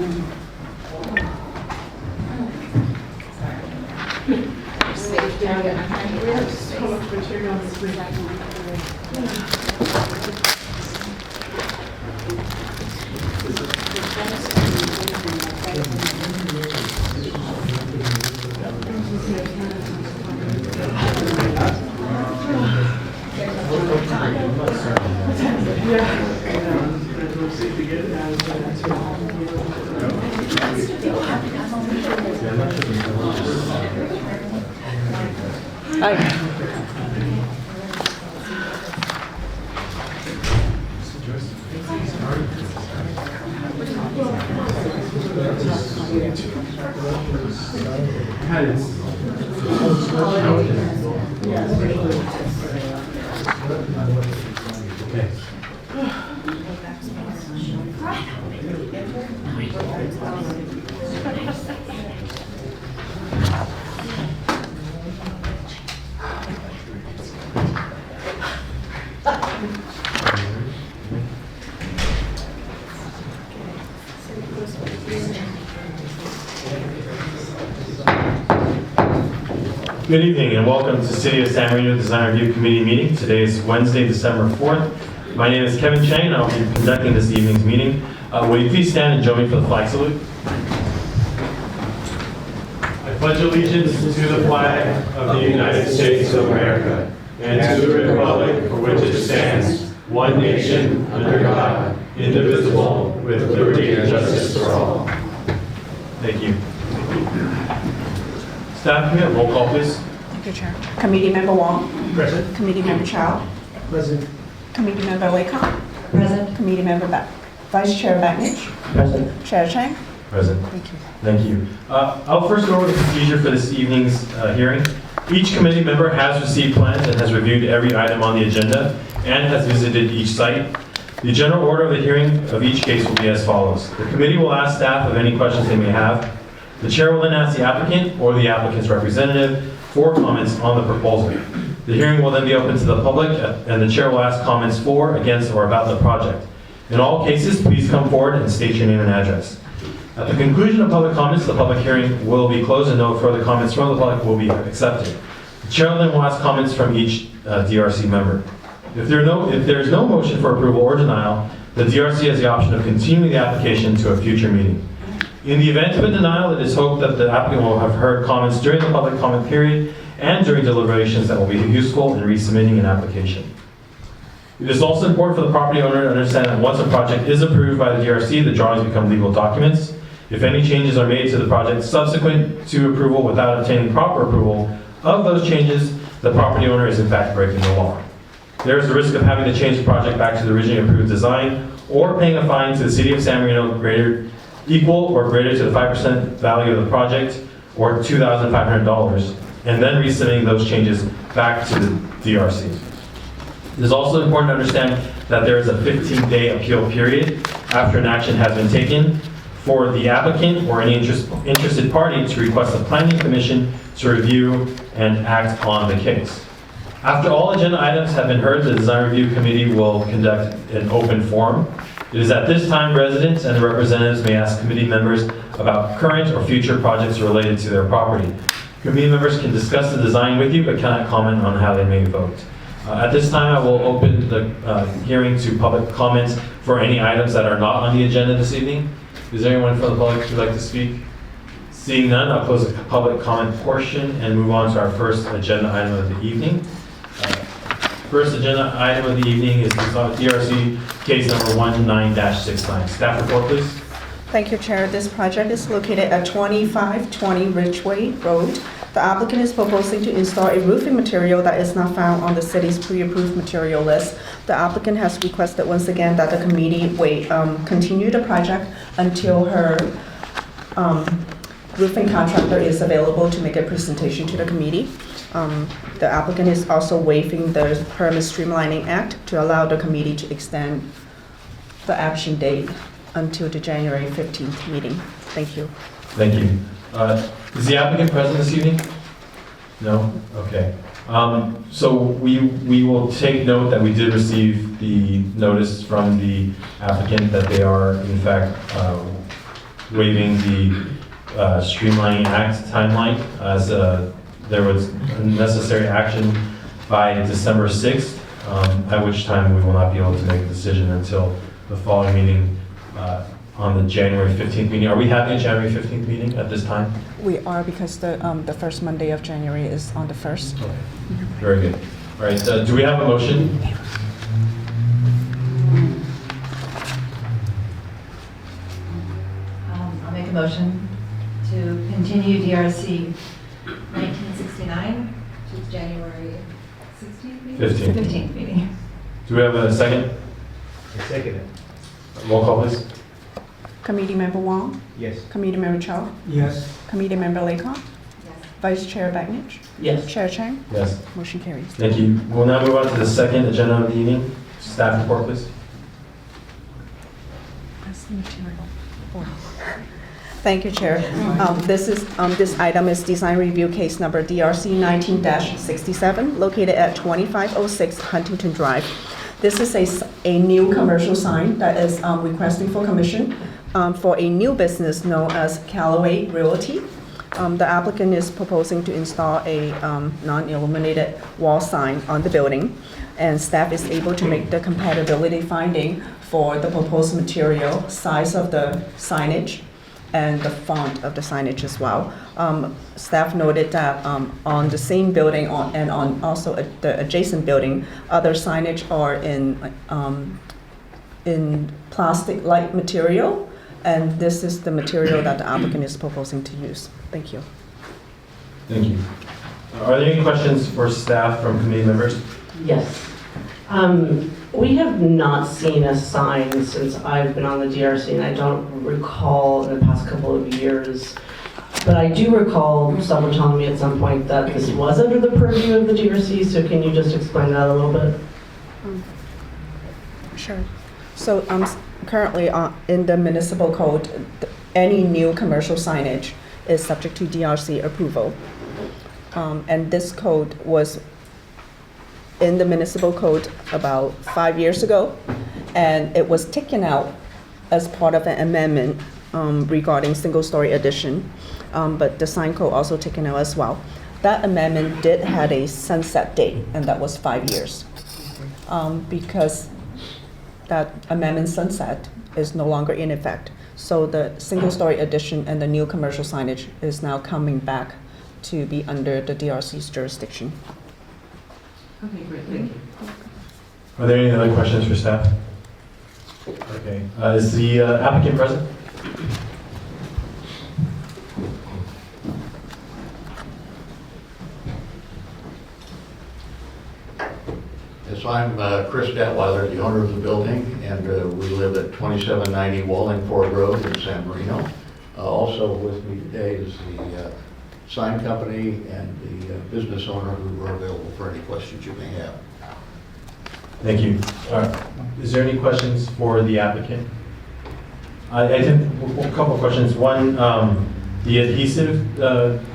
So much material on this week. Good evening and welcome to City of San Marino Design Review Committee meeting. Today is Wednesday, December 4th. My name is Kevin Chang and I'll be conducting this evening's meeting. Will you please stand and join me for the flag salute? I pledge allegiance to the flag of the United States of America and to the republic for which it stands, one nation, under God, indivisible, with liberty and justice for all. Thank you. Staff, can we have roll call, please? Thank you, Chair. Committee Member Wong. Present. Committee Member Chow. Present. Committee Member Wacom. Present. Committee Member Vice Chair Bagnich. Present. Chair Chang. Present. Thank you. Thank you. I'll first go over the procedure for this evening's hearing. Each committee member has received plans and has reviewed every item on the agenda and has visited each site. The general order of the hearing of each case will be as follows. The committee will ask staff of any questions they may have. The chair will then ask the applicant or the applicant's representative for comments on the proposal. The hearing will then be open to the public and the chair will ask comments for, against, or about the project. In all cases, please come forward and state your name and address. At the conclusion of public comments, the public hearing will be closed and no further comments from the public will be accepted. The chair then will ask comments from each DRC member. If there is no motion for approval or denial, the DRC has the option of continuing the application to a future meeting. In the event of a denial, it is hoped that the applicant will have heard comments during the public comment period and during deliberations that will be useful in resubmitting an application. It is also important for the property owner to understand that once a project is approved by the DRC, the drawings become legal documents. If any changes are made to the project subsequent to approval without obtaining proper approval of those changes, the property owner is in fact breaking the law. There is the risk of having to change the project back to the originally approved design or paying a fine to the City of San Marino equal or greater to the 5% value of the project or $2,500 and then resubmitting those changes back to the DRC. It is also important to understand that there is a 15-day appeal period after an action has been taken for the applicant or any interested party to request the Planning Commission to review and act on the case. After all agenda items have been heard, the Design Review Committee will conduct an open forum. It is at this time residents and the representatives may ask committee members about current or future projects related to their property. Committee members can discuss the design with you but cannot comment on how they may vote. At this time, I will open the hearing to public comments for any items that are not on the agenda this evening. Is there anyone from the public who would like to speak? Seeing none, I'll close the public comment portion and move on to our first agenda item of the evening. First agenda item of the evening is DRC case number 19-69. Staff report, please. Thank you, Chair. This project is located at 2520 Ridgeway Road. The applicant is proposing to install a roofing material that is not found on the city's pre-approved material list. The applicant has requested once again that the committee continue the project until her roofing contractor is available to make a presentation to the committee. The applicant is also waiving the Permit Streamlining Act to allow the committee to extend the action date until the January 15th meeting. Thank you. Thank you. Is the applicant present this evening? No? Okay. So we will take note that we did receive the notice from the applicant that they are in fact waiving the Streamlining Act timeline, as there was necessary action by December 6th, at which time we will not be able to make a decision until the following meeting on the January 15th meeting. Are we having a January 15th meeting at this time? We are, because the first Monday of January is on the 1st. Okay. Very good. All right, do we have a motion? I'll make a motion to continue DRC 1969 to January 16th meeting? 15th. 15th meeting. Do we have a second? I second it. Roll call, please. Committee Member Wong, Yes. Committee Member Chow, Yes. Committee Member Laycock, Yes. Vice Chair Bagnich, Yes. Chair Chang, Yes. motion carries. Thank you. We'll now move on to the second agenda of the evening. Staff report, please. That's the material. Thank you, Chair. This item is design review case number DRC 19-67, located at 2506 Huntington Drive. This is a new commercial sign that is requesting for commission for a new business known as Callaway Realty. The applicant is proposing to install a non-illuminated wall sign on the building, and staff is able to make the compatibility finding for the proposed material, size of the signage, and the font of the signage as well. Staff noted that on the same building and on also the adjacent building, other signage are in plastic-like material, and this is the material that the applicant is proposing to use. Thank you. Thank you. Are there any questions for staff from committee members? Yes. We have not seen a sign since I've been on the DRC, and I don't recall in the past couple of years. But I do recall someone telling me at some point that this was under the purview of the DRC, so can you just explain that a little bit? Sure. So currently in the municipal code, any new commercial signage is subject to DRC approval. And this code was in the municipal code about 5 years ago, and it was taken out as part of an amendment regarding single-story addition, but the sign code also taken out as well. That amendment did have a sunset date, and that was 5 years. Because that amendment sunset is no longer in effect. So the single-story addition and the new commercial signage is now coming back to be under the DRC's jurisdiction. Okay, great, thank you. Are there any other questions for staff? Okay. Is the applicant present? Yes, I'm Chris Detweiler, the owner of the building, and we live at 2790 Wallingford Road in San Marino. Also with me today is the sign company and the business owner who are available for any questions you may have. Thank you. Is there any questions for the applicant? I think a couple of questions. One, the adhesive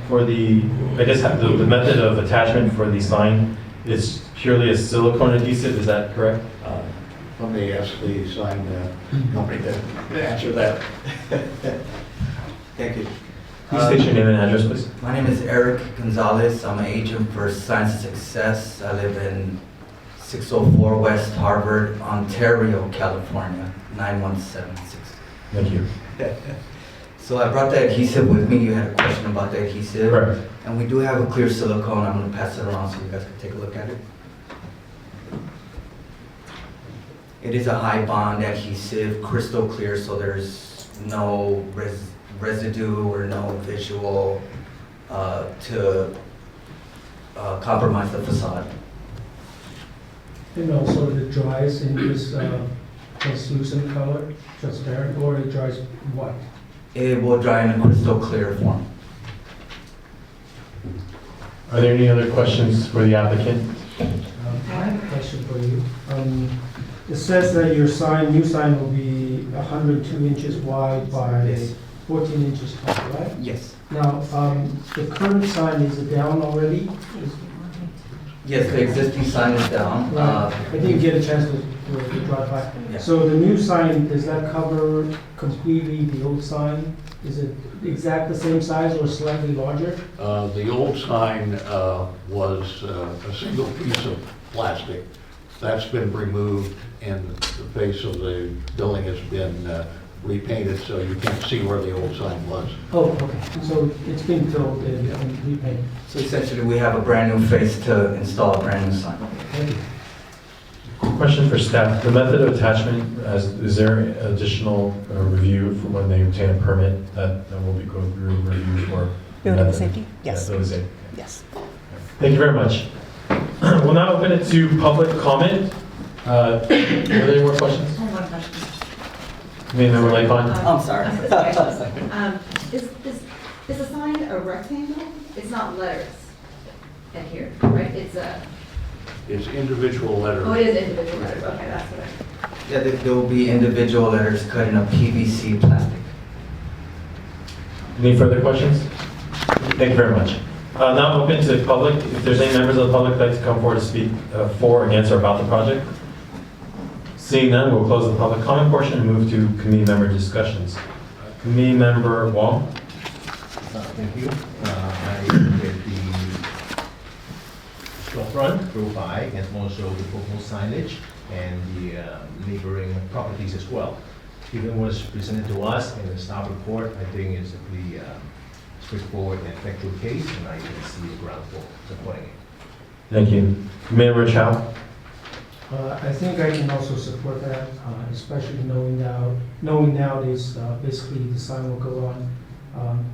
for the, I guess the method of attachment for the sign is purely a silicone adhesive, is that correct? Let me ask the sign company to answer that. Thank you. Please state your name and address, please. My name is Eric Gonzalez. I'm an agent for Signs of Success. I live in 604 West Harvard, Ontario, California, 91176. Thank you. So I brought the adhesive with me. You had a question about the adhesive. Correct. And we do have a clear silicone. I'm going to pass it around so you guys can take a look at it. It is a high bond adhesive, crystal clear, so there's no residue or no visual to compromise the facade. And also it dries in this translucent color, transparent, or it dries white? It will dry in a crystal clear form. Are there any other questions for the applicant? I have a question for you. It says that your sign, new sign will be 102 inches wide by Yes. 14 inches tall, right? Yes. Now, the current sign is down already? Yes, the existing sign is down. Right. I didn't get a chance to drive by. Yeah. So the new sign, does that cover completely the old sign? Is it exact the same size or slightly larger? The old sign was a single piece of plastic. That's been removed and the face of the building has been repainted, so you can't see where the old sign was. Oh, okay. So it's been filled and repainted. So essentially, we have a brand new face to install a brand new sign. Thank you. Question for staff. The method of attachment, is there additional review for when they obtain a permit that will be going through review for? Building method? safety? Yes. Yeah, building safety. Yes. Thank you very much. We'll now open it to public comment. Are there any more questions? I have one question. Committee Member Lacon? I'm sorry. Is the sign a rectangle? It's not letters in here, right? It's individual letters. Oh, it is individual letters, okay, that's what I. Yeah, there will be individual letters cut in a PVC plastic. Any further questions? Thank you very much. Now open to the public. If there's any members of the public who'd like to come forward to speak for, against, or about the project. Seeing none, we'll close the public comment portion and move to committee member discussions. Committee Member Wong? Thank you. I looked at the storefront, drove by, and also the proposed signage and the neighboring properties as well. Given what's presented to us in the staff report, I think it's a pretty straightforward and factual case, and I can see the ground for supporting it. Thank you. Committee Member Chow? I think I can also support that, especially knowing nowadays, basically the sign will go on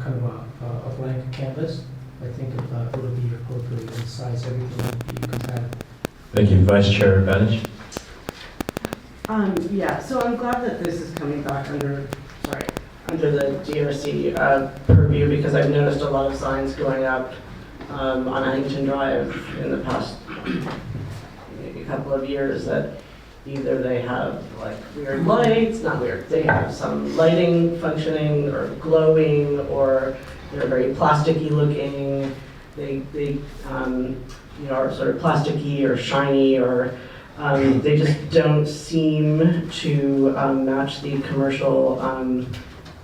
kind of a blank canvas. I think it will be appropriate in size, everything will be compatible. Thank you. Vice Chair Advantage? Yeah, so I'm glad that this is coming back under the DRC purview, because I've noticed a lot of signs going up on Huntington Drive in the past maybe couple of years that either they have like weird lights, not weird, they have some lighting functioning or glowing, or they're very plasticky looking. They are sort of plasticky or shiny, or they just don't seem to match the commercial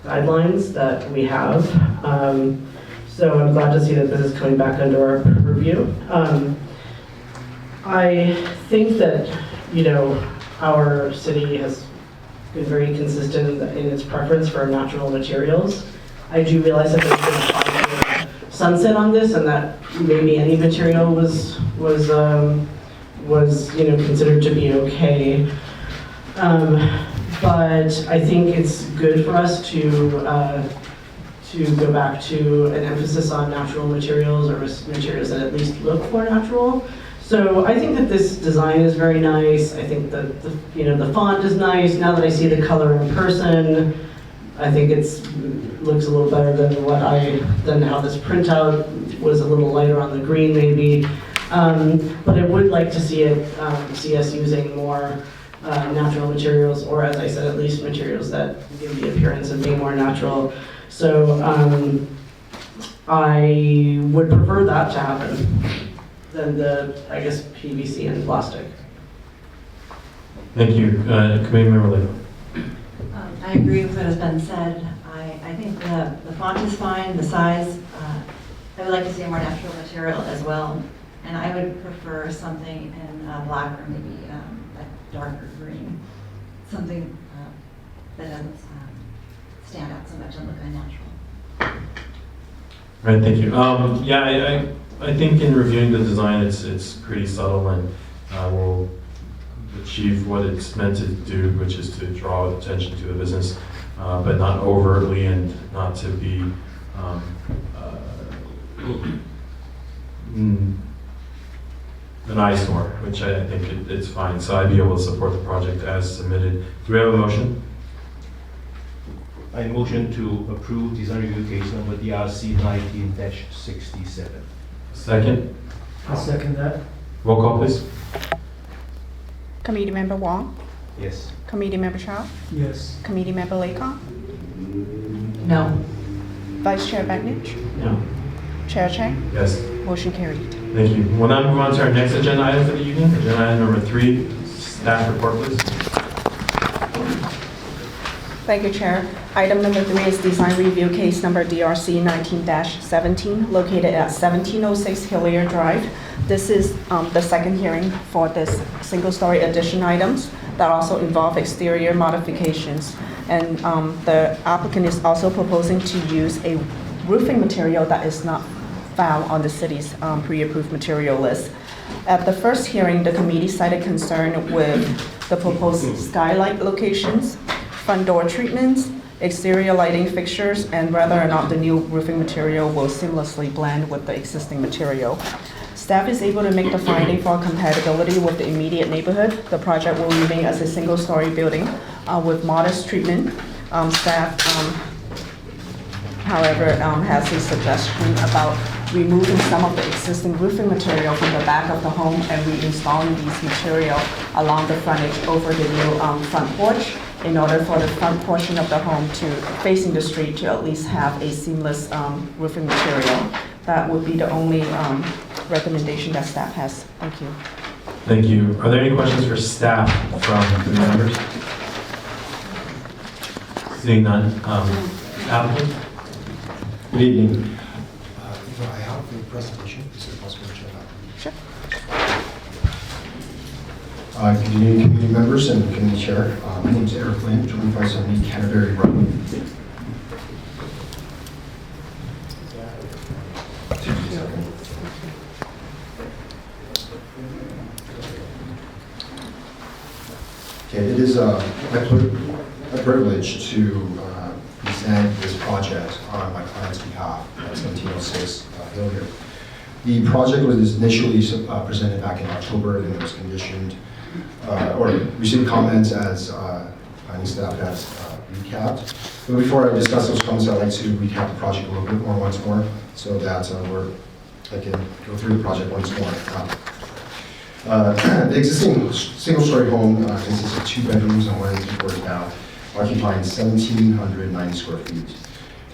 guidelines that we have. So I'm glad to see that this is coming back under our purview. I think that, our city has been very consistent in its preference for natural materials. I do realize that there's been a 5-year sunset on this, and that maybe any material was considered to be okay. But I think it's good for us to go back to an emphasis on natural materials, or materials that at least look more natural. So I think that this design is very nice. I think that the font is nice. Now that I see the color in person, I think looks a little better than how this printout was, a little lighter on the green maybe. But I would like to see us using more natural materials, or as I said, at least materials that give the appearance of being more natural. So I would prefer that to happen than PVC and plastic. Thank you. Committee Member Lacon? I agree with what has been said. I think the font is fine, the size. I would like to see a more natural material as well. And I would prefer something in black or maybe a darker green. Something that doesn't stand out so much and look unnatural. All right, thank you. I think in reviewing the design, it's pretty subtle and will achieve what it's meant to do, which is to draw attention to the business, but not overtly and not to be an eyesore, which I think it's fine. So I'd be able to support the project as submitted. Do we have a motion? I motion to approve design review case number DRC 19-67. Second? I'll second that. Roll call, please. Committee Member Wong? Yes. Committee Member Chow? Yes. Committee Member Lacon? No. Vice Chair Bagnich? No. Chair Chang? Yes. Motion carried. Thank you. We'll now move on to our next agenda item for the evening. Agenda item number 3, staff report, please. Thank you, Chair. Item number 3 is design review case number DRC 19-17, located at 1706 Hillier Drive. This is the second hearing for this single-story addition items that also involve exterior modifications. And the applicant is also proposing to use a roofing material that is not found on the city's pre-approved material list. At the first hearing, the committee cited concern with the proposed skylight locations, front door treatments, exterior lighting fixtures, and whether or not the new roofing material will seamlessly blend with the existing material. Staff is able to make the finding for compatibility with the immediate neighborhood. The project will remain as a single-story building with modest treatment. Staff, however, has a suggestion about removing some of the existing roofing material from the back of the home and reinstalling these material along the frontage over the new front porch in order for the front portion of the home to facing the street to at least have a seamless roofing material. That would be the only recommendation that staff has. Thank you. Thank you. Are there any questions for staff from the members? Seeing none. Applicant? Good evening. I have a presentation. Is it possible to share that? Sure. Good evening, community members and community chair. My name is Eric Lynn, 2570 Canterbury Road. Okay, it is my privilege to present this project on my client's behalf at 1706 Hillier. The project was initially presented back in October, and it was conditioned or received comments as planning staff has recapped. But before I discuss those comments, I'd like to recap the project a little bit more once more, so that I can go through the project once more. The existing single-story home consists of 2 bedrooms and 1 3/4 bath, occupying 1,790 square feet.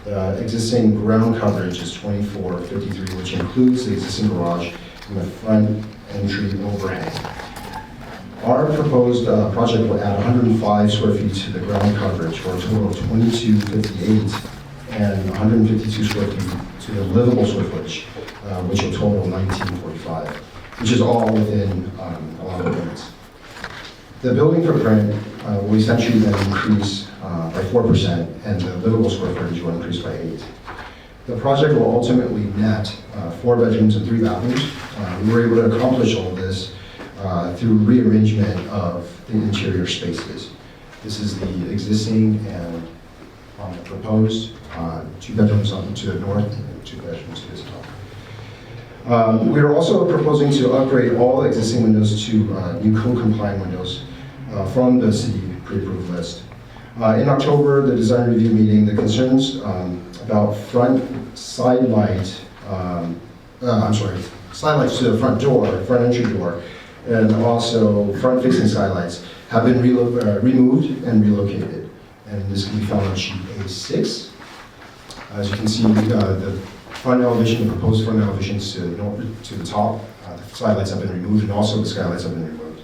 The existing ground coverage is 2453, which includes the existing garage and the front entry overhang. Our proposed project will add 105 square feet to the ground coverage for a total of 2258 and 152 square feet to the livable square footage, which will total 1945, which is all within allowable limits. The building footprint will essentially then increase by 4%, and the livable square footage will increase by 8. The project will ultimately net 4 bedrooms and 3 bathrooms. We were able to accomplish all of this through rearrangement of the interior spaces. This is the existing and proposed 2 bedrooms to the north and 2 bedrooms to the south. We are also proposing to upgrade all existing windows to new code-compliant windows from the city pre-approved list. In October, the design review meeting, the concerns about side lights to the front door, front entry door, and also front-facing skylights have been removed and relocated. And this can be found on sheet A6. As you can see, the front elevation, the proposed front elevations to the top, the skylights have been removed, and also the skylights have been removed.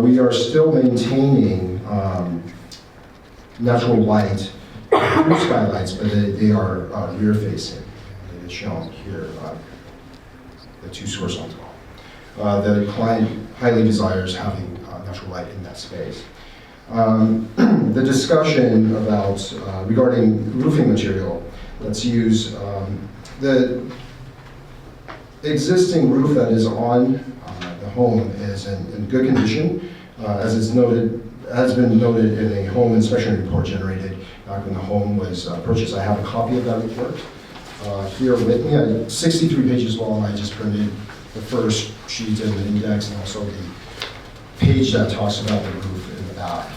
We are still maintaining natural light through skylights, but they are rear-facing. It is shown here, the 2 source on top. The client highly desires having natural light in that space. The discussion about regarding roofing material, let's use the existing roof that is on the home is in good condition, as has been noted in a home inspection report generated back when the home was purchased. I have a copy of that report here with me. 63 pages long. I just printed the first sheet in the index and also the page that talks about the roof in the back.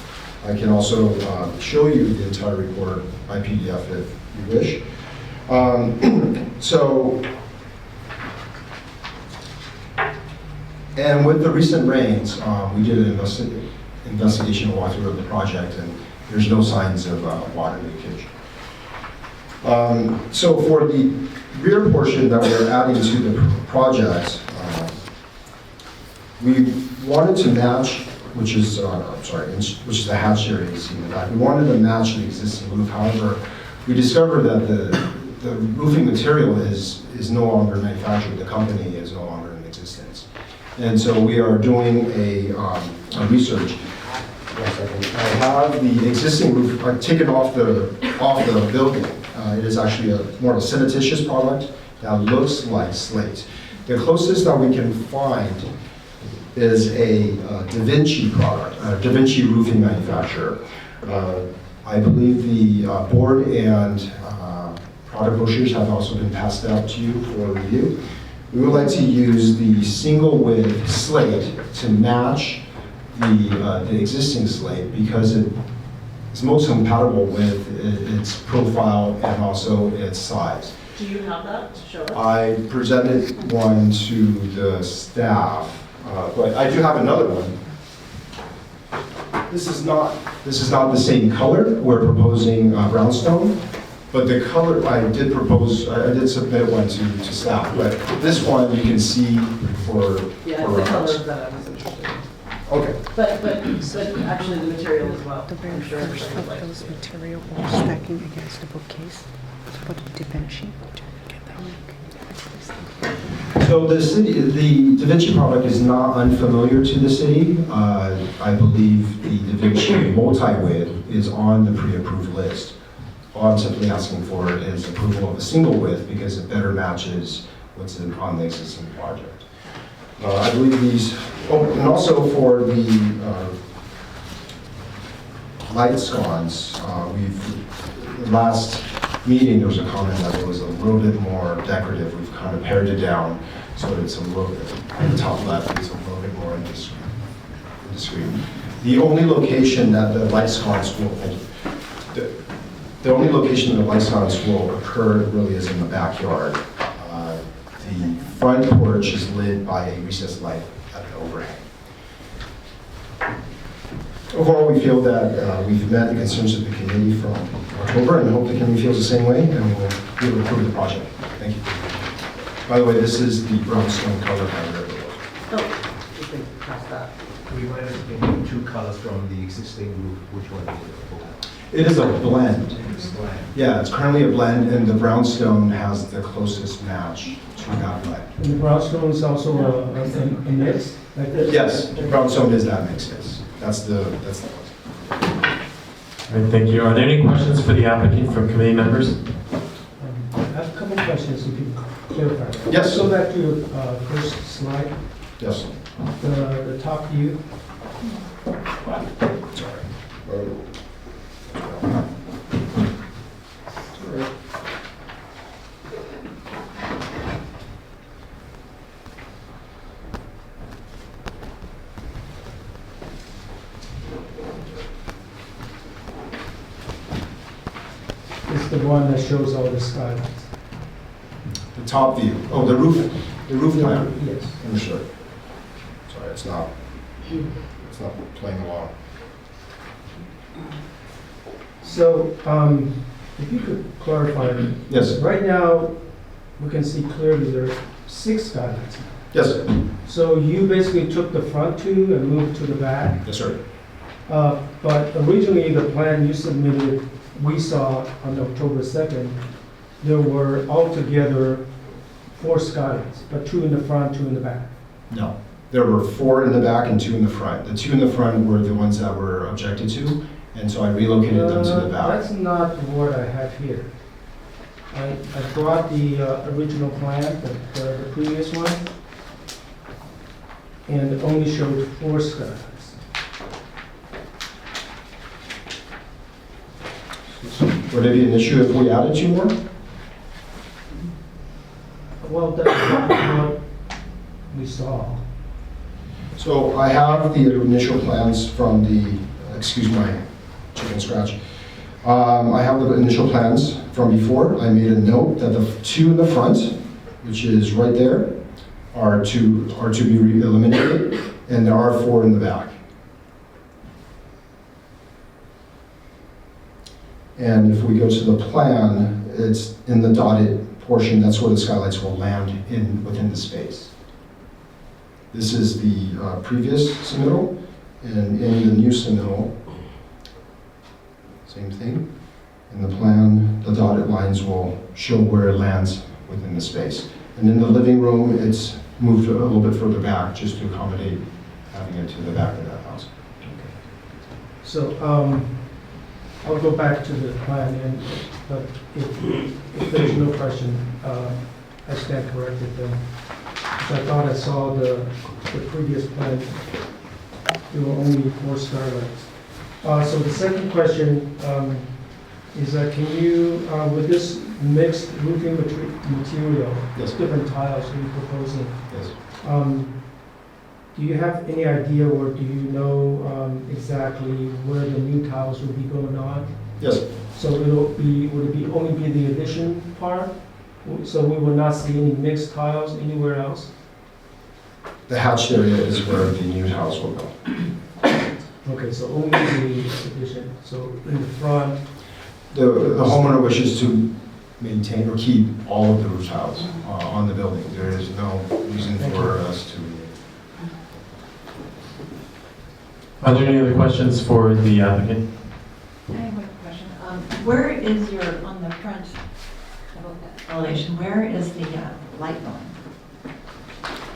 I can also show you the entire report by PDF if you wish. And with the recent rains, we did an investigation walkthrough of the project, and there's no signs of water leakage. So for the rear portion that we're adding to the project, we wanted to match which is, which is the hatch area you see in the back. We wanted to match the existing roof. However, we discovered that the roofing material is no longer manufactured. The company is no longer in existence. And so we are doing a research. One second. I have the existing roof. I've taken off the building. It is actually more of a cementitious product that looks like slate. The closest that we can find is a Da Vinci product, a Da Vinci roofing manufacturer. I believe the board and product brochures have also been passed out to you for review. We would like to use the single width slate to match the existing slate because it is most compatible with its profile and also its size. Do you have that to show us? I presented one to the staff, but I do have another one. This is not the same color. We're proposing brownstone, but the color I did submit one to staff. But this one you can see for Yeah, for it's the reference. color that I was interested in. Okay. But actually the material as well. The very I'm sure first everybody of likes those it. material all stacking against the bookcase for the Da Vinci. So the Da Vinci product is not unfamiliar to the city. I believe the Da Vinci multi-width is on the pre-approved list. All I'm simply asking for is approval of a single width because it better matches what's on the existing project. I believe these, and also for the light sconces, the last meeting there was a comment that it was a little bit more decorative. We've kind of pared it down so that it's a little bit, on the top left, it's a little bit more indiscreet. The only location that the light sconce will, the only location that the light sconce will occur really is in the backyard. The front porch is lit by a recessed light at the overhang. Overall, we feel that we've met the concerns of the committee from October, and I hope the committee feels the same way, and we'll be able to approve the project. Thank you. By the way, this is the brownstone color palette. Oh, you can pass that. We wanted to get two colors from the existing roof. Which one is it? It is a blend. It's black. Yeah, it's currently a blend, and the brownstone has the closest match to that blend. And the brownstone is also a mix, like this? Yes, the brownstone is that mix, yes. That's the All right, thank you. Are there any questions for the applicant from committee members? I have a couple of questions if you could clarify. Yes. Let's go back to your first slide, Yes. the top view. Sorry. It's the one that shows all the skylines. The top view. Oh, the roof plan. Yes. Understood. Sorry, it's not playing along. So, if you could clarify. Yes. Right now, we can see clearly there are 6 skylines. Yes, So you basically took the front 2 and moved to the back. yes, sir. But originally, the plan you submitted, we saw on October 2nd, there were altogether 4 skylines, but 2 in the front, 2 in the back. No. There were 4 in the back and 2 in the front. The 2 in the front were the ones that were objected to, and so I relocated them to the back. That's not what I have here. I brought the original plan, the previous one, and it only showed 4 skylines. Would it be an issue if we added 2 more? Well, that's not what we saw. So I have the initial plans from the, excuse my chicken scratch. I have the initial plans from before. I made a note that the 2 in the front, which is right there, are to be eliminated, and there are 4 in the back. And if we go to the plan, it's in the dotted portion, that's where the skylights will land within the space. This is the previous submittal, And in the new cement, same thing. In the plan, the dotted lines will show where it lands within the space. And in the living room, it's moved a little bit further back just to accommodate having it to the back of that house. So, I'll go back to the plan, but if there's no question, I stand corrected then. Because I thought I saw the previous plan, there were only 4 skylights. So the second question is that can you, with this mixed roofing material, Yes. different tiles that you're proposing, Yes. do you have any idea or do you know exactly where the new tiles will be going on? Yes. So would it be only be the addition part? So we will not see any mixed tiles anywhere else? The hatched area is where the new house will go. Okay, so only the addition, so in the front, The homeowner wishes to maintain or keep all of the roof tiles on the building. There is no reason for us to. Are there any other questions for the applicant? I have one question. Where is your, on the front elevation, where is the light going?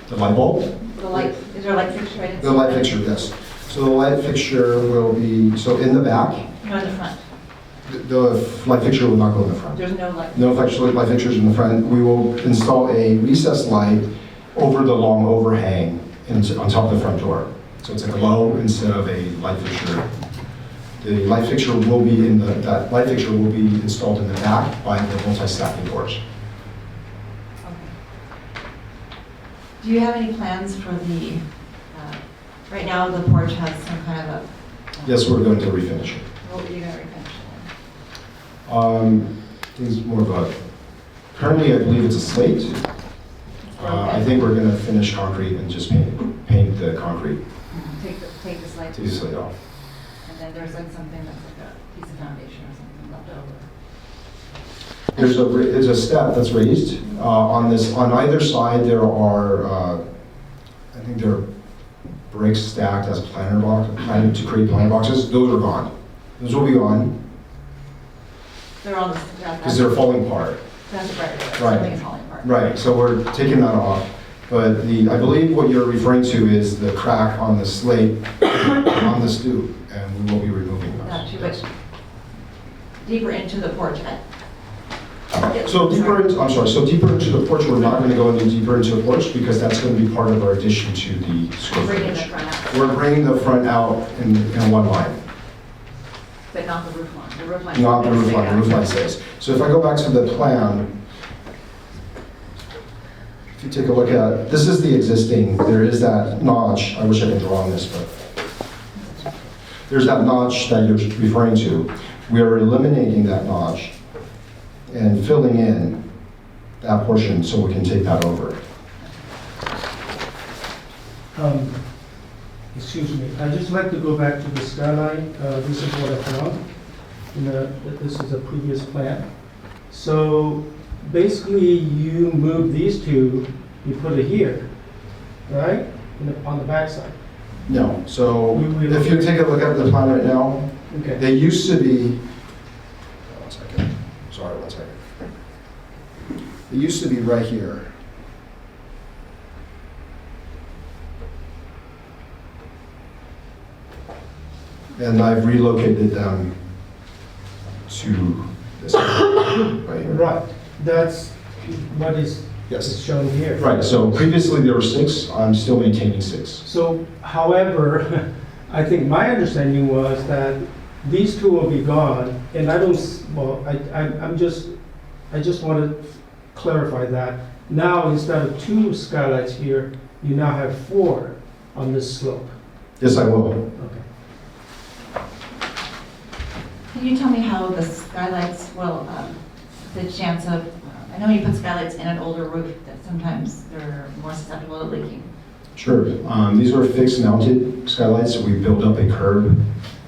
The light bulb? The light, is there a light fixture right inside? The light fixture, yes. So the light fixture will be, so in the back, No, in the front. the light fixture will not go in the front. There's no light. No light fixtures in the front. We will install a recessed light over the long overhang on top of the front door. So it's a glow instead of a light fixture. The light fixture will be that light fixture will be installed in the back by the multi-stacking doors. Okay. Do you have any plans for the, right now the porch has some kind of a, Yes, we're going to refinish it. what are you going to refinish it I think it's more of a, currently I believe it's a slate. I think we're going to finish concrete and just paint the concrete, in? Take the slate, take the slate off. and then there's like something that's like a piece of foundation or something left over. There's a step that's raised. On either side, there are, I think there are bricks stacked as planted to create planter boxes. Those are gone. Those will be gone They're on the, because they're falling apart. that's right. Right. Something is falling apart. Right, so we're taking that off. But I believe what you're referring to is the crack on the slate on the stoop, and we will be removing those. Not too much deeper into the porch. So deeper into the porch, we're not going to go any deeper into the porch because that's going to be part of our addition to the square Bringing the footage. front out, We're bringing the front out in one line, but not the roof line. The roof line. not the roof line. The roof line stays. So if I go back to the plan, if you take a look at, this is the existing, there is that notch. I wish I could draw on this, but there's that notch that you're referring to. We are eliminating that notch and filling in that portion so we can take that over. Excuse me, I'd just like to go back to the skyline. This is what I found. This is a previous plan. So basically, you move these two, you put it here, right? On the backside. No, so if you take a look at the plan right now, Okay. they used to be, one second, sorry, one second. It used to be right here. And I've relocated them to this area, right here. Right, that's what is Yes. shown here. Right, so previously there were 6, I'm still maintaining 6. So, however, I think my understanding was that these two will be gone, and I don't, I just want to clarify that. Now, instead of 2 skylights here, you now have 4 on this slope. Yes, I will. Okay. Can you tell me how the skylights will, the chance of, I know you put skylights in an older roof, that sometimes they're more susceptible to leaking. Sure. These are fixed mounted skylights. We built up a curb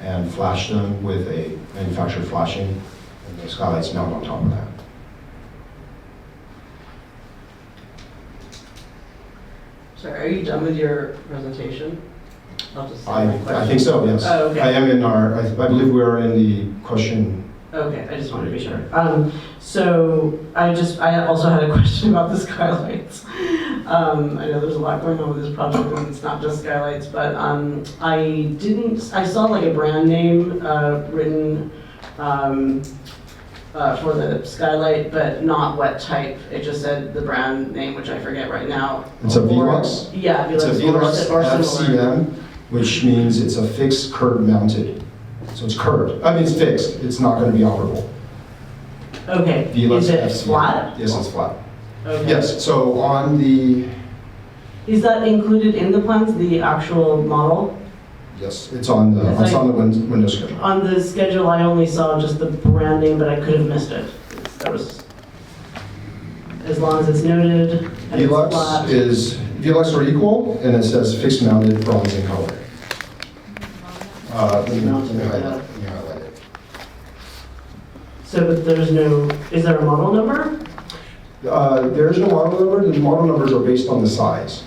and flashed them with a manufactured flashing, and the skylights mount on top of that. So are you done with your presentation? I'll just say my I question. think so, yes. Oh, okay. I am in I believe we are in the question. Okay, I just wanted to be sure. So I also had a question about the skylights. I know there's a lot going on with this project, and it's not just skylights, but I saw like a brand name written for the skylight, but not what type. It just said the brand name, which I forget right now. It's a Velux? Yeah, It's a Velux Velux or similar. FCM, which means it's a fixed curb mounted. So it's curved. I mean, it's fixed. It's not going to be operable. Okay, Velux is it FCM. flat? Yes, it's flat. Okay. Yes, so on the, Is that included in the plans, the actual model? yes, it's on the, It's it's on the window schedule. On the schedule, I only saw just the brand name, but I could have missed it. That was, as long as it's noted and it's Velux flat. Velux are equal, and it says fixed mounted bronze in color. Let me highlight it. So, but there's no, is there a model number? There is no model number. The model numbers are based on the size.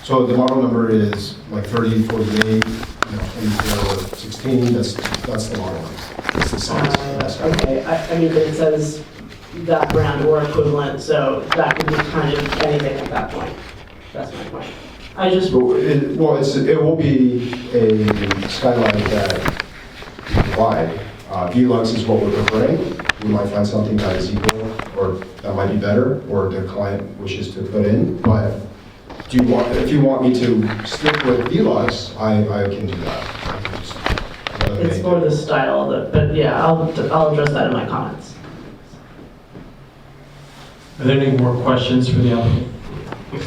So the model number is like 30, 48, 24, 16. That's the model number. That's the size. That's kind of- Okay, I mean, but it says that brand or equivalent, so that could be kind of anything at that point. That's my point. I just, But it will be a skylight that wide. Velux is what we're preferring. We might find something that is equal, or that might be better, or the client wishes to put in. But if you want me to stick with Velux, I can do that. I can just it's make more it- the style of it, but yeah, I'll address that in my comments. Are there any more questions for the applicant?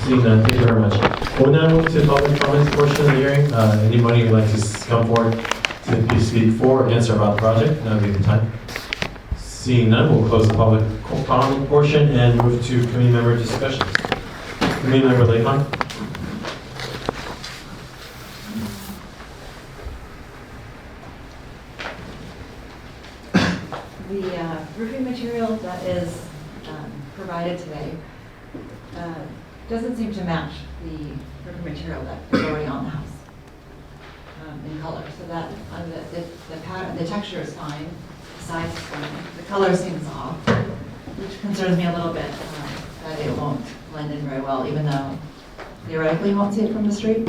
Seeing none, thank you very much. We'll now move to the public comments portion of the hearing. Anybody who'd like to come forward to please speak for or against or about the project, now would be the time. Seeing none, we'll close the public comment portion and move to committee member discussions. Committee member Layton. The roofing material that is provided today doesn't seem to match the roofing material that is already on the house in color. So that the pattern, the texture is fine, the size is fine, the color seems off, which concerns me a little bit that it won't blend in very well, even though theoretically you won't see it from the street.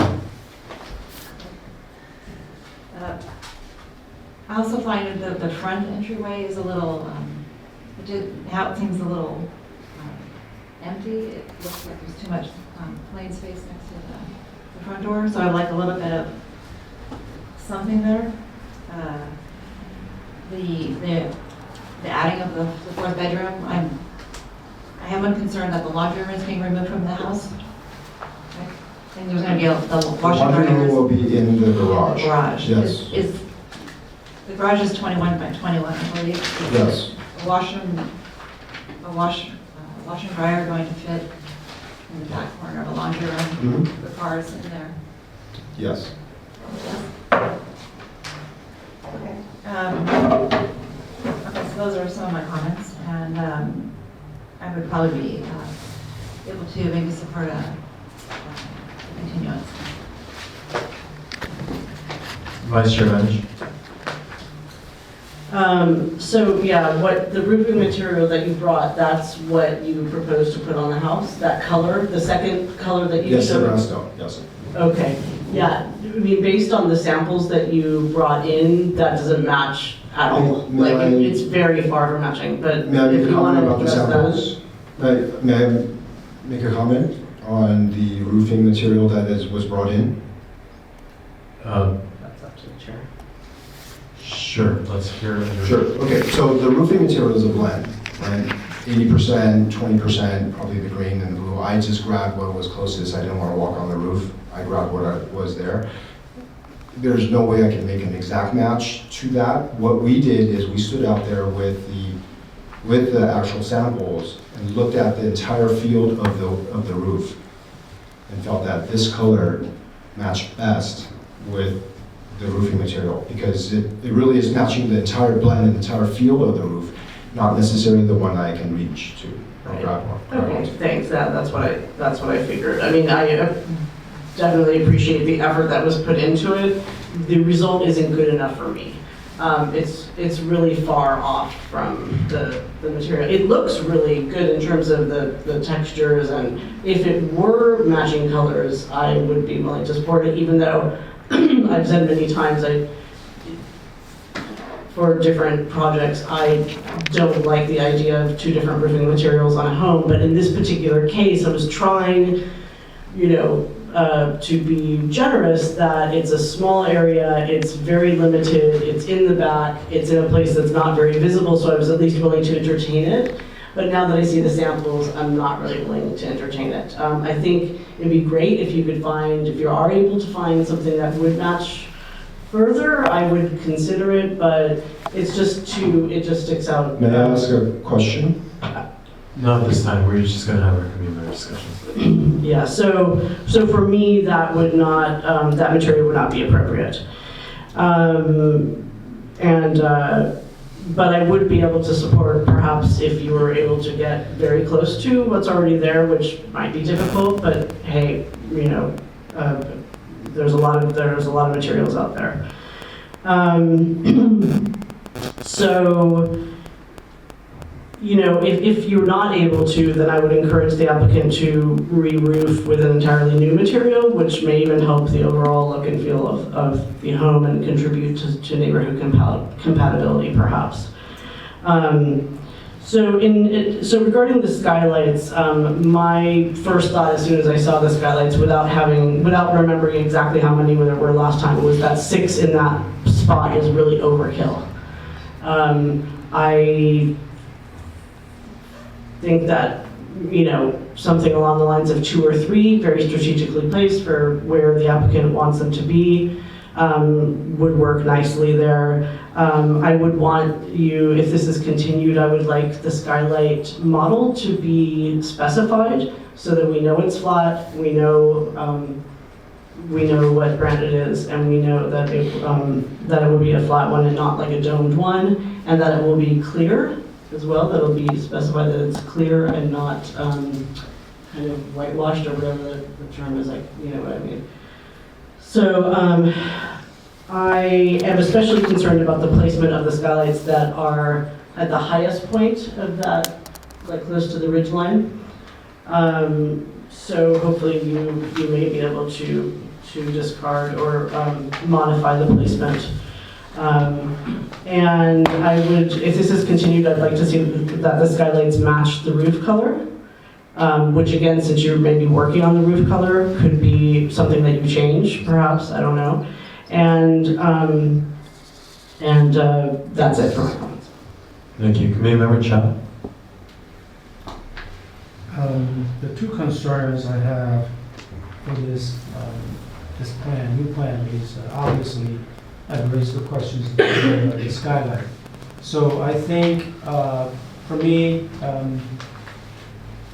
I also find that the front entryway is a little, now it seems a little empty. It looks like there's too much plain space next to the front door, so I'd like a little bit of something there. The adding of the fourth bedroom, I have one concern that the laundry room is being removed from the house. I think there's going to be a washer Laundry room dryer. will be in the garage. Garage. Yes. The garage is 21 by 21, I believe. Yes. A wash and dryer going to fit in the back corner of a laundry room. Mhm. The cars in there. Yes. Okay. Okay, so those are some of my comments, and I would probably be able to maybe support a continuance. Vice Chair Bench. So yeah, what the roofing material that you brought, that's what you propose to put on the house? That color, the second color that you Yes, the showed? brownstone, yes. Okay, yeah, I mean, based on the samples that you brought in, that doesn't match at all. May Like, I- it's very far from matching, but May I make if a you want comment to about the address that. samples? May I make a comment on the roofing material that was brought in? That's up to the chair. Sure, let's hear it. Sure, okay, so the roofing material is a blend, right? 80%, 20%, probably the green and the blue. I just grabbed what was closest, I didn't want to walk on the roof. I grabbed what was there. There's no way I can make an exact match to that. What we did is we stood out there with the actual samples and looked at the entire field of the roof and felt that this color matched best with the roofing material, because it really is matching the entire blend and the entire field of the roof, not necessarily the one I can reach to or grab one. Okay, thanks, that's what I figured. I mean, definitely appreciate the effort that was put into it. The result isn't good enough for me. It's really far off from the material. It looks really good in terms of the textures, and if it were matching colors, I would be willing to support it, even though I've said many times for different projects, I don't like the idea of 2 different roofing materials on a home, but in this particular case, I was trying, to be generous, that it's a small area, it's very limited, it's in the back, it's in a place that's not very visible, so I was at least willing to entertain it. But now that I see the samples, I'm not really willing to entertain it. I think it'd be great if you could find, if you are able to find something that would match further, I would consider it, but it's just it just sticks out. May I ask a question? Not this time, we're just gonna have our community member discussions. Yeah, so for me, that would not, that material would not be appropriate. But I would be able to support, perhaps, if you were able to get very close to what's already there, which might be difficult, but hey, there's a lot of materials out there. So, if you're not able to, then I would encourage the applicant to re-roof with an entirely new material, which may even help the overall look and feel of the home and contribute to neighborhood compatibility, perhaps. So regarding the skylights, my first thought as soon as I saw the skylights, without remembering exactly how many there were last time, was that 6 in that spot is really overkill. I think that, something along the lines of 2 or 3, very strategically placed for where the applicant wants them to be, would work nicely there. I would want you, if this is continued, I would like the skylight model to be specified so that we know it's flat, we know what brand it is, and we know that it will be a flat one and not like a domed one, and that it will be clear as well. That will be specified that it's clear and not kind of whitewashed, or whatever the term is, you know what I mean. So I am especially concerned about the placement of the skylights that are at the highest point of that, like close to the ridge line. So hopefully you may be able to discard or modify the placement. And I would, if this is continued, I'd like to see that the skylights match the roof color, which again, since you're maybe working on the roof color, could be something that you change, perhaps, I don't know. And that's it for my comments. Thank you. Committee Member Chow. The 2 concerns I have for this new plan is obviously I've raised the questions of the skylight. So I think for me,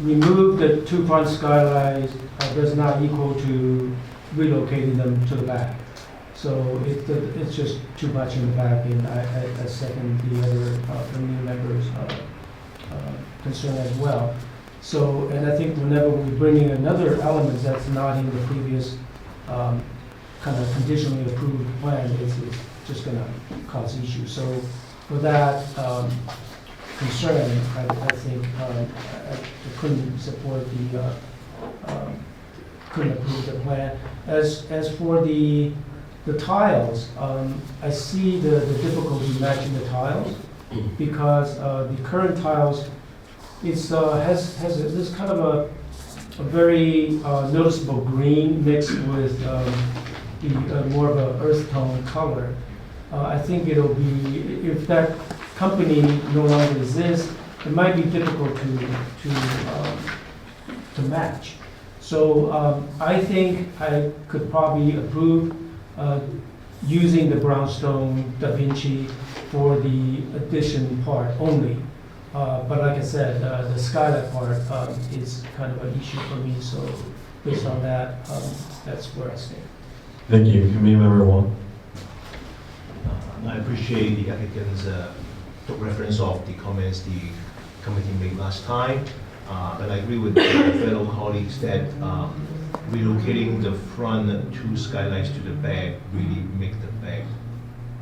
remove the 2 front skylights does not equal to relocating them to the back. So it's just too much in the back, and I second the other community members' concern as well. So, and I think whenever we bring in another element that's not in the previous kind of conditionally approved plan, it's just going to cause issues. So for that concern, I think I couldn't support couldn't approve the plan. As for the tiles, I see the difficulty matching the tiles, because the current tiles has this kind of a very noticeable green mixed with more of an earth tone color. I think it'll be, if that company no longer exists, it might be difficult to match. So I think I could probably approve using the brownstone Da Vinci for the addition part only. But like I said, the skylight part is kind of an issue for me. So based on that, that's where I stand. Thank you. Committee Member Wong. I appreciate the applicant's reference of the comments the committee made last time. And I agree with fellow colleagues that relocating the front two skylights to the back really make the back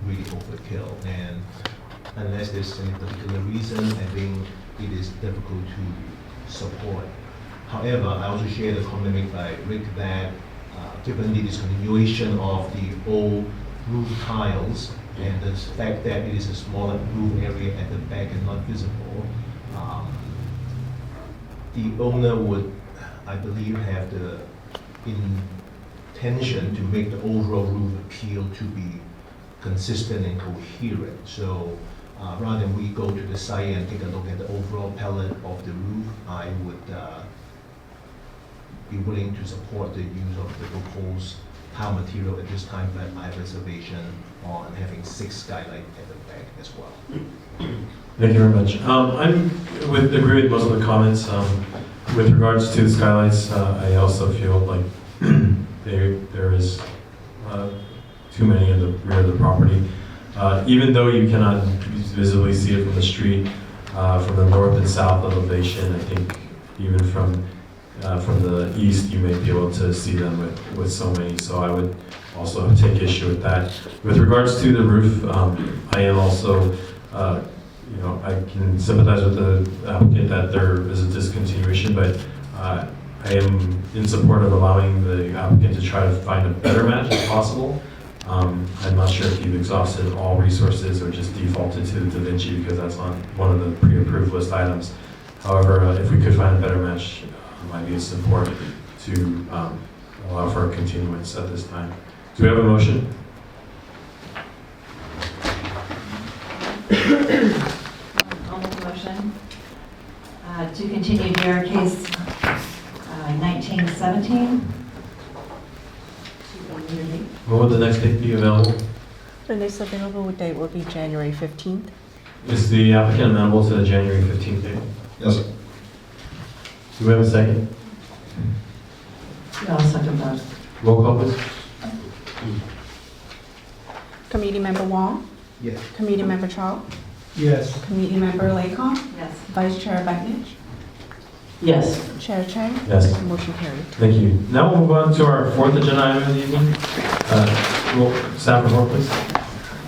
really overkill. And unless there's any particular reason, I think it is difficult to support. However, I also share the comment made by Rick that given the discontinuation of the old roof tiles and the fact that it is a smaller roof area at the back and not visible, the owner would, I believe, have the intention to make the overall roof appeal to be consistent and coherent. So rather than we go to the site and take a look at the overall palette of the roof, I would be willing to support the use of the proposed tile material at this time, but I have reservation on having 6 skylights at the back as well. Thank you very much. I agree with most of the comments. With regards to the skylights, I also feel like there is too many in the rear of the property. Even though you cannot visibly see it from the street, from the north and south elevation, I think even from the east, you may be able to see them with so many. So I would also take issue with that. With regards to the roof, I am also, I can sympathize with the applicant that there is a discontinuation, but I am in support of allowing the applicant to try to find a better match if possible. I'm not sure if you've exhausted all resources or just defaulted to Da Vinci because that's on one of the pre-approved list items. However, if we could find a better match, I'd be in support to allow for a continuance at this time. Do we have a motion? I'll make a motion to continue DR case 1917. When would the next date be available? The next available date will be January 15th. Is the applicant amenable to the January 15th date? Yes, sir. Do we have a second? Yeah, I'll second that. Roll call, please. Committee Member Wong, Yes. Committee Member Chow, Yes. Committee Member Laycock, Yes. Vice Chair Bagnish, Yes. Chair Chang. Yes. Motion carried. Thank you. Now we'll move on to our 4th agenda item of the evening. Staff report, please.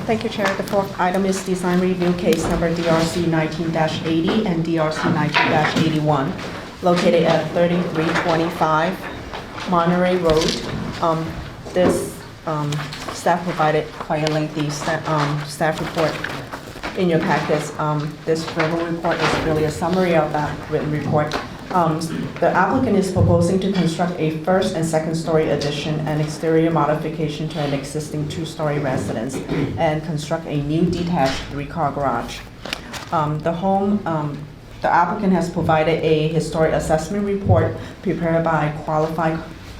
Thank you, Chair. The 4th item is design review case number DRC 19-80 and DRC 19-81, located at 3325 Monterey Road. This staff provided quite a lengthy staff report in your packets. This verbal report is really a summary of that written report. The applicant is proposing to construct a first and second story addition and exterior modification to an existing 2-story residence and construct a new detached 3-car garage. The applicant has provided a historic assessment report prepared by a qualified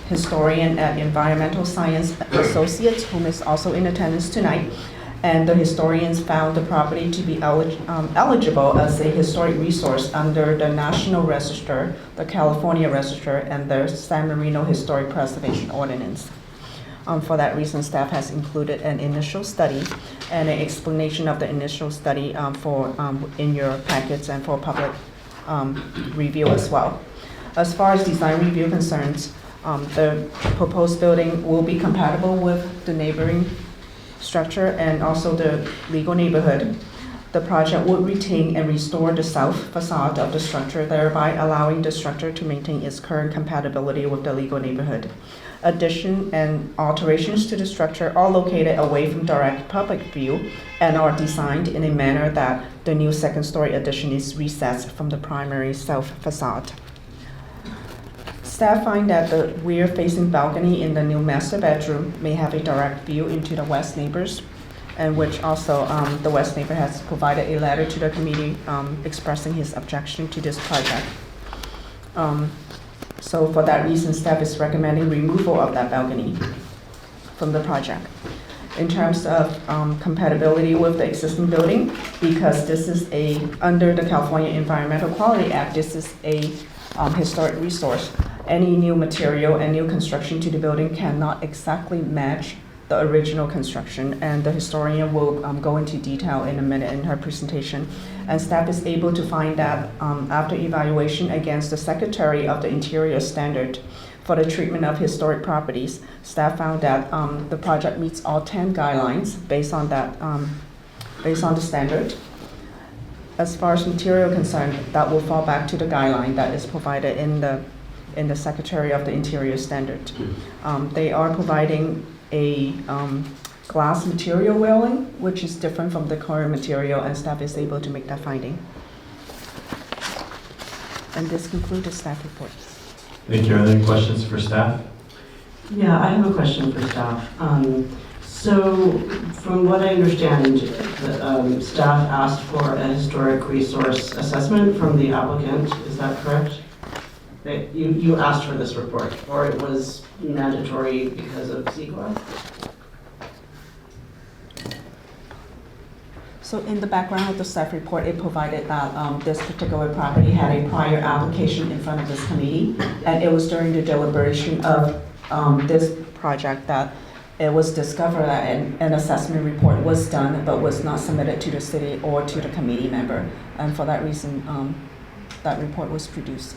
historian at Environmental Science Associates, whom is also in attendance tonight. And the historians found the property to be eligible as a historic resource under the National Register, the California Register, and the San Marino Historic Preservation Ordinance. For that reason, staff has included an initial study and an explanation of the initial study in your packets and for public review as well. As far as design review concerns, the proposed building will be compatible with the neighboring structure and also the legal neighborhood. The project would retain and restore the south facade of the structure, thereby allowing the structure to maintain its current compatibility with the legal neighborhood. Addition and alterations to the structure are located away from direct public view and are designed in a manner that the new second-story addition is recessed from the primary south facade. Staff find that the rear-facing balcony in the new master bedroom may have a direct view into the west neighbors, and which also the west neighbor has provided a letter to the committee expressing his objection to this project. So for that reason, staff is recommending removal of that balcony from the project. In terms of compatibility with the existing building, because this is under the California Environmental Quality Act, this is a historic resource. Any new material and new construction to the building cannot exactly match the original construction, and the historian will go into detail in a minute in her presentation. And staff is able to find that after evaluation against the Secretary of the Interior standard for the treatment of historic properties. Staff found that the project meets all 10 guidelines based on that, based on the standard. As far as material concerned, that will fall back to the guideline that is provided in the Secretary of the Interior standard. They are providing a glass material railing, which is different from the current material, and staff is able to make that finding. And this concludes the staff report. Thank you. Are there any questions for staff? Yeah, I have a question for staff. So from what I understand, the staff asked for a historic resource assessment from the applicant. Is that correct? That you asked for this report, or it was mandatory because of CEQA? So in the background of the staff report, it provided that this particular property had a prior application in front of this committee, and it was during the deliberation of this project that it was discovered that an assessment report was done, but was not submitted to the city or to the committee member, and for that reason, that report was produced.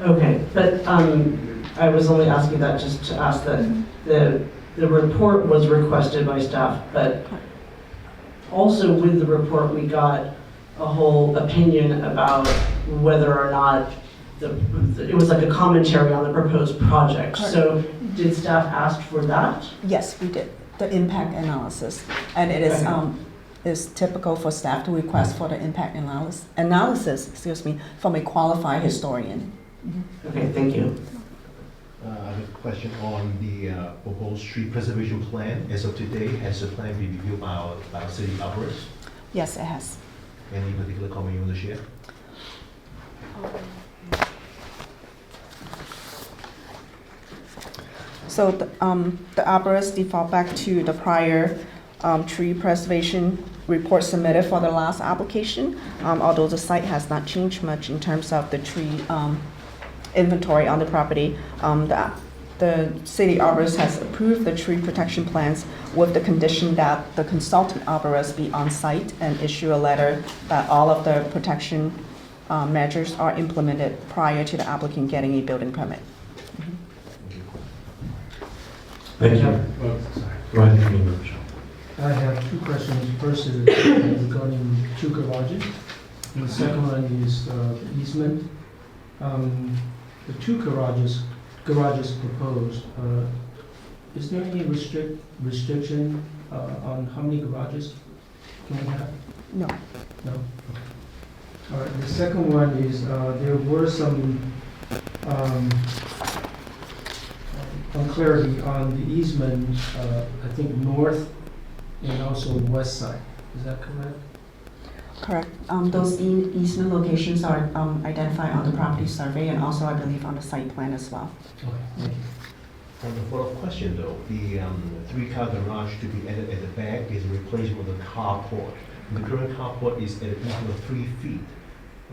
Okay, but I was only asking that just to ask that the report was requested by staff, but also with the report, we got a whole opinion about whether or not it was like a commentary on the proposed project. Correct. So did staff ask for that? Yes, we did, the impact analysis. And it is typical for staff to request for the impact analysis, from a qualified historian. Okay, thank you. I have a question on the proposed tree preservation plan. As of today, has the plan been reviewed by city arborist? Yes, it has. Any particular comment you want to share? So the arborists default back to the prior tree preservation report submitted for the last application, although the site has not changed much in terms of the tree inventory on the property. The city arborist has approved the tree protection plans with the condition that the consultant arborist be on site and issue a letter that all of the protection measures are implemented prior to the applicant getting a building permit. Thank you. Go ahead, Commissioner Michelle. I have two questions. First is regarding two garages. And the second one is easement. The two garages proposed, is there any restriction on how many garages can we have? No. No? Okay. All right, the second one is, there were some unclarity on the easement, I think north and also west side. Is that correct? Correct. Those easement locations are identified on the property survey and also, I believe, on the site plan as well. Okay, thank you. On the follow-up question though, the three-car garage to be added at the back is a replacement of the carport. The current carport is at an equal of 3 feet.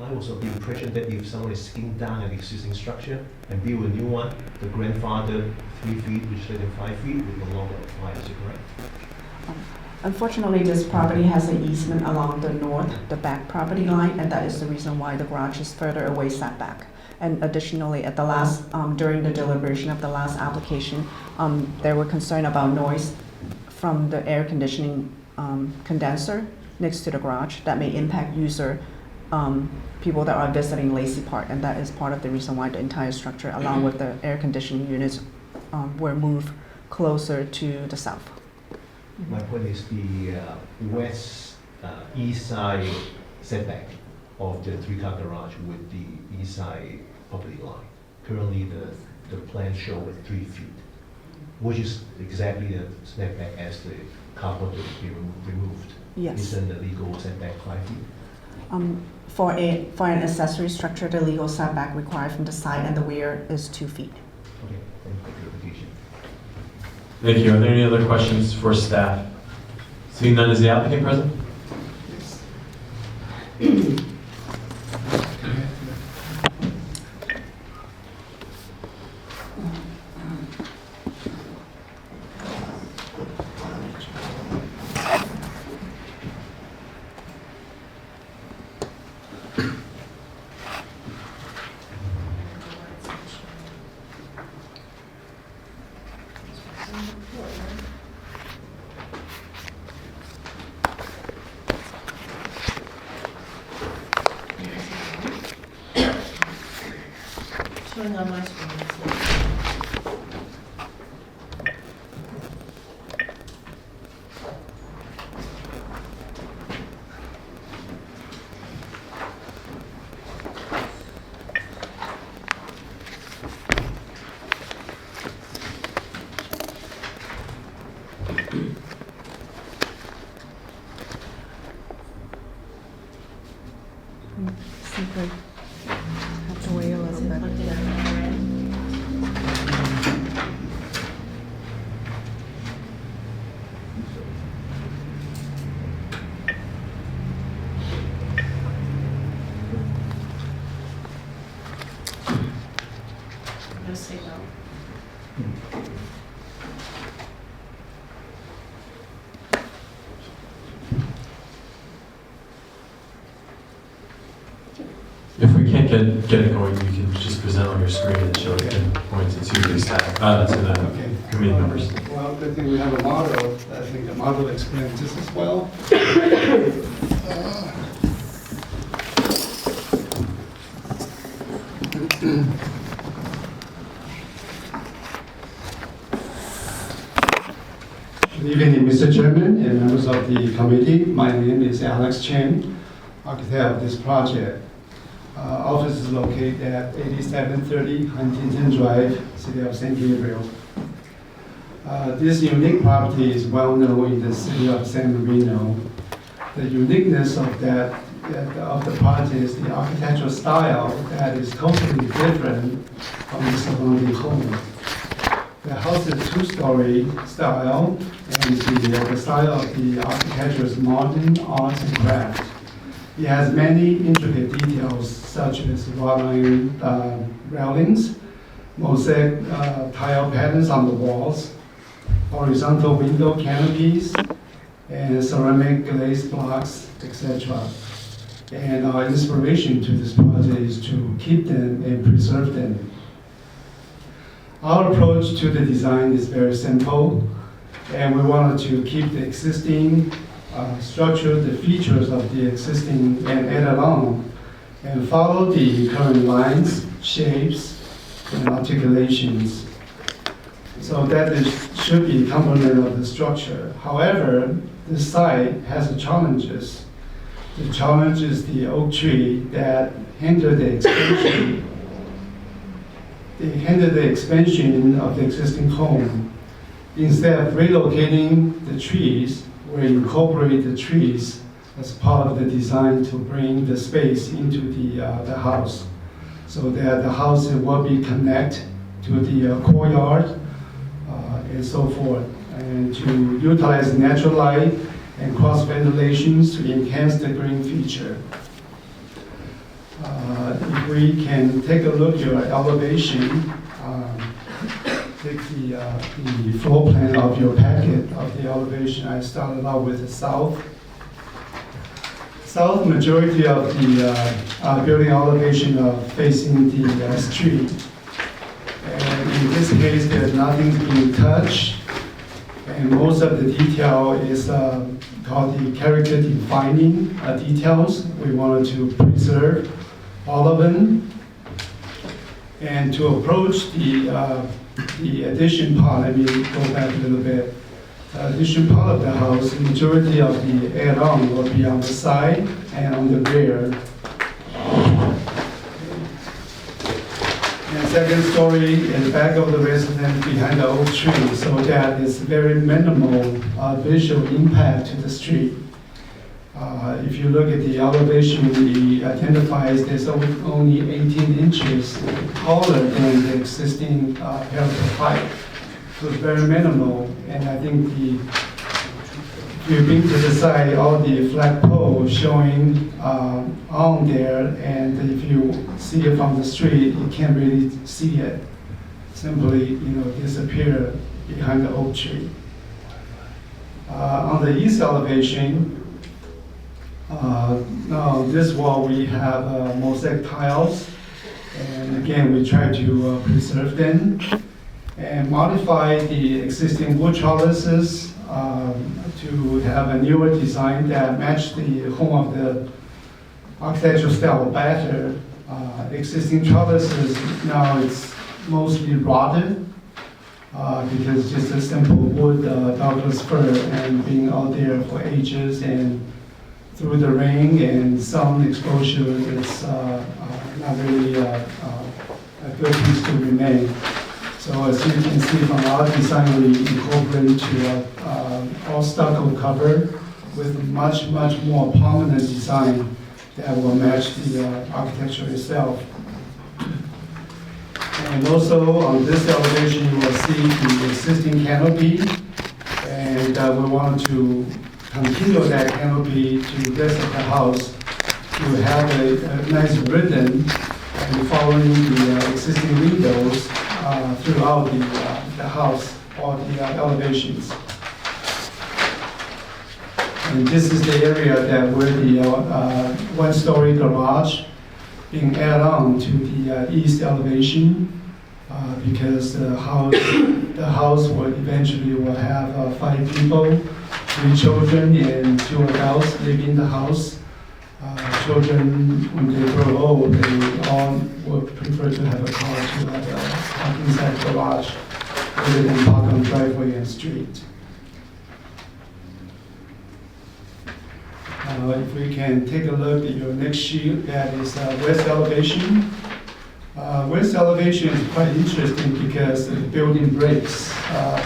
I was of the impression that if someone is skinning down an existing structure and build a new one, the grandfather 3 feet, which is less than 5 feet, would no longer apply. Is it correct? Unfortunately, this property has an easement along the back property line, and that is the reason why the garage is further away setback. And additionally, at the last, during the deliberation of the last application, there were concern about noise from the air conditioning condenser next to the garage that may impact people that are visiting Lacey Park, and that is part of the reason why the entire structure, along with the air conditioning units, were moved closer to the south. My point is the east side setback of the three-car garage with the east side property line. Currently, the plan shows 3 feet, which is exactly the setback as the carport to be removed. Yes. Isn't the legal setback 5 feet? For an accessory structure, the legal setback required from the side and the rear is 2 feet. Okay, thank you for clarification. Thank you. Are there any other questions for staff? Seeing none, is the applicant present? nothing on my screen. Simply have to wait a little bit. Looked at it. No signal. If we can't get it going, you can just present on your screen and show it and point it to the staff, to the committee members. Well, I think we have a model. I think the model explains this as well. Good evening, Mr. Chairman and members of the committee. My name is Alex Chen, architect of this project. Office is located at 8730 Huntington Drive, City of San Gabriel. This unique property is well known in the city of San Marino. The uniqueness of the project is the architectural style that is totally different from the surrounding home. The house is two-story style, and the style of the architecture is modern art and craft. It has many intricate details such as wrought iron railings, mosaic tile patterns on the walls, horizontal window canopies, and ceramic glaze blocks, etc. And our inspiration to this project is to keep them and preserve them. Our approach to the design is very simple, and we wanted to keep the existing structure, the features of the existing, and add along, and follow the current lines, shapes, and articulations. So that should be complement of the structure. However, this site has challenges. The challenge is the oak tree that hindered the expansion. They hindered the expansion of the existing home. Instead of relocating the trees, we incorporate the trees as part of the design to bring the space into the house, so that the house will be connected to the courtyard and so forth, and to utilize natural light and cross ventilations to enhance the green feature. If we can take a look at your elevation, take the floor plan of your packet of the elevation. I started out with the south. South majority of the building elevation of facing the street. And in this case, there's nothing being touched. And most of the detail is called the character defining details. We wanted to preserve all of them. And to approach the addition part, let me go back a little bit. Addition part of the house, the majority of the add-on will be on the side and on the rear. And second story in the back of the residence behind the oak tree, so that is very minimal visual impact to the street. If you look at the elevation, it identifies there's only 18 inches taller than the existing parapet height. So it's very minimal, and I think if you bring to the side all the flag poles showing on there, and if you see it from the street, you can't really see it. Simply, disappear behind the oak tree. On the east elevation, now this wall we have mosaic tiles, and again we try to preserve them and modify the existing wood trellises to have a newer design that match the home of the architectural style better. Existing trellises, now it's mostly rotted because just a simple wood Douglas fir and being out there for ages and through the rain and sun exposure, it's not really a good piece to remain. So as you can see from our design, we incorporate to all stucco cover with much more prominent design that will match the architecture itself. And also on this elevation, you will see the existing canopy, and we want to continue that canopy to the rest of the house to have a nice rhythm and following the existing windows throughout the house or the elevations. And this is the area that where the one-story garage being added on to the east elevation because the house will eventually will have 5 people, 3 children and 2 adults living in the house. Children, when they grow old, they all would prefer to have a car to have a park inside the garage rather than park on driveway and street. If we can take a look at your next sheet, that is west elevation. West elevation is quite interesting because the building breaks,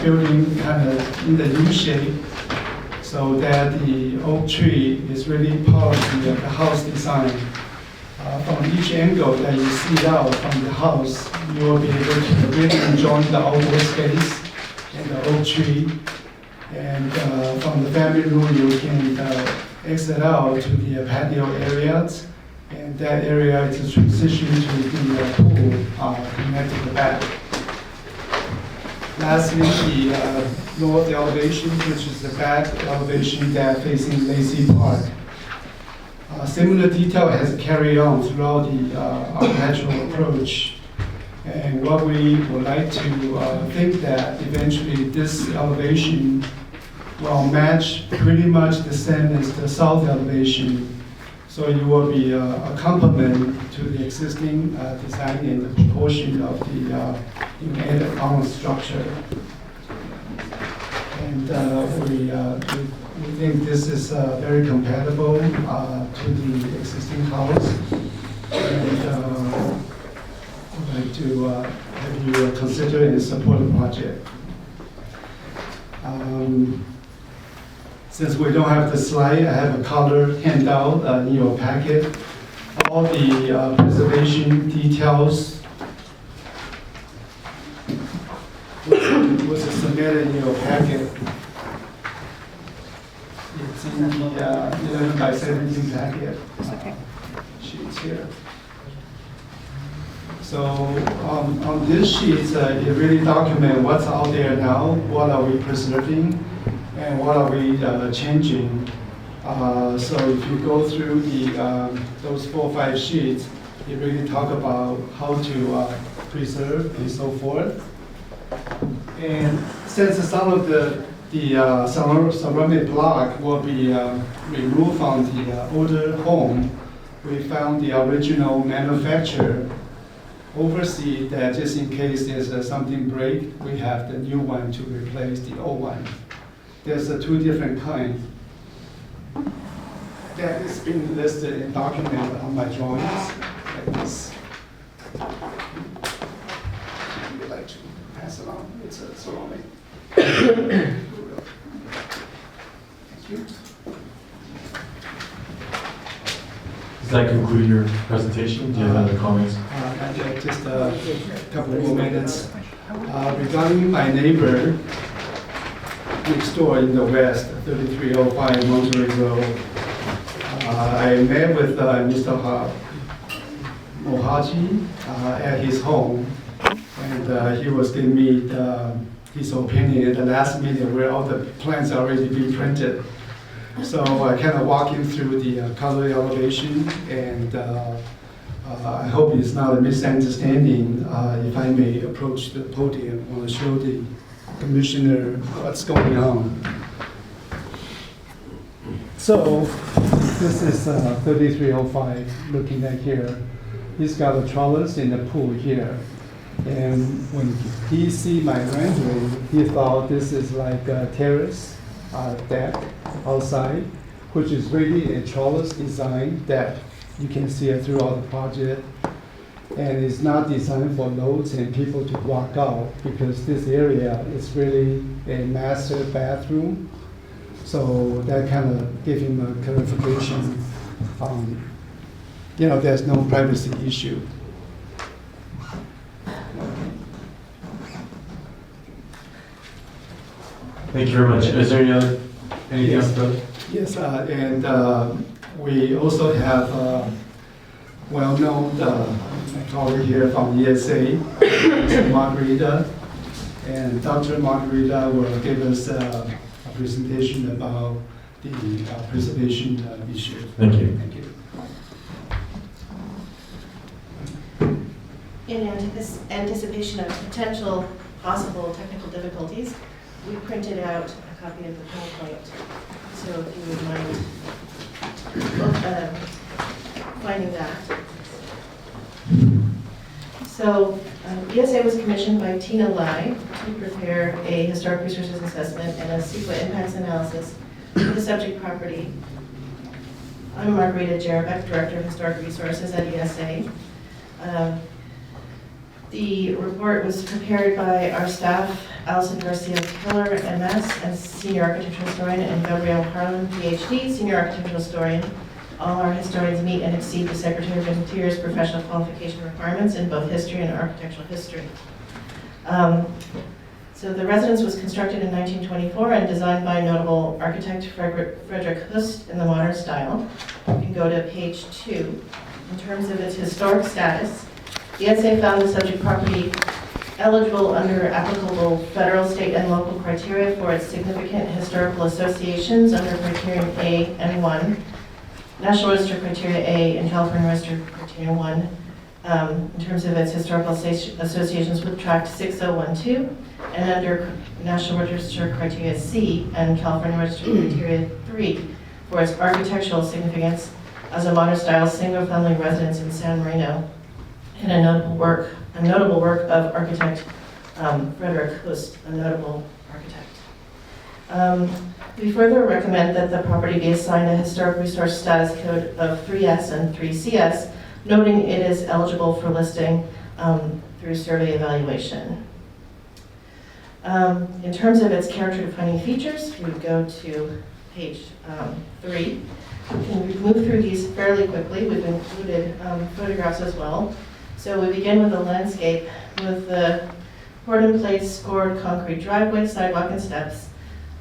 building kind of in the U shape, so that the oak tree is really part of the house design. From each angle that you see out from the house, you will be able to really enjoy the outdoor space and the oak tree. And from the family room, you can exit out to the patio areas, and that area is a transition to the pool connected to the back. Lastly, the north elevation, which is the back elevation that facing Lacey Park. Similar detail has carried on throughout the architectural approach. And what we would like to think that eventually this elevation will match pretty much the same as the south elevation. So it will be a complement to the existing design and the proportion of the added common structure. And we think this is very compatible to the existing house. And I'd like to have you consider and support the project. Since we don't have the slide, I have a color handout in your packet. All the preservation details was submitted in your packet. It's in the 11 by 17 packet sheets here. So on this sheet, it really documents what's out there now, what are we preserving, and what are we changing. So if you go through those 4 or 5 sheets, it really talk about how to preserve and so forth. And since some of the ceramic block will be removed from the older home, we found the original manufacturer oversee that just in case there's something break, we have the new one to replace the old one. There's 2 different kinds. That is being listed and documented on my drawings, like this. If you'd like to pass it on, it's a ceramic. Thank you. Does that conclude your presentation? Do you have other comments? Just a couple more minutes. Regarding my neighbor next door in the west, 3305 Monterey Road, I met with Mr. Mohaji at his home, and he was giving me his opinion at the last meeting where all the plans are already being printed. So I kind of walk him through the color elevation, and I hope it's not a misunderstanding. If I may approach the podium, I want to show the commissioner what's going on. So this is 3305 looking at here. he's got a trellis in the pool here. And when he see my rendering, he thought this is like a terrace deck outside, which is really a trellis design that you can see it throughout the project. And it's not designed for loads and people to walk out because this area is really a master bathroom. So that kind of gave him a clarification. There's no privacy issue. Thank you very much. Is there anything else, Bill? Yes, and we also have well-known colleague here from ESA, Margarita, and Dr. Margarita will give us a presentation about the preservation issue. Thank you. Thank you. In anticipation of potential possible technical difficulties, we printed out a copy of the PowerPoint. So if you would mind finding that. So ESA was commissioned by Tina Lai to prepare a historic resources assessment and a CEQA impacts analysis for the subject property. I'm Margarita Jarabek, Director of Historic Resources at ESA. The report was prepared by our staff, Allison Garcia-Keller, MS, and Senior Architectural Historian, and Gabrielle Harlan, PhD, Senior Architectural Historian. All our historians meet and exceed the Secretary of Interior's professional qualification requirements in both history and architectural history. So the residence was constructed in 1924 and designed by notable architect Frederick Hust in the modern style. You can go to page 2. In terms of its historic status, the ESA found the subject property eligible under applicable federal, state, and local criteria for its significant historical associations under criterion A and 1, National Register Criteria A and California Register Criteria 1, in terms of its historical associations with Tract 6012, and under National Register Criteria C and California Register Criteria 3 for its architectural significance as a modern style single-family residence in San Marino, and a notable work of architect Frederick Hust, a notable architect. We further recommend that the property be assigned a historic resource status code of 3S and 3CS, noting it is eligible for listing through survey evaluation. In terms of its character-defining features, we would go to page 3. We can move through these fairly quickly. We've included photographs as well. So we begin with the landscape with the poured in place scored concrete driveway, sidewalk, and steps.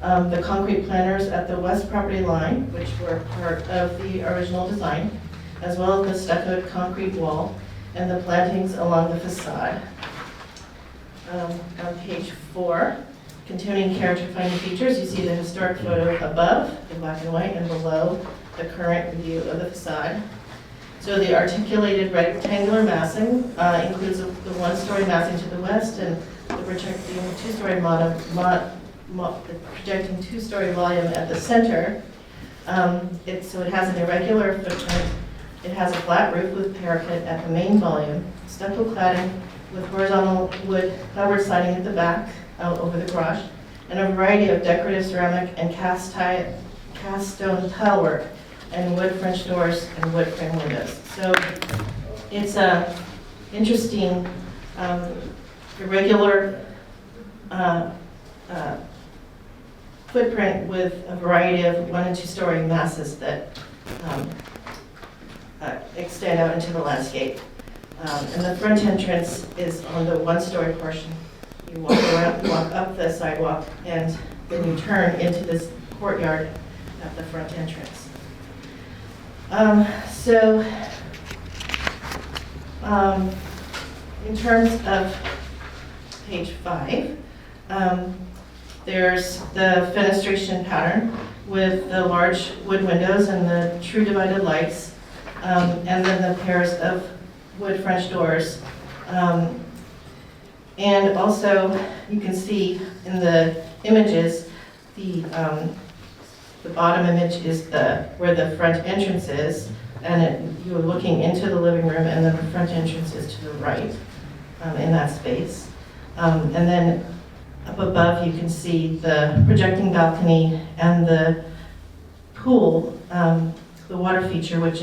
The concrete planters at the west property line, which were part of the original design, as well as the stuccoed concrete wall and the plantings along the facade. On page 4, containing character-defining features, you see the historic photo above, in black and white, and below, the current view of the facade. So the articulated rectangular massing includes the one-story massing to the west and the projecting two-story projecting two-story volume at the center. So it has an irregular footprint. It has a flat roof with parapet at the main volume, stucco cladding with horizontal wood covered siding at the back out over the garage, and a variety of decorative ceramic and cast stone tile work and wood French doors and wood frame windows. So it's a interesting, irregular footprint with a variety of 1- and 2-story masses that extend out into the landscape. And the front entrance is on the 1-story portion. You walk up the sidewalk, and then you turn into this courtyard at the front entrance. In terms of page 5, there's the fenestration pattern with the large wood windows and the true divided lights, and then the pairs of wood French doors. And also, you can see in the images, the bottom image is where the front entrance is. you're looking into the living room, and then the front entrance is to the right in that space. And then up above, you can see the projecting balcony and the pool, the water feature, which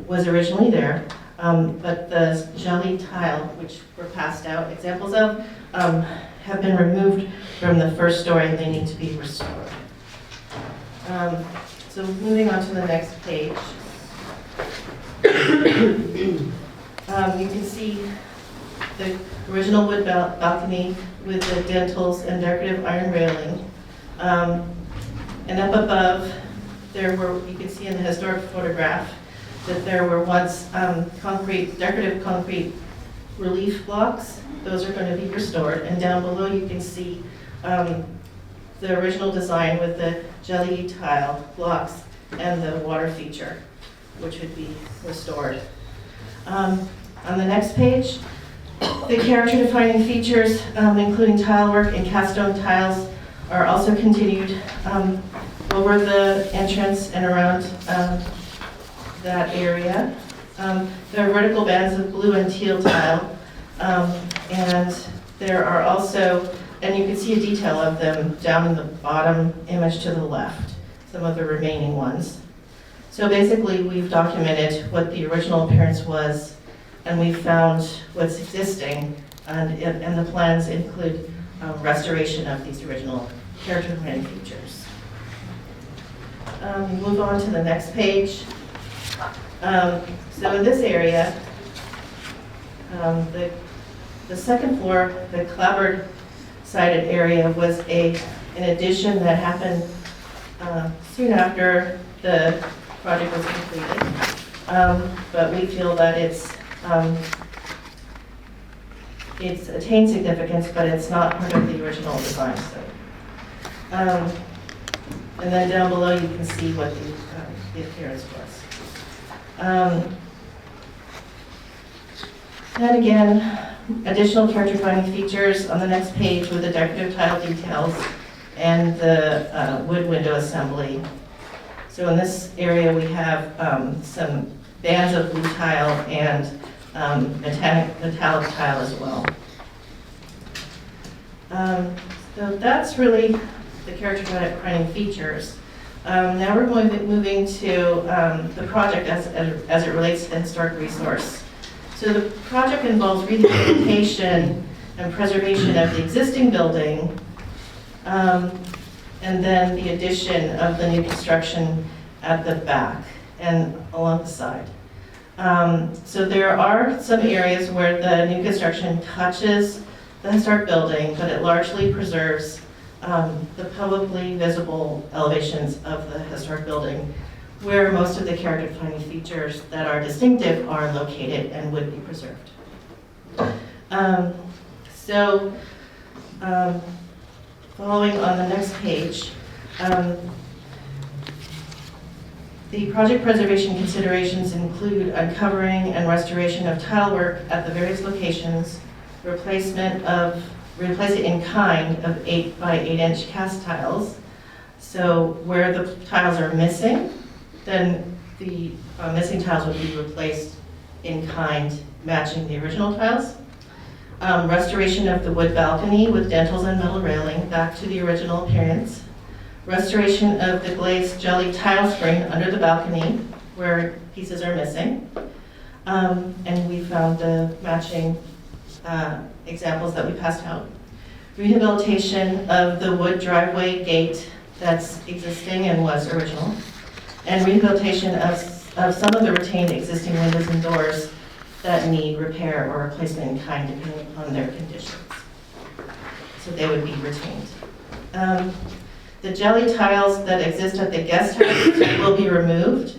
was originally there, but the jelly tile, which were passed out examples of, have been removed from the first story, and they need to be restored. So moving on to the next page. You can see the original wood balcony with the dentils and decorative iron railing. And up above, you can see in the historic photograph that there were once decorative concrete relief blocks. Those are going to be restored. And down below you can see the original design with the jelly tile blocks and the water feature, which would be restored. On the next page, the character-defining features, including tile work and cast stone tiles, are also continued over the entrance and around that area. There are vertical bands of blue and teal tile, and there are also, and you can see a detail of them down in the bottom image to the left, some of the remaining ones. So basically, we've documented what the original appearance was, and we've found what's existing, and the plans include restoration of these original character-defining features. Move on to the next page. So in this area, the second floor, the clapboard-sided area, was an addition that happened soon after the project was completed. But we feel that it's attained significance, but it's not part of the original design. So, and then down below you can see what the appearance was. And again, additional character-defining features on the next page with the decorative tile details and the wood window assembly. So in this area we have some bands of blue tile and metallic tile as well. So that's really the character-defining features. Now we're moving to the project as it relates to the historic resource. So the project involves rehabilitation and preservation of the existing building, and then the addition of the new construction at the back and along the side. So there are some areas where the new construction touches the historic building, but it largely preserves the publicly visible elevations of the historic building, where most of the character-defining features that are distinctive are located and would be preserved. Following on the next page, the project preservation considerations include uncovering and restoration of tile work at the various locations, replace it in kind of 8 by 8 inch cast tiles. So where the tiles are missing, then the missing tiles would be replaced in kind, matching the original tiles. Restoration of the wood balcony with dentils and metal railing back to the original appearance. Restoration of the glazed jelly tile screen under the balcony where pieces are missing. And we found the matching examples that we passed out. Rehabilitation of the wood driveway gate that's existing and was original. And rehabilitation of some of the retained existing windows and doors that need repair or replacement in kind depending on their conditions. So they would be retained. The jelly tiles that exist at the guest house will be removed,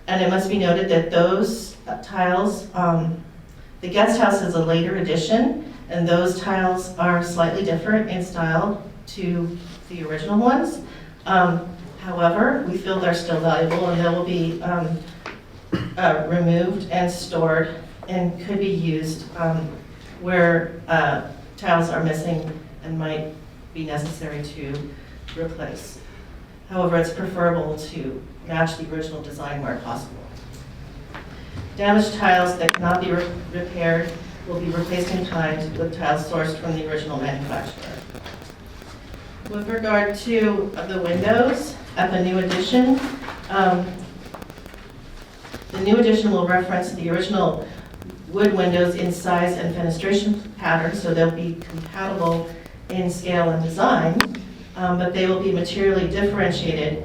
and it must be noted that those tiles, the guest house is a later addition, and those tiles are slightly different in style to the original ones. However, we feel they're still valuable, and they will be removed and stored and could be used where tiles are missing and might be necessary to replace. However, it's preferable to match the original design where possible. Damaged tiles that cannot be repaired will be replaced in kind with tiles sourced from the original manufacturer. With regard to the windows at the new addition, the new addition will reference the original wood windows in size and fenestration pattern, so they'll be compatible in scale and design, but they will be materially differentiated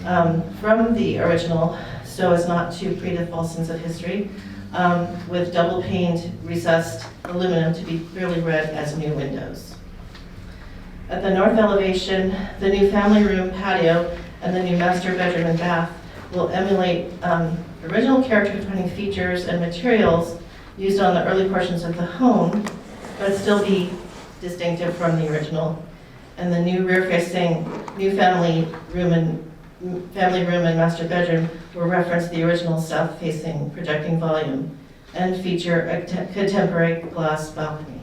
from the original so as not to create a false sense of history, with double paned recessed aluminum to be clearly read as new windows. At the north elevation, the new family room patio and the new master bedroom and bath will emulate original character-defining features and materials used on the early portions of the home, but still be distinctive from the original. And the new rear-facing new family room and master bedroom will reference the original south-facing projecting volume and feature a contemporary glass balcony.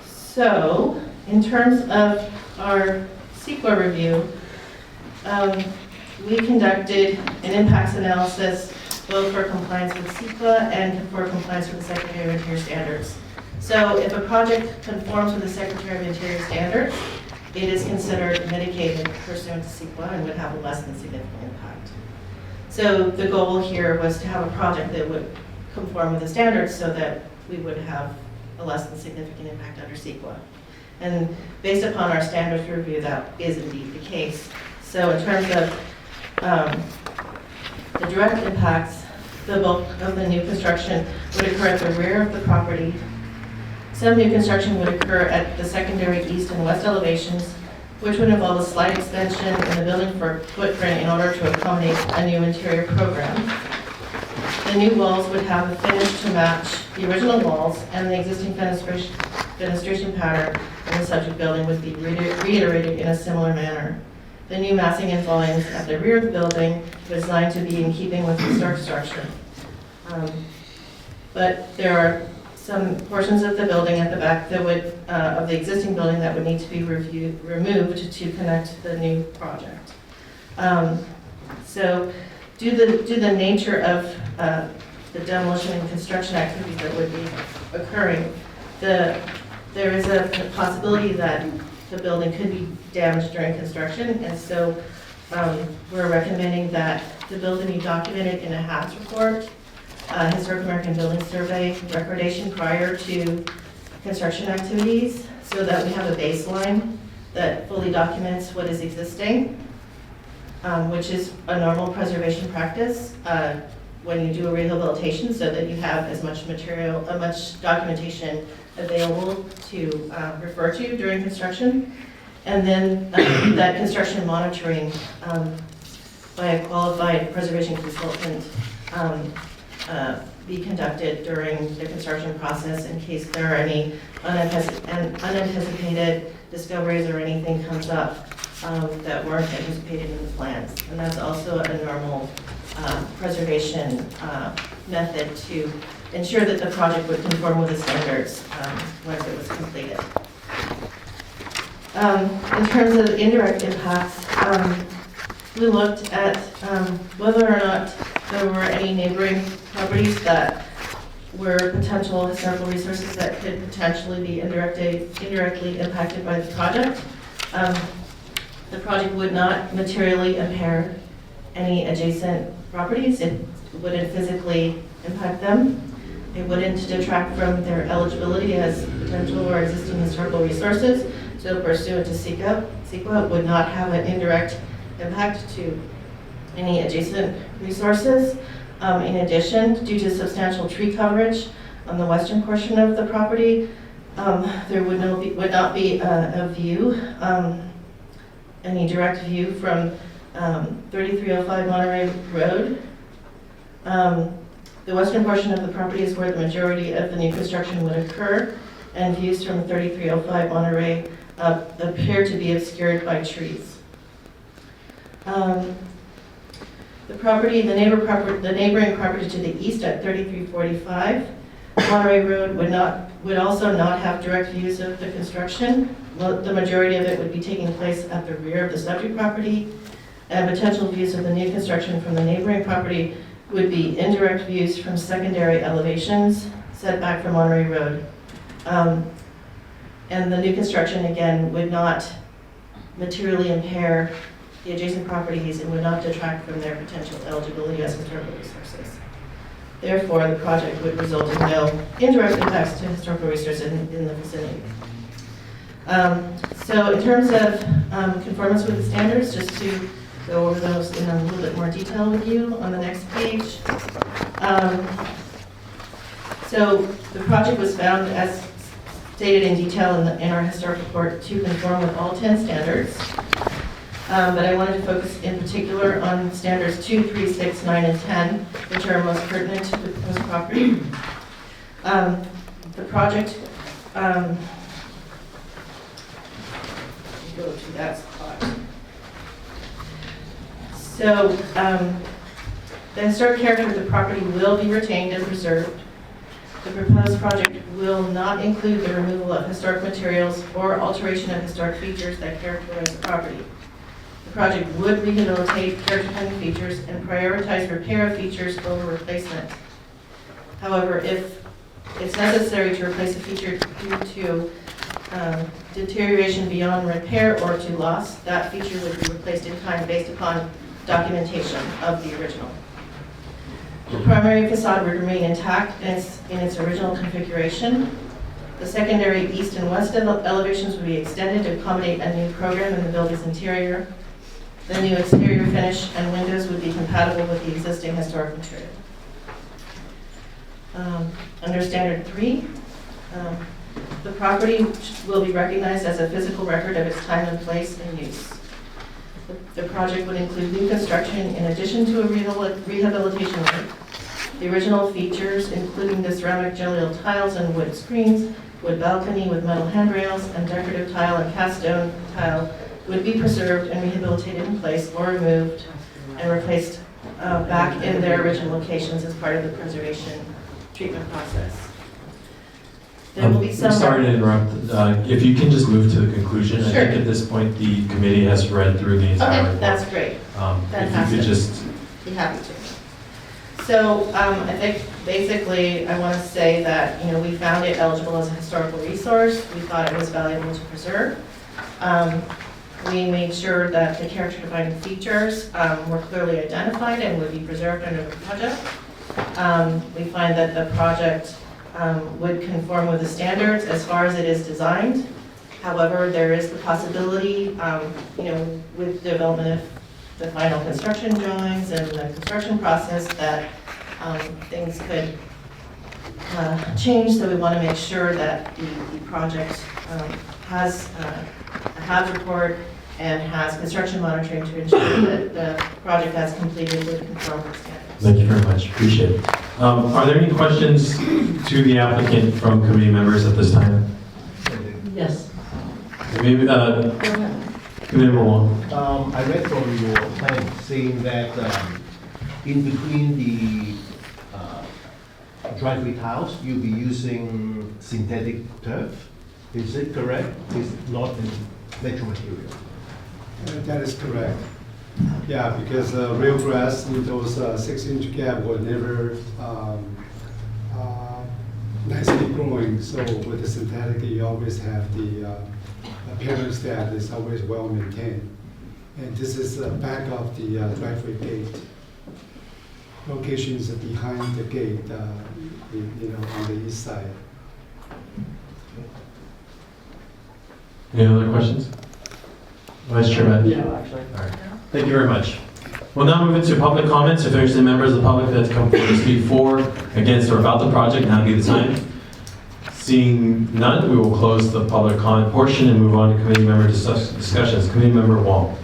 So, in terms of our CEQA review, we conducted an impacts analysis both for compliance with CEQA and for compliance with the Secretary of Interior standards. So if a project conforms with the Secretary of Interior standards, it is considered mitigated pursuant to CEQA and would have a less than significant impact. So the goal here was to have a project that would conform with the standards so that we would have a less than significant impact under CEQA. And based upon our standards review, that is indeed the case. So in terms of the direct impacts, the bulk of the new construction would occur at the rear of the property. Some new construction would occur at the secondary east and west elevations, which would involve a slight extension in the building footprint in order to accommodate a new interior program. The new walls would have a finish to match the original walls, and the existing fenestration pattern in the subject building would be reiterated in a similar manner. The new massing and volumes at the rear of the building were designed to be in keeping with the historic structure. But there are some portions of the building at the back that would, of the existing building that would need to be removed to connect the new project. So due to the nature of the demolition and construction activities that would be occurring, there is a possibility that the building could be damaged during construction, and so we're recommending that the building be documented in a HABs report, Historic American Building Survey recordation prior to construction activities, so that we have a baseline that fully documents what is existing, which is a normal preservation practice when you do a rehabilitation, so that you have as much material, much documentation available to refer to during construction. And then that construction monitoring by a qualified preservation consultant be conducted during the construction process in case there are any unanticipated discoveries or anything comes up that weren't anticipated in the plans. And that's also a normal preservation method to ensure that the project would conform with the standards once it was completed. In terms of indirect impacts, we looked at whether or not there were any neighboring properties that were potential historical resources that could potentially be indirectly impacted by the project. The project would not materially impair any adjacent properties. It wouldn't physically impact them. It wouldn't detract from their eligibility as potential or existing historical resources. So pursuant to CEQA would not have an indirect impact to any adjacent resources. In addition, due to substantial tree coverage on the western portion of the property, there would not be a view, any direct view from 3305 Monterey Road. The western portion of the property is where the majority of the new construction would occur, and views from 3305 Monterey appear to be obscured by trees. The neighboring property to the east at 3345 Monterey Road would also not have direct views of the construction. The majority of it would be taking place at the rear of the subject property. and potential views of the new construction from the neighboring property would be indirect views from secondary elevations set back from Monterey Road. And the new construction, again, would not materially impair the adjacent properties and would not detract from their potential eligibility as historical resources. Therefore, the project would result in no indirect impacts to historical resources in the vicinity. So in terms of conformance with the standards, just to go over those in a little bit more detail with you on the next page. So the project was found, as stated in detail in our historic report, to conform with all 10 standards. But I wanted to focus in particular on standards 2, 3, 6, 9, and 10, which are most pertinent to the proposed property. The project, go to that spot. So the historic character of the property will be retained and preserved. The proposed project will not include the removal of historic materials or alteration of historic features that characterize the property. The project would rehabilitate character-defining features and prioritize repair of features over replacement. However, if it's necessary to replace a feature due to deterioration beyond repair or to loss, that feature would be replaced in kind based upon documentation of the original. The primary facade would remain intact in its original configuration. The secondary east and west elevations would be extended to accommodate a new program in the building's interior. The new exterior finish and windows would be compatible with the existing historic material. Under Standard 3, the property will be recognized as a physical record of its time and place and use. The project would include new construction in addition to a rehabilitation work. The original features, including the ceramic jelly tiles and wood screens, wood balcony with metal handrails, and decorative tile and cast stone tile, would be preserved and rehabilitated in place or removed and replaced back in their original locations as part of the preservation treatment process. There will be some... I'm sorry to interrupt. If you can just move to the conclusion. Sure. I think at this point the committee has read through the entire report. Okay, that's great. If you could just... Be happy to. So I think basically I want to say that, you know, we found it eligible as a historical resource. We thought it was valuable to preserve. We made sure that the character-defining features were clearly identified and would be preserved under the project. We find that the project would conform with the standards as far as it is designed. However, there is the possibility, you know, with development of the final construction drawings and the construction process that things could change. So we want to make sure that the project has a HABs report and has construction monitoring to ensure that the project has completed with conformance standards. Thank you very much. Appreciate it. Are there any questions to the applicant from committee members at this time? Yes. Maybe, Committee Member Wong. I read from your plan saying that in between the driveway tiles, you'll be using synthetic turf. Is it correct? It's not in natural material. That is correct. Yeah, because real grass with those 6-inch gap were never nicely growing. So with the synthetic, you always have the appearance that is always well maintained. And this is the back of the driveway gate. Locations behind the gate, you know, on the east side. Any other questions? Vice Chairman? No, actually. All right. Thank you very much. We'll now move into public comments. If there's any members of the public that come forward to speak for, against, or about the project, now would be the time. Seeing none, we will close the public comment portion and move on to committee member discussions. Committee Member Wong.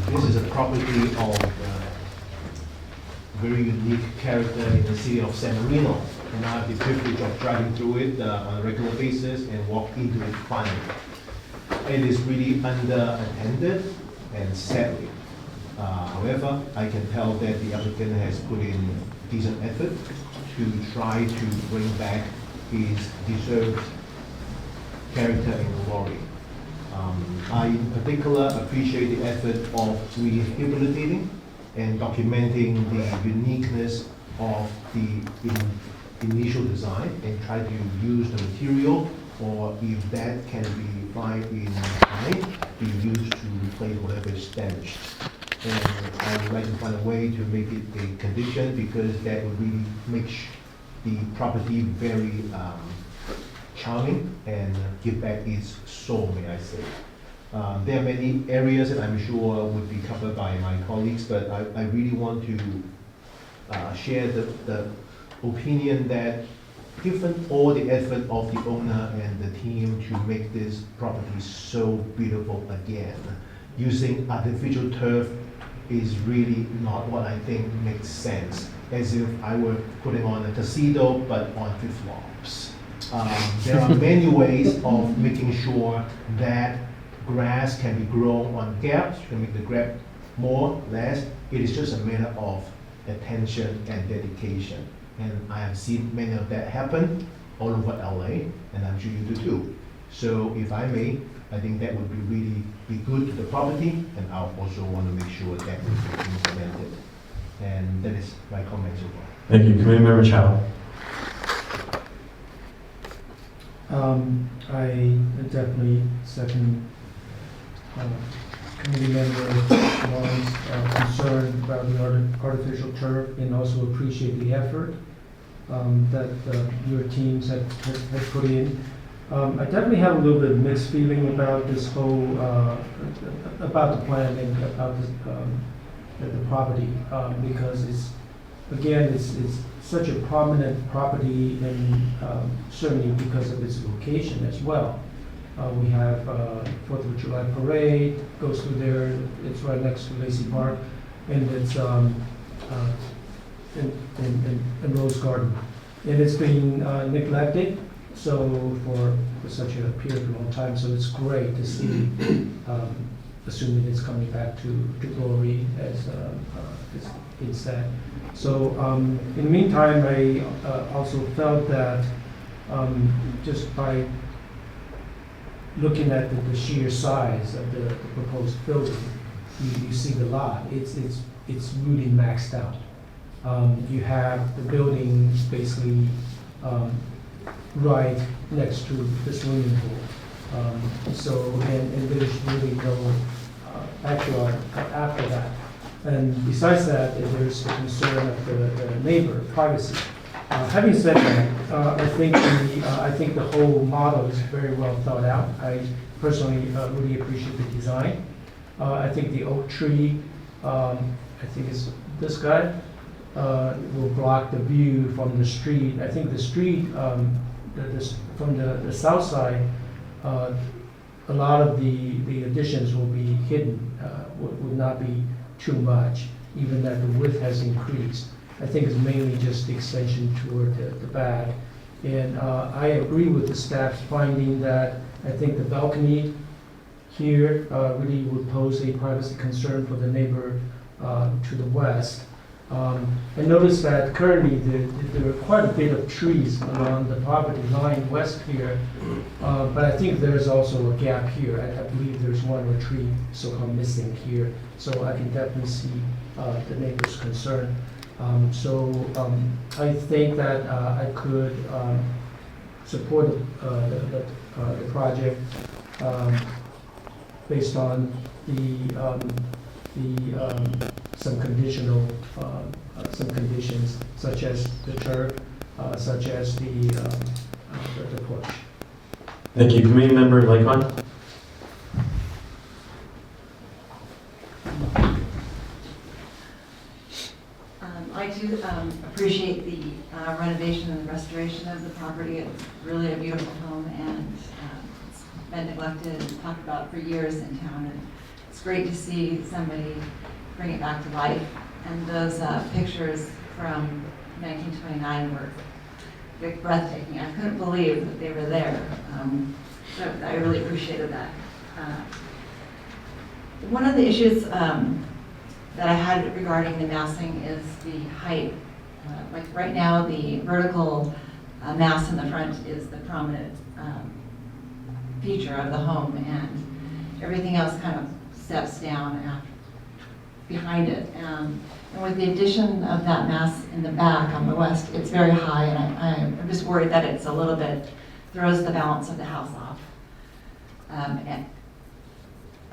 This is a property of very unique character in the city of San Marino. And I have the privilege of driving through it on a regular basis and walk into it finally. It is really under-attended and sadly. However, I can tell that the applicant has put in decent effort to try to bring back his deserved character and glory. I in particular appreciate the effort of rehabilitating and documenting the uniqueness of the initial design and try to use the material, or if that can be found in time, be used to replace whatever is damaged. And I would like to find a way to make it a condition, because that would really make the property very charming and give back its soul, may I say. There are many areas that I'm sure would be covered by my colleagues, but I really want to share the opinion that given all the effort of the owner and the team to make this property so beautiful again, using artificial turf is really not what I think makes sense, as if I were putting on a casino but on flip-flops. There are many ways of making sure that grass can be grown on gaps. You can make the gap more, less. It is just a matter of attention and dedication. And I have seen many of that happen all over LA, and I'm sure you do too. So if I may, I think that would really be good to the property, and I also want to make sure that would be implemented. And that is my comment so far. Thank you. Committee Member Chow. I definitely second committee member Wong's concern about the artificial turf, and also appreciate the effort that your teams have put in. I definitely have a little bit of mixed feeling about this whole, about the plan and about the property, because it's such a prominent property, and certainly because of its location as well. We have 4th of July parade goes through there. It's right next to Lacey Park, and it's in Rose Garden, and it's been neglected for such a period of long time. So it's great to see, assuming it's coming back to glory, as it's been said. So in the meantime, I also felt that just by looking at the sheer size of the proposed building, you see the lot. It's really maxed out. You have the building basically right next to the swimming pool. And there's really no backyard after that. And besides that, there's the concern of the neighbor privacy. Having said that, I think the whole model is very well thought out. I personally really appreciate the design. I think the oak tree, I think it's this guy, will block the view from the street. I think the street, from the south side, a lot of the additions will be hidden, would not be too much, even that the width has increased. I think it's mainly just the extension toward the back. And I agree with the staff's finding that I think the balcony here really would pose a privacy concern for the neighbor to the west. I noticed that currently there are quite a bit of trees along the property line west here, but I think there's also a gap here. I believe there's one or tree so-called missing here, so I can definitely see the neighbor's concern. I think that I could support the project based on some conditions such as the turf, such as the porch. Thank you. Committee Member Lakon. I too appreciate the renovation and the restoration of the property. It's really a beautiful home, and it's been neglected and talked about for years in town. And it's great to see somebody bring it back to life. And those pictures from 1929 were breathtaking. I couldn't believe that they were there. So I really appreciated that. One of the issues that I had regarding the massing is the height. Like right now, the vertical mass in the front is the prominent feature of the home, and everything else kind of steps down behind it. And with the addition of that mass in the back on the west, it's very high, and I'm just worried that it's a little bit, throws the balance of the house off.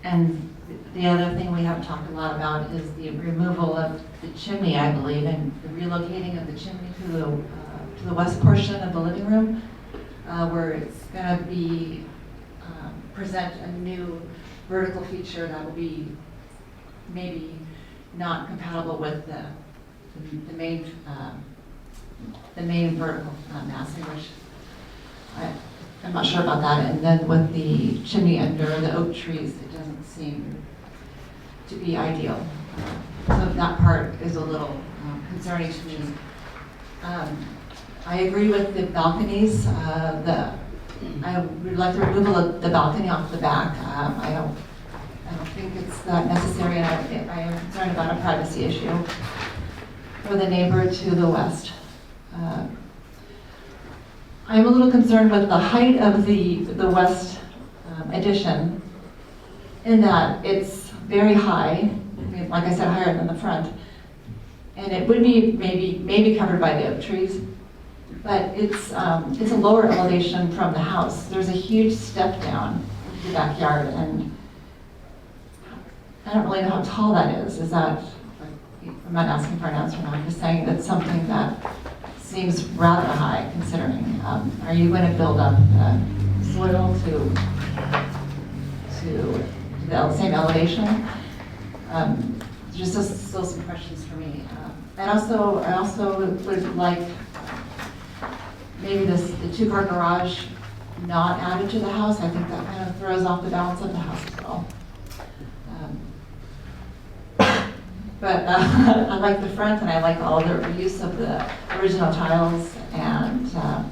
And the other thing we haven't talked a lot about is the removal of the chimney, I believe, and the relocating of the chimney to the west portion of the living room, where it's going to be present a new vertical feature that will be maybe not compatible with the main vertical massing, which I'm not sure about that. And then with the chimney under the oak trees, it doesn't seem to be ideal. So that part is a little concerning to me. I agree with the balconies. I would like the removal of the balcony off the back. I don't think it's that necessary, and I am concerned about a privacy issue for the neighbor to the west. I'm a little concerned with the height of the west addition, in that it's very high, like I said, higher than the front, and it would be maybe covered by the oak trees, but it's a lower elevation from the house. There's a huge step down into the backyard, and I don't really know how tall that is. Is that, I'm not asking for an answer now, I'm just saying that's something that seems rather high considering. Are you going to build up soil to the same elevation? Just still some questions for me. I also would like maybe the two-car garage not added to the house. I think that kind of throws off the balance of the house as well. But I like the front, and I like all the use of the original tiles and the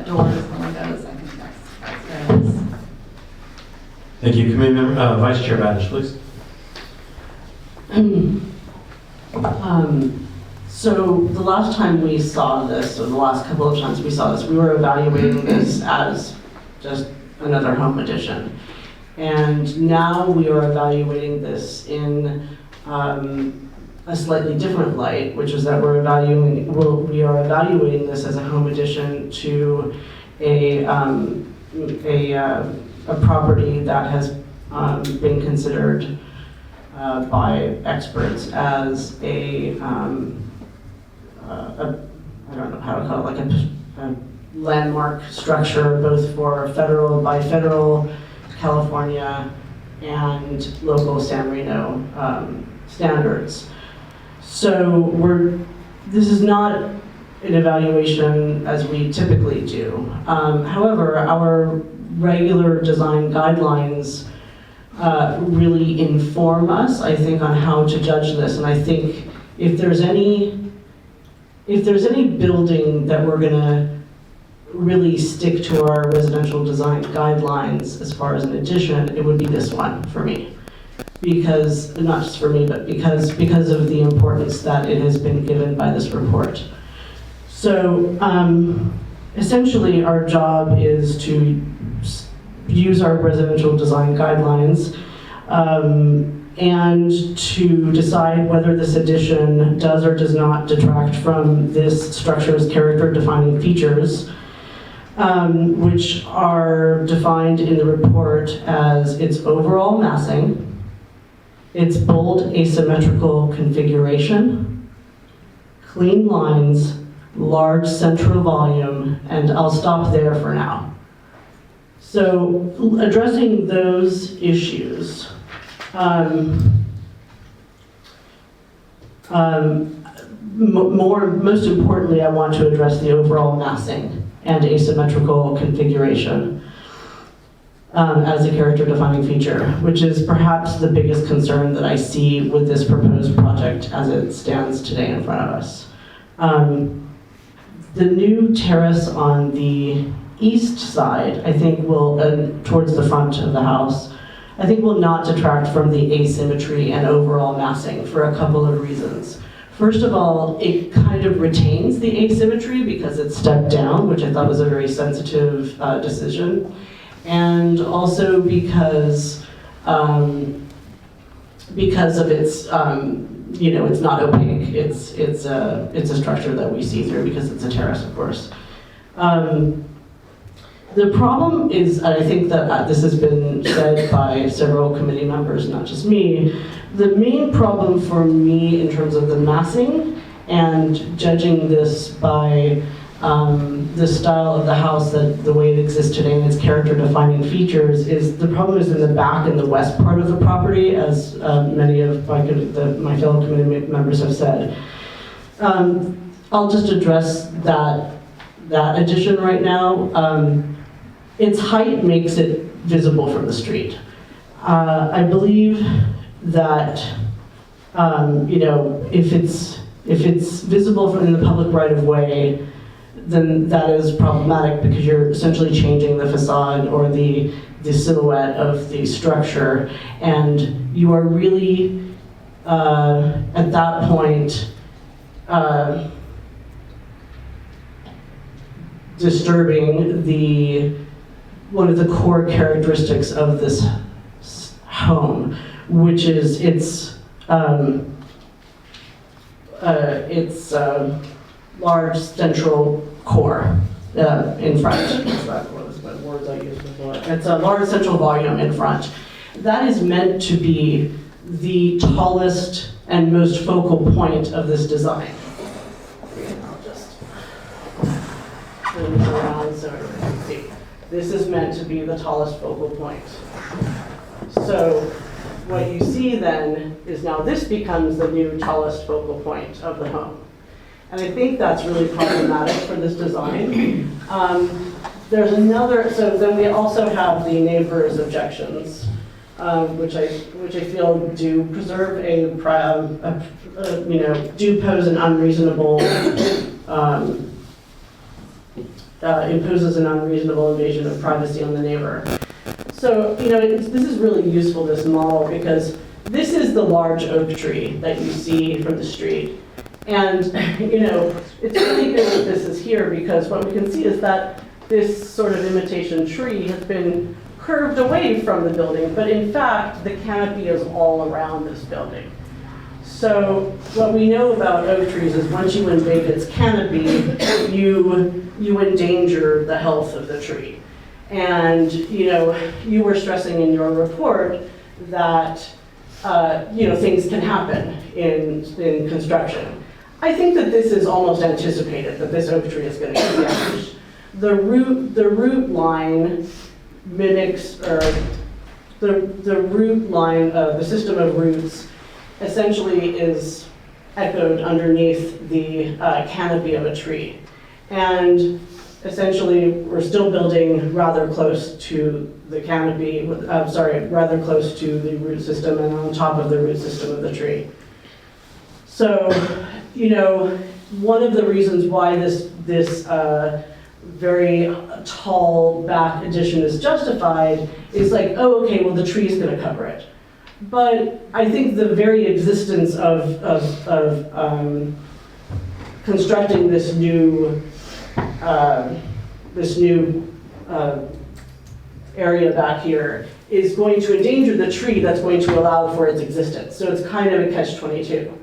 doors and windows. I think that's very nice. Thank you. Committee member, Vice Chair Badish, please. So the last time we saw this, or the last couple of times we saw this, we were evaluating this as just another home addition. And now we are evaluating this in a slightly different light, which is that we are evaluating this as a home addition to a property that has been considered by experts as I don't know how to call it, like a landmark structure, both for by federal, California, and local San Marino standards. So this is not an evaluation as we typically do. However, our regular design guidelines really inform us, I think, on how to judge this. And I think if there's any building that we're gonna really stick to our residential design guidelines as far as an addition, it would be this one for me. Because, not just for me, but because of the importance that it has been given by this report. So essentially our job is to use our residential design guidelines and to decide whether this addition does or does not detract from this structure's character-defining features, which are defined in the report as its overall massing, its bold asymmetrical configuration, clean lines, large central volume, and I'll stop there for now. So addressing those issues, most importantly, I want to address the overall massing and asymmetrical configuration as a character-defining feature, which is perhaps the biggest concern that I see with this proposed project as it stands today in front of us. The new terrace on the east side, I think towards the front of the house, I think will not detract from the asymmetry and overall massing for a couple of reasons. First of all, it kind of retains the asymmetry because it's stepped down, which I thought was a very sensitive decision. and also because of its, it's not opaque. It's a structure that we see through because it's a terrace, of course. The problem is, and I think that this has been said by several committee members, not just me, the main problem for me in terms of the massing and judging this by the style of the house, that the way it exists today and its character defining features, is the problem is in the back and the west part of the property, as many of my fellow committee members have said. I'll just address that addition right now. Its height makes it visible from the street. I believe that if it's visible in the public right of way, then that is problematic because you're essentially changing the facade or the silhouette of the structure, and you are really at that point disturbing one of the core characteristics of this home, which is its large central core in front. What was the words I used before? It's a large central volume in front. That is meant to be the tallest and most focal point of this design. I'll just move this around so everyone can see. This is meant to be the tallest focal point. So what you see then is now this becomes the new tallest focal point of the home. And I think that's really problematic for this design. There's another, so then we also have the neighbor's objections, which I feel do preserve do pose an unreasonable, imposes an unreasonable invasion of privacy on the neighbor. So, this is really useful, this model, because this is the large oak tree that you see from the street. And, it's really good that this is here because what we can see is that this sort of imitation tree has been curved away from the building, but in fact, the canopy is all around this building. So what we know about oak trees is once you invade its canopy, you endanger the health of the tree. And, you were stressing in your report that, things can happen in construction. I think that this is almost anticipated, that this oak tree is going to get damaged. The root line mimics, or the root line, the system of roots essentially is echoed underneath the canopy of a tree. And essentially, we're still building rather close to the canopy, rather close to the root system and on top of the root system of the tree. So, one of the reasons why this very tall back addition is justified is like, oh, okay, well, the tree's going to cover it. But I think the very existence of constructing this new area back here is going to endanger the tree that's going to allow for its existence. So it's kind of a catch-22.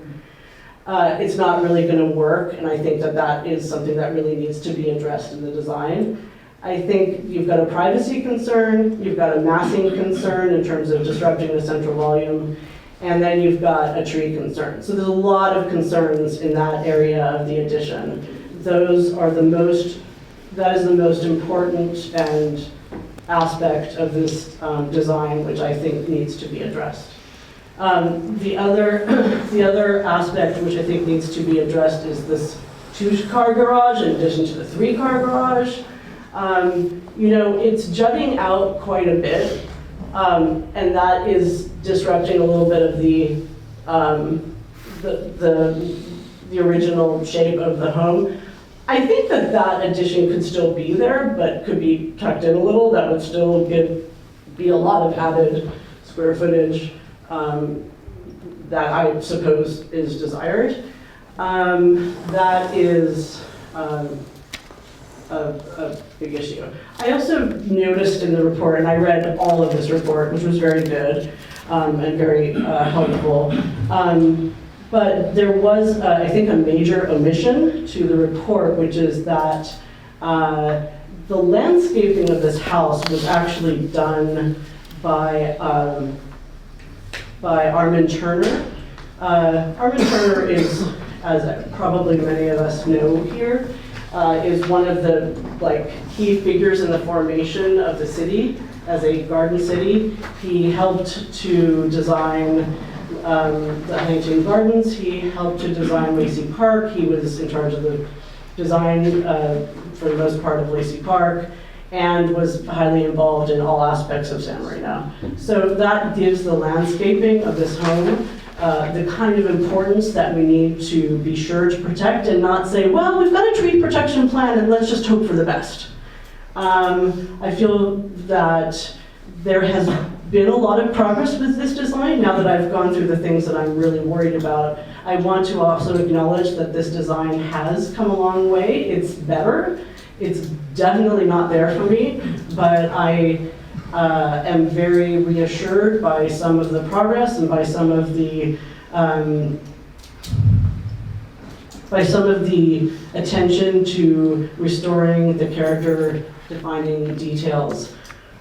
It's not really going to work, and I think that is something that really needs to be addressed in the design. I think you've got a privacy concern, you've got a massing concern in terms of disrupting the central volume, and then you've got a tree concern. So there's a lot of concerns in that area of the addition. That is the most important aspect of this design, which I think needs to be addressed. The other aspect which I think needs to be addressed is this 2-car garage in addition to the 3-car garage. It's jutting out quite a bit, and that is disrupting a little bit of the original shape of the home. I think that addition could still be there, but could be tucked in a little. That would still be a lot of added square footage that I suppose is desired. That is a big issue. I also noticed in the report, and I read all of this report, which was very good and very helpful, but there was, I think, a major omission to the report, which is that the landscaping of this house was actually done by Armin Turner. Armin Turner is, as probably many of us know here, is one of the key figures in the formation of the city as a garden city. He helped to design the Huntington Gardens. He helped to design Lacey Park. He was in charge of the design for the most part of Lacey Park, and was highly involved in all aspects of San Marino. So that gives the landscaping of this home the kind of importance that we need to be sure to protect, and not say, well, we've got a tree protection plan and let's just hope for the best. I feel that there has been a lot of progress with this design. Now that I've gone through the things that I'm really worried about, I want to also acknowledge that this design has come a long way. It's better. It's definitely not there for me, but I am very reassured by some of the progress and by some of the attention to restoring the character-defining details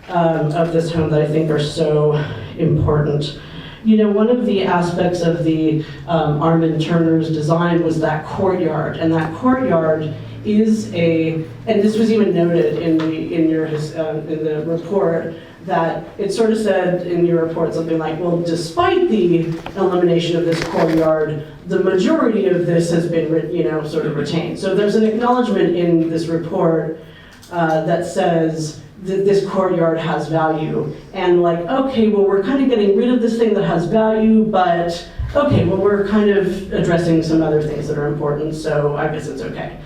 of this home that I think are so important. You know, one of the aspects of the Armin Turner's design was that courtyard, and that courtyard is and this was even noted in the report, that it sort of said in your report something like, well, despite the elimination of this courtyard, the majority of this has been, sort of retained. So there's an acknowledgement in this report that says that this courtyard has value, and okay, well, we're kind of getting rid of this thing that has value, but okay, well, we're kind of addressing some other things that are important, so I guess it's okay.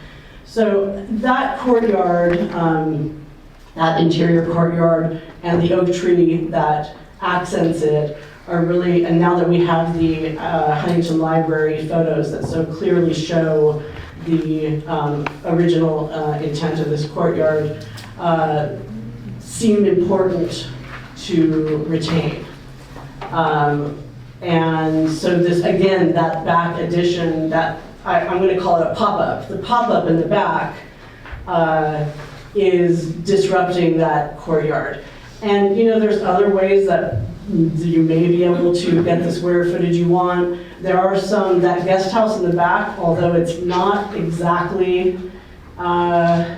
So that courtyard, that interior courtyard, and the oak tree that accents it are really, and now that we have the Huntington Library photos that so clearly show the original intent of this courtyard, seem important to retain. And so this, again, that back addition, that I'm going to call it a pop-up. The pop-up in the back is disrupting that courtyard. And there's other ways that you may be able to get the square footage you want. There are that guest house in the back, although it's not exactly, how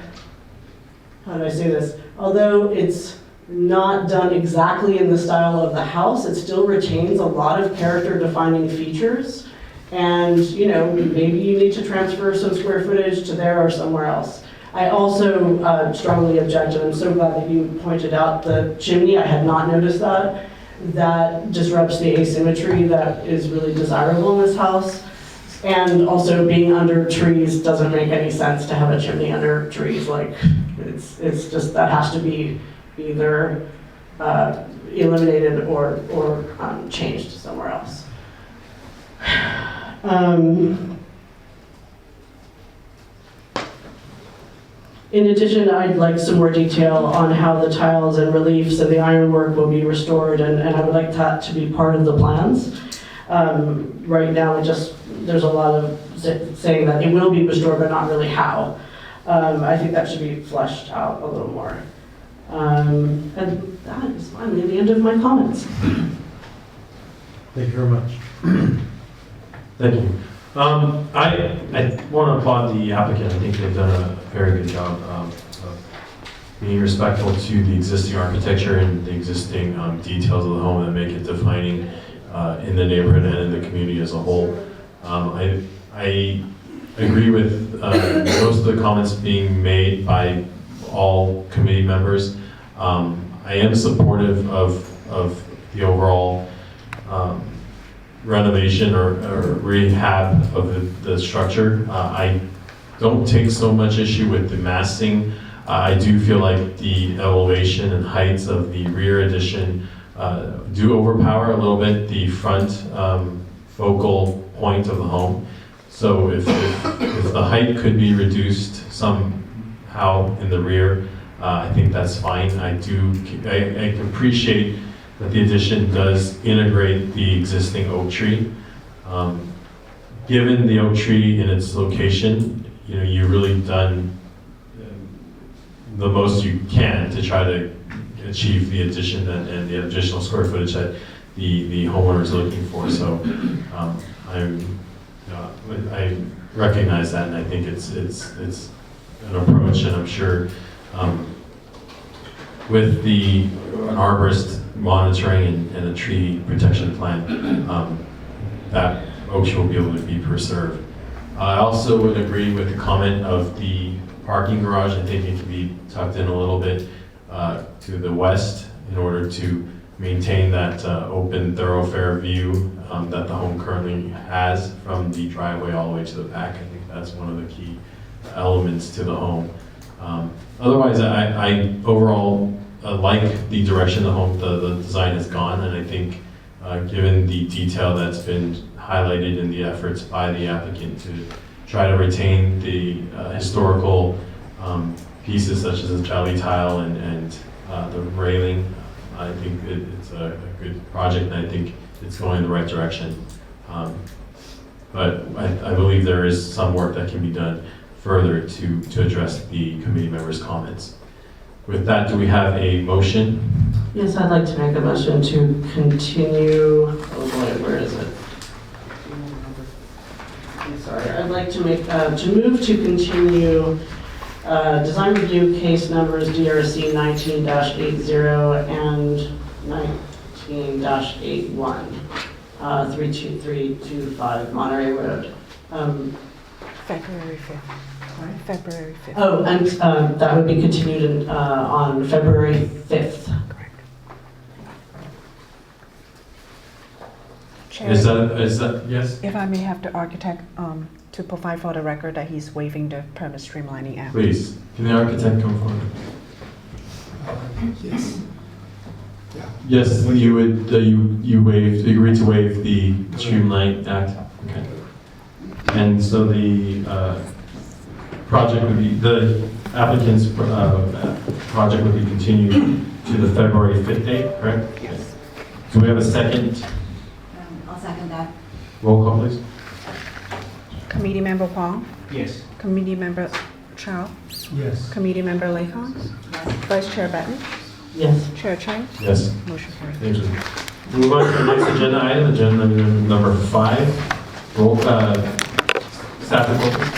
do I say this? Although it's not done exactly in the style of the house, it still retains a lot of character-defining features. And, maybe you need to transfer some square footage to there or somewhere else. I also strongly object, and I'm so glad that you pointed out the chimney. I had not noticed that. That disrupts the asymmetry that is really desirable in this house. And also being under trees doesn't make any sense to have a chimney under trees. It's just, that has to be either eliminated or changed somewhere else. In addition, I'd like some more detail on how the tiles and reliefs and the ironwork will be restored, and I would like that to be part of the plans. Right now, there's a lot of saying that it will be restored, but not really how. I think that should be fleshed out a little more. And that is finally the end of my comments. Thank you very much. Thank you. I want to applaud the applicant. I think they've done a very good job of being respectful to the existing architecture and the existing details of the home that make it defining in the neighborhood and in the community as a whole. I agree with most of the comments being made by all committee members. I am supportive of the overall renovation or rehab of the structure. I don't take so much issue with the massing. I do feel like the elevation and heights of the rear addition do overpower a little bit the front focal point of the home. So if the height could be reduced somehow in the rear, I think that's fine. I appreciate that the addition does integrate the existing oak tree. Given the oak tree in its location, you've really done the most you can to try to achieve the addition and the additional square footage that the homeowner is looking for. So I recognize that, and I think it's an approach, and I'm sure with an arborist monitoring and a tree protection plan, that oak tree will be able to be preserved. I also would agree with the comment of the parking garage. I think it can be tucked in a little bit to the west in order to maintain that open thoroughfare view that the home currently has from the driveway all the way to the back. I think that's one of the key elements to the home. Otherwise, I overall like the direction the design has gone, and I think given the detail that's been highlighted in the efforts by the applicant to try to retain the historical pieces such as the jelly tile and the railing, I think it's a good project, and I think it's going in the right direction. But I believe there is some work that can be done further to address the committee members' comments. With that, do we have a motion? Yes, I'd like to make a motion to continue, oh boy, where is it? I'm sorry, I'd like to move to continue design review case numbers DRC 19-80 and 19-81, 32325 Monterey Road. February 5th. Sorry, February 5th. Oh, and that would be continued on February 5th. Correct. Chair, Is that yes? if I may have the architect to provide for the record that he's waiving the permit streamlining act. Please, can the architect come forward? Yes. Yeah. Yes, you would. You agreed to waive the Streamline Act. Okay. And so the project would be the applicant's project would be continued to the February 5th date, correct? Yes. Do we have a second? I'll second that. Roll call, please. Committee Member Huang, Yes. Committee Member Chow, Yes. Committee Member Lehan, Vice Chair Batten, Yes. Chair Chang, Yes. motion carried. Thank you. Move on to the next agenda item, agenda number 5. Roll staff report. Please.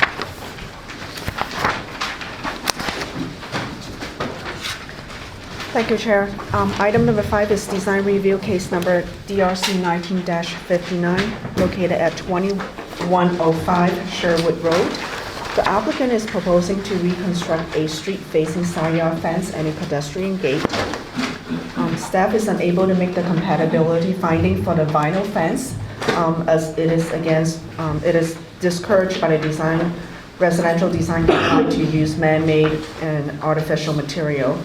Thank you, Chair. Item number 5 is design review case number DRC 19-59, located at 2105 Sherwood Road. The applicant is proposing to reconstruct a street-facing side yard fence and a pedestrian gate. Staff is unable to make the compatibility finding for the vinyl fence, as it is discouraged by the residential design guideline to use man-made and artificial material.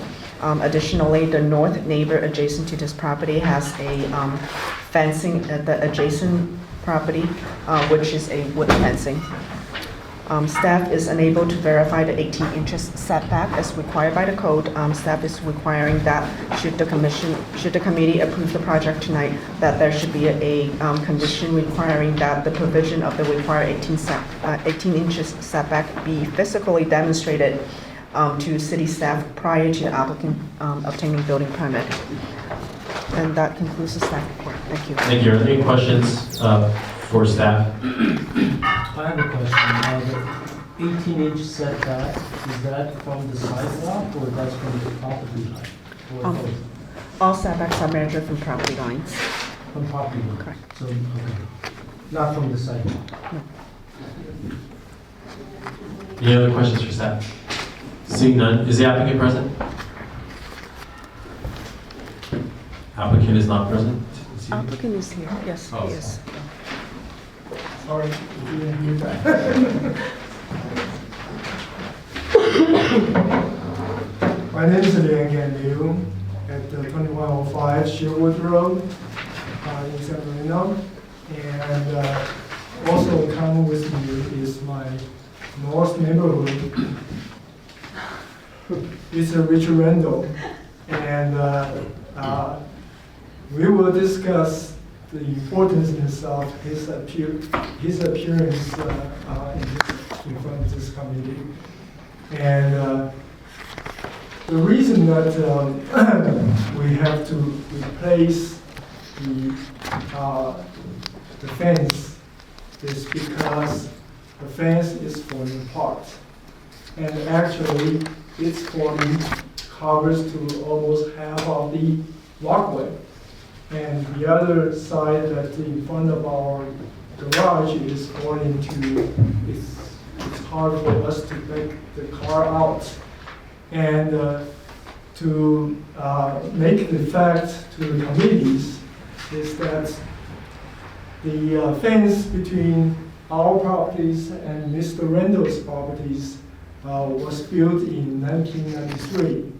Additionally, the north neighbor adjacent to this property has a fencing at the adjacent property, which is a wood fencing. Staff is unable to verify the 18 inches setback as required by the code. Staff is requiring that should the committee approve the project tonight, that there should be a condition requiring that the provision of the required 18 inches setback be physically demonstrated to city staff prior to the applicant obtaining building permit. And that concludes the staff report. Thank you. Thank you. Are there any questions for staff? I have a question. The 18-inch setback, is that from the sidewalk or that's from the property line? Or both? All setbacks are measured from property lines. From property line? Correct. So, okay. Not from the sidewalk? Any other questions for staff? Seeing none, is the applicant present? Applicant is not present? Is he- Applicant is here. Yes, Oh, he is. Sorry, you didn't hear that. My name is Liang Liu at 2105 Sherwood Road in San Marino. And also in common with you is my north neighborhood It's a Rich Randall. And we will discuss the importance of his appearance in front of this committee. And the reason that we have to replace the fence is because the fence is falling apart. And actually, it's falling covers to almost half of the walkway. And the other side that in front of our garage is falling to, it's hard for us to take the car out. And to make the fact to the committees is that the fence between our properties and Mr. Randall's properties was built in 1993.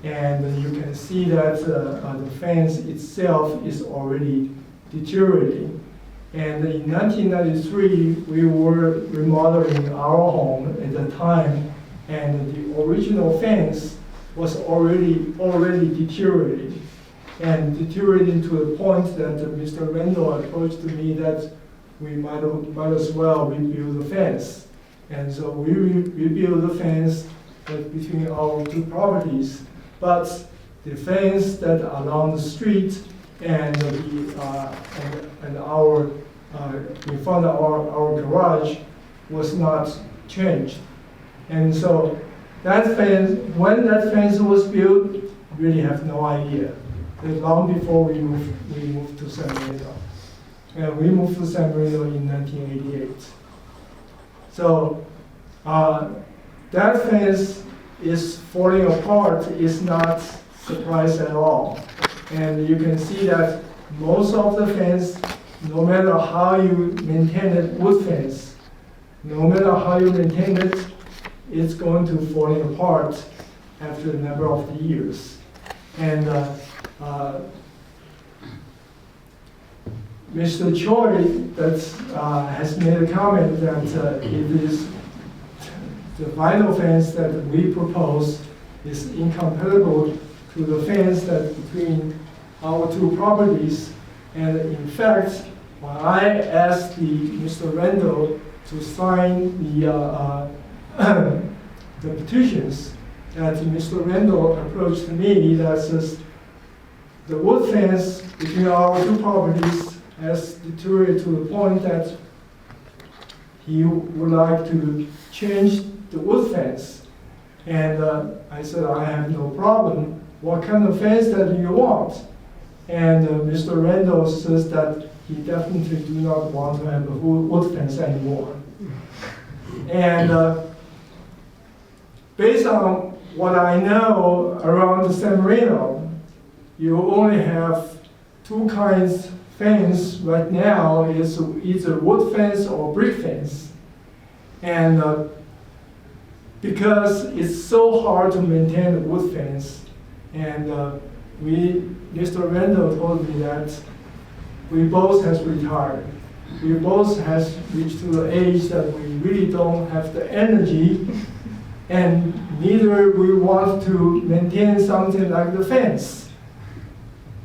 And you can see that the fence itself is already deteriorating. And in 1993, we were remodeling our home at the time, and the original fence was already deteriorating. And deteriorating to the point that Mr. Randall approached me that we might as well rebuild the fence. And so we rebuilt the fence between our two properties. But the fence that along the street and our in front of our garage was not changed. And so that fence, when that fence was built, really have no idea. Long before we moved to San Marino. And we moved to San Marino in 1988. So that fence is falling apart is not surprise at all. And you can see that most of the fence, no matter how you maintain it, wood fence, no matter how you maintain it, it's going to falling apart after a number of years. And Mr. Choi has made a comment that it is the vinyl fence that we propose is incompatible to the fence that between our two properties. And in fact, when I asked Mr. Randall to sign the petitions, that Mr. Randall approached me that says the wood fence between our two properties has deteriorated to the point that he would like to change the wood fence. And I said, I have no problem. What kind of fence that you want? And Mr. Randall says that he definitely do not want to have a wood fence anymore. And based on what I know around San Marino, you only have two kinds of fence right now. Is either wood fence or brick fence. And because it's so hard to maintain the wood fence, and Mr. Randall told me that we both has retired. We both has reached to the age that we really don't have the energy, and neither we want to maintain something like the fence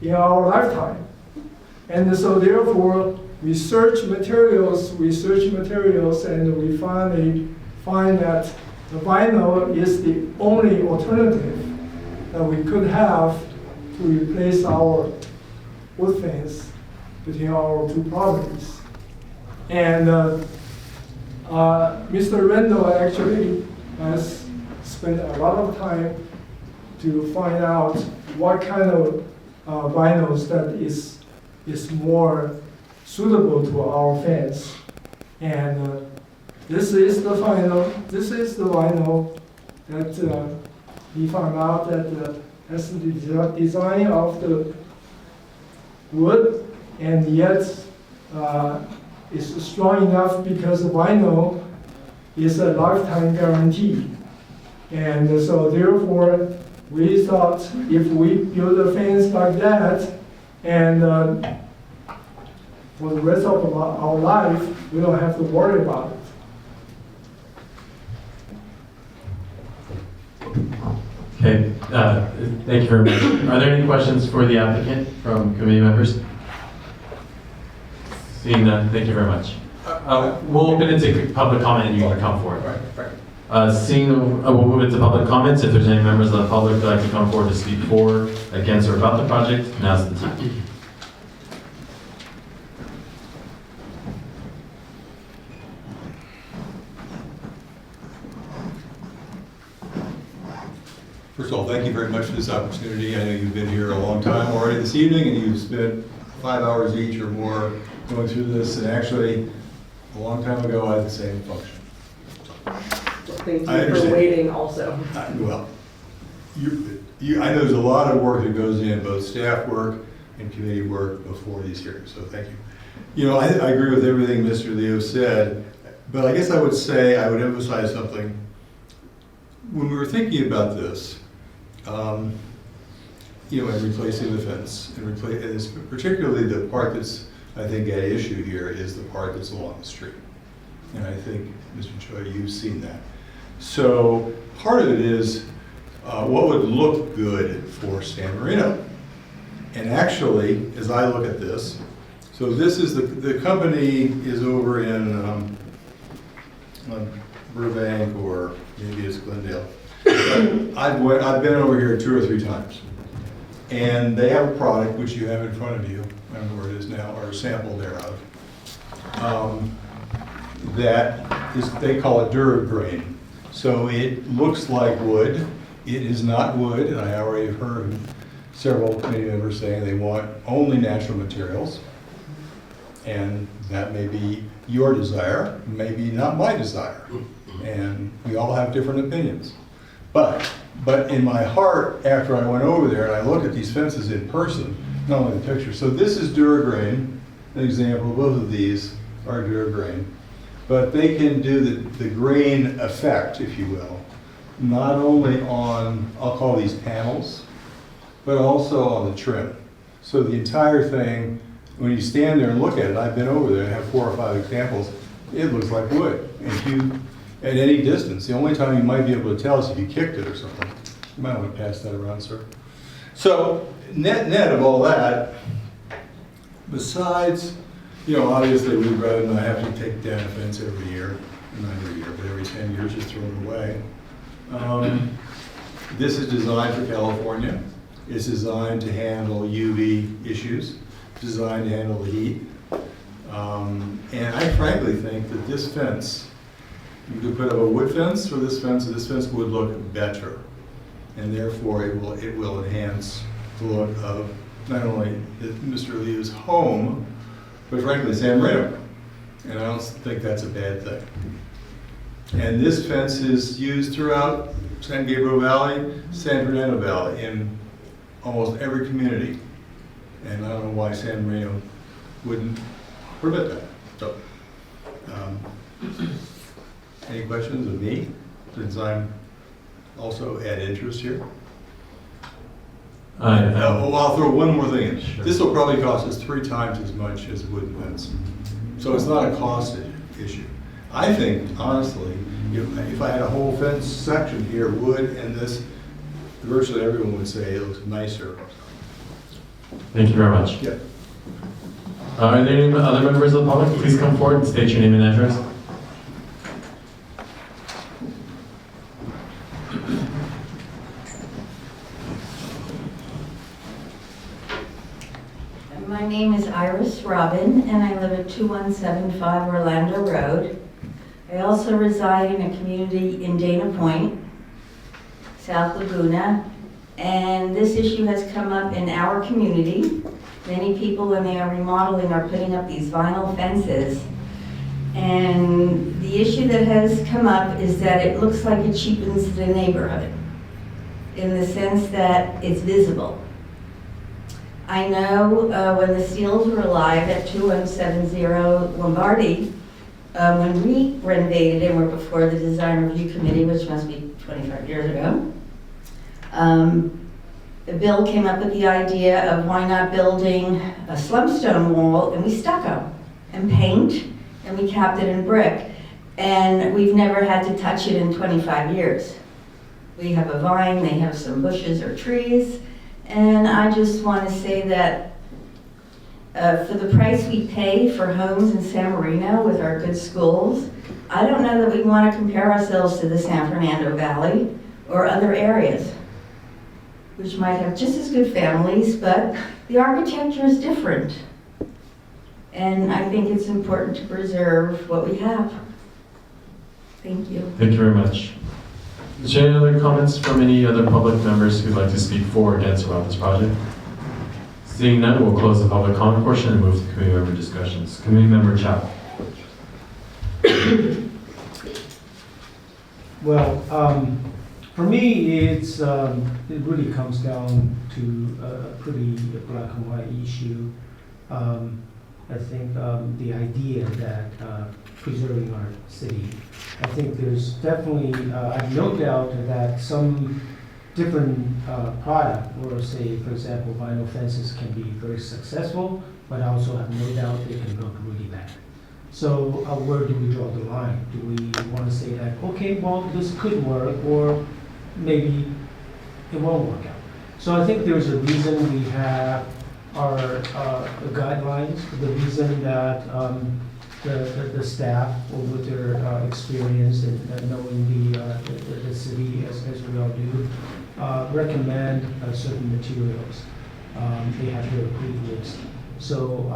in our lifetime. And so therefore, we search materials, and we finally find that the vinyl is the only alternative that we could have to replace our wood fence between our two properties. And Mr. Randall actually has spent a lot of time to find out what kind of vinyls that is more suitable to our fence. And this is the vinyl. This is the vinyl that he found out that has the design of the wood, and yet is strong enough because the vinyl is a lifetime guarantee. And so therefore, we thought if we build a fence like that, and for the rest of our life, we don't have to worry about it. Okay, thank you very much. Are there any questions for the applicant from committee members? Seeing none, thank you very much. We'll open it to public comment and you can come forward. We'll move into public comments. If there's any members of the public who'd like to come forward to speak for, against, or about the project, now's the time. First of all, thank you very much for this opportunity. I know you've been here a long time already this evening, and you've spent 5 hours each or more going through this, and actually, a long time ago, I had the same function. Thank I you for understand. waiting also. Well, I know there's a lot of work that goes in, both staff work and committee work before these hearings, so thank you. You know, I agree with everything Mr. Leo said, but I guess I would say, I would emphasize something. When we were thinking about this, you know, and replacing the fence, and it's particularly the part that's, I think, at issue here is the part that's along the street. And I think, Mr. Choi, you've seen that. So part of it is what would look good for San Marino. And actually, as I look at this, so this is the company is over in Burbank, or maybe it's Glendale. I've been over here 2 or 3 times, and they have a product which you have in front of you. I don't know where it is now, or a sample thereof. That is, they call it Duragrain. So it looks like wood. It is not wood, and I already heard several committee members saying they want only natural materials, and that may be your desire, maybe not my desire, and we all have different opinions. But in my heart, after I went over there and I looked at these fences in person, not only the picture. So this is Duragrain, an example. Both of these are Duragrain, but they can do the grain effect, if you will, not only on, I'll call these panels, but also on the trim. So the entire thing, when you stand there and look at it, I've been over there, I have 4 or 5 examples, it looks like wood. And if you, at any distance, the only time you might be able to tell is if you kicked it or something. You might want to pass that around, sir. So net of all that, besides, you know, obviously we'd rather not have to take down a fence every year, not every year, but every 10 years, just throw it away. This is designed for California. It's designed to handle UV issues, designed to handle the heat. And I frankly think that this fence, you could put up a wood fence for this fence, and this fence would look better. And therefore, it will enhance the look of not only Mr. Liu's home, but frankly, San Marino. And I don't think that's a bad thing. And this fence is used throughout San Gabriel Valley, San Fernando Valley, in almost every community. And I don't know why San Marino wouldn't permit that. So, any questions of me, since I'm also at interest here? I'll throw one more thing in. Sure. This will probably cost us 3 times as much as a wooden fence. So it's not a cost issue. I think, honestly, if I had a whole fence section here, wood, and this, virtually everyone would say it looks nicer. Thank you very much. Yeah. Are there any other members of the public? Please come forward and state your name and address. My name is Iris Robin, and I live at 2175 Orlando Road. I also reside in a community in Dana Point, South Laguna, and this issue has come up in our community. Many people, when they are remodeling, are putting up these vinyl fences. And the issue that has come up is that it looks like it cheapens the neighborhood in the sense that it's visible. I know when the Steels were alive at 2170 Lombardi, when we renovated and were before the Design Review Committee, which must be 25 years ago, Bill came up with the idea of why not building a slumstone wall, and we stucco and paint, and we capped it in brick. And we've never had to touch it in 25 years. We have a vine, they have some bushes or trees. And I just want to say that for the price we pay for homes in San Marino with our good schools, I don't know that we want to compare ourselves to the San Fernando Valley or other areas, which might have just as good families, but the architecture is different. And I think it's important to preserve what we have. Thank you. Thank you very much. Is there any other comments from any other public members who'd like to speak for or against about this project? Seeing none, we'll close the public comment portion and move to committee member discussions. Committee member Chapel. Well, for me, it really comes down to a pretty black and white issue. I think the idea that preserving our city, I think there's definitely, I have no doubt that some different product, or say, for example, vinyl fences can be very successful, but I also have no doubt they can look really bad. So where do we draw the line? Do we want to say that, okay, well, this could work, or maybe it won't work out? So I think there's a reason we have our guidelines, the reason that the staff, with their experience and knowing the city as we all do, recommend certain materials. They have their approved list. So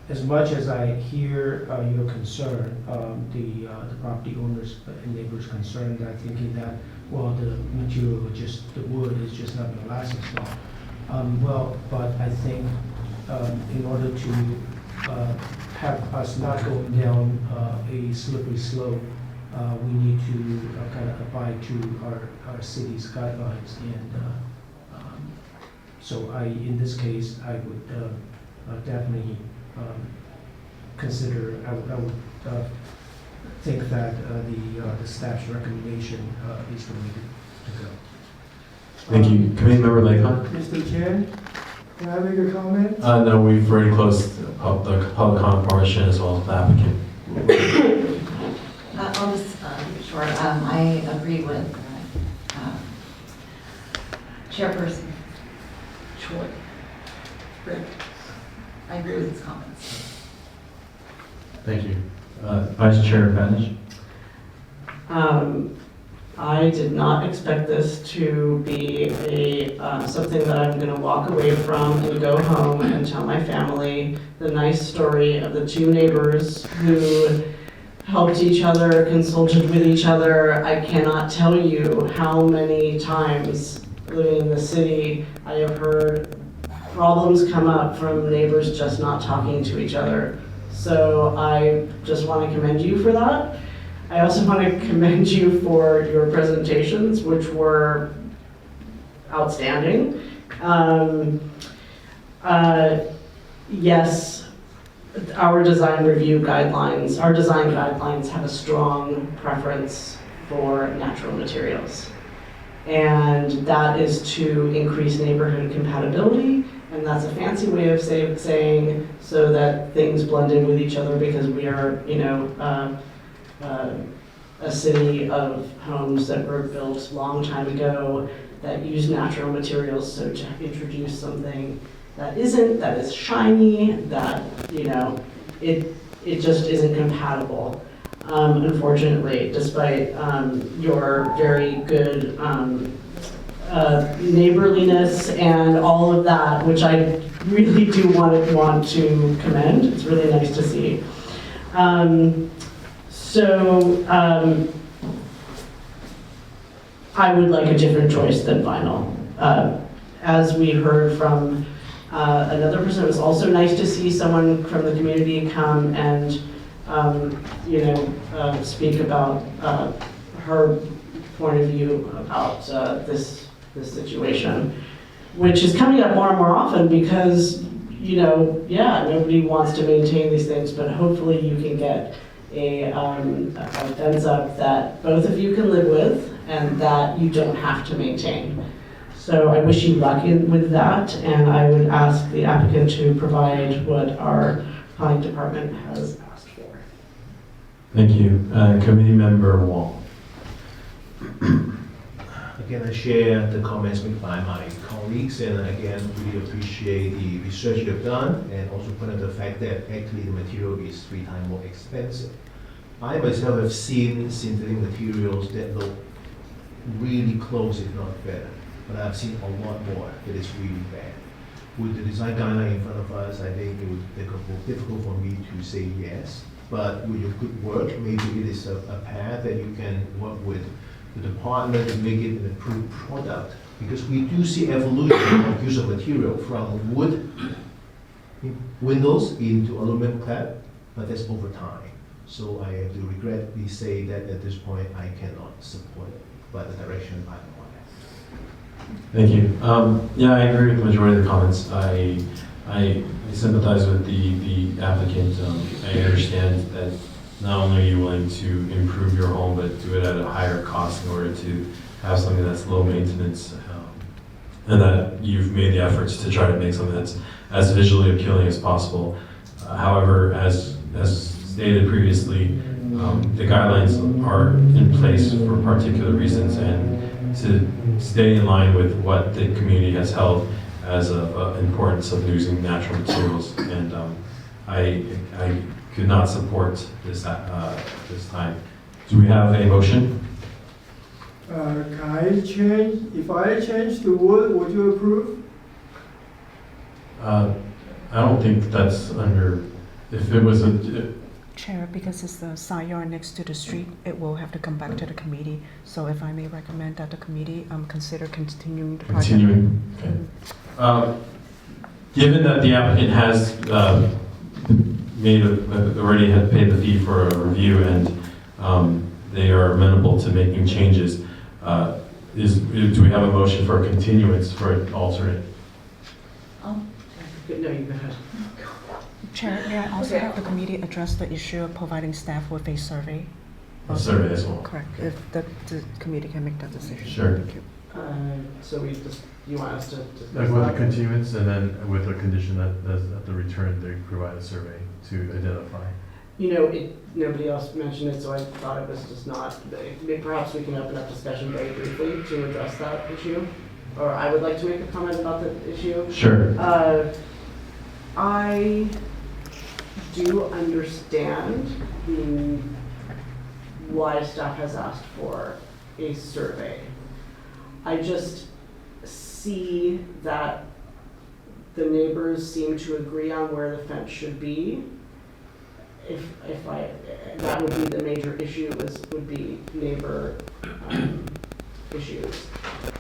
as much as I hear your concern, the property owners and neighbors concerned, I thinking that, well, the material, the wood is just not going to last as long. Well, but I think in order to have us not going down a slippery slope, we need to kind of abide to our city's guidelines. And so in this case, I would definitely consider, I would think that the staff's recommendation is the way to go. Thank you. Committee member Laycock? Mr. Chair, can I make a comment? No, we've already closed the public comment portion as well as the applicant. I'll just be short. I agree with Chairperson Choi. Rick. I agree with his comments. Thank you. Vice Chair Banish? I did not expect this to be something that I'm going to walk away from and go home and tell my family the nice story of the two neighbors who helped each other, consulted with each other. I cannot tell you how many times living in the city I have heard problems come up from neighbors just not talking to each other. So I just want to commend you for that. I also want to commend you for your presentations, which were outstanding. Yes, our design guidelines have a strong preference for natural materials. And that is to increase neighborhood compatibility. And that's a fancy way of saying so that things blend in with each other, because we are, a city of homes that were built a long time ago that use natural materials. So to introduce something that is shiny, that, it just isn't compatible. Unfortunately, despite your very good neighborliness and all of that, which I really do want to commend. It's really nice to see. I would like a different choice than vinyl. As we heard from another person, it was also nice to see someone from the community come and speak about her point of view about this situation, which is coming up more and more often because, nobody wants to maintain these things, but hopefully you can get a fence up that both of you can live with and that you don't have to maintain. So I wish you luck with that, and I would ask the applicant to provide what our planning department has asked for. Thank you. Committee member Wong. Again, I share the comments made by my colleagues, and again, really appreciate the research you've done, and also point out the fact that actually the material is 3 times more expensive. I myself have seen synthetic materials that look really close, if not better, but I've seen a lot more that is really bad. With the design guideline in front of us, I think it would be difficult for me to say yes, but with your good work, maybe it is a path that you can work with the department to make it an improved product, because we do see evolution of use of material from wood windows into aluminum clad, but that's over time. So I have to regretfully say that at this point I cannot support it, but the direction I'm on. Thank you. Yeah, I agree with the majority of the comments. I sympathize with the applicant. I understand that not only are you willing to improve your home, but do it at a higher cost in order to have something that's low maintenance, and that you've made the efforts to try to make something that's as visually appealing as possible. However, as stated previously, the guidelines are in place for particular reasons, and to stay in line with what the community has held as of importance of using natural materials, and I could not support this this time. Do we have a motion? Can I change, if I change to wood, would you approve? I don't think that's under, if it was a, Chair, because it's the side yard next to the street, it will have to come back to the committee. So if I may recommend that the committee consider continuing the project. continuing, okay. Given that the applicant has already had paid the fee for a review, and they are amenable to making changes, do we have a motion for a continuance for an alternate? No, you go ahead. Chair, may I also have the committee address the issue of providing staff with a survey? A survey as well. Correct, if the committee can make that decision. Sure. Thank you. So you want us to Like with a continuance, and then with a condition that at the return they provide a survey to identify. You know, nobody else mentioned it, so I thought it was just not, perhaps we can open up discussion very briefly to address that issue. Or I would like to make a comment about the issue. Sure. I do understand why staff has asked for a survey. I just see that the neighbors seem to agree on where the fence should be. That would be the major issue, would be neighbor issues.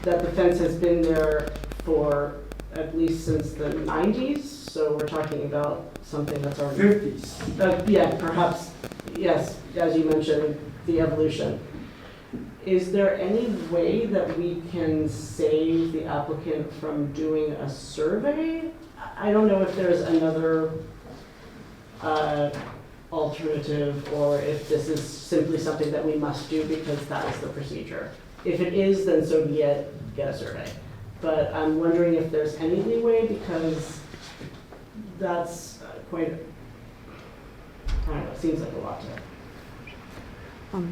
That the fence has been there for at least since the 90s, so we're talking about something that's already 50s. Yeah, perhaps, yes, as you mentioned, the evolution. Is there any way that we can save the applicant from doing a survey? I don't know if there's another alternative, or if this is simply something that we must do because that is the procedure. If it is, then so be it, get a survey. But I'm wondering if there's any leeway, because that's quite, I don't know, it seems like a lot to.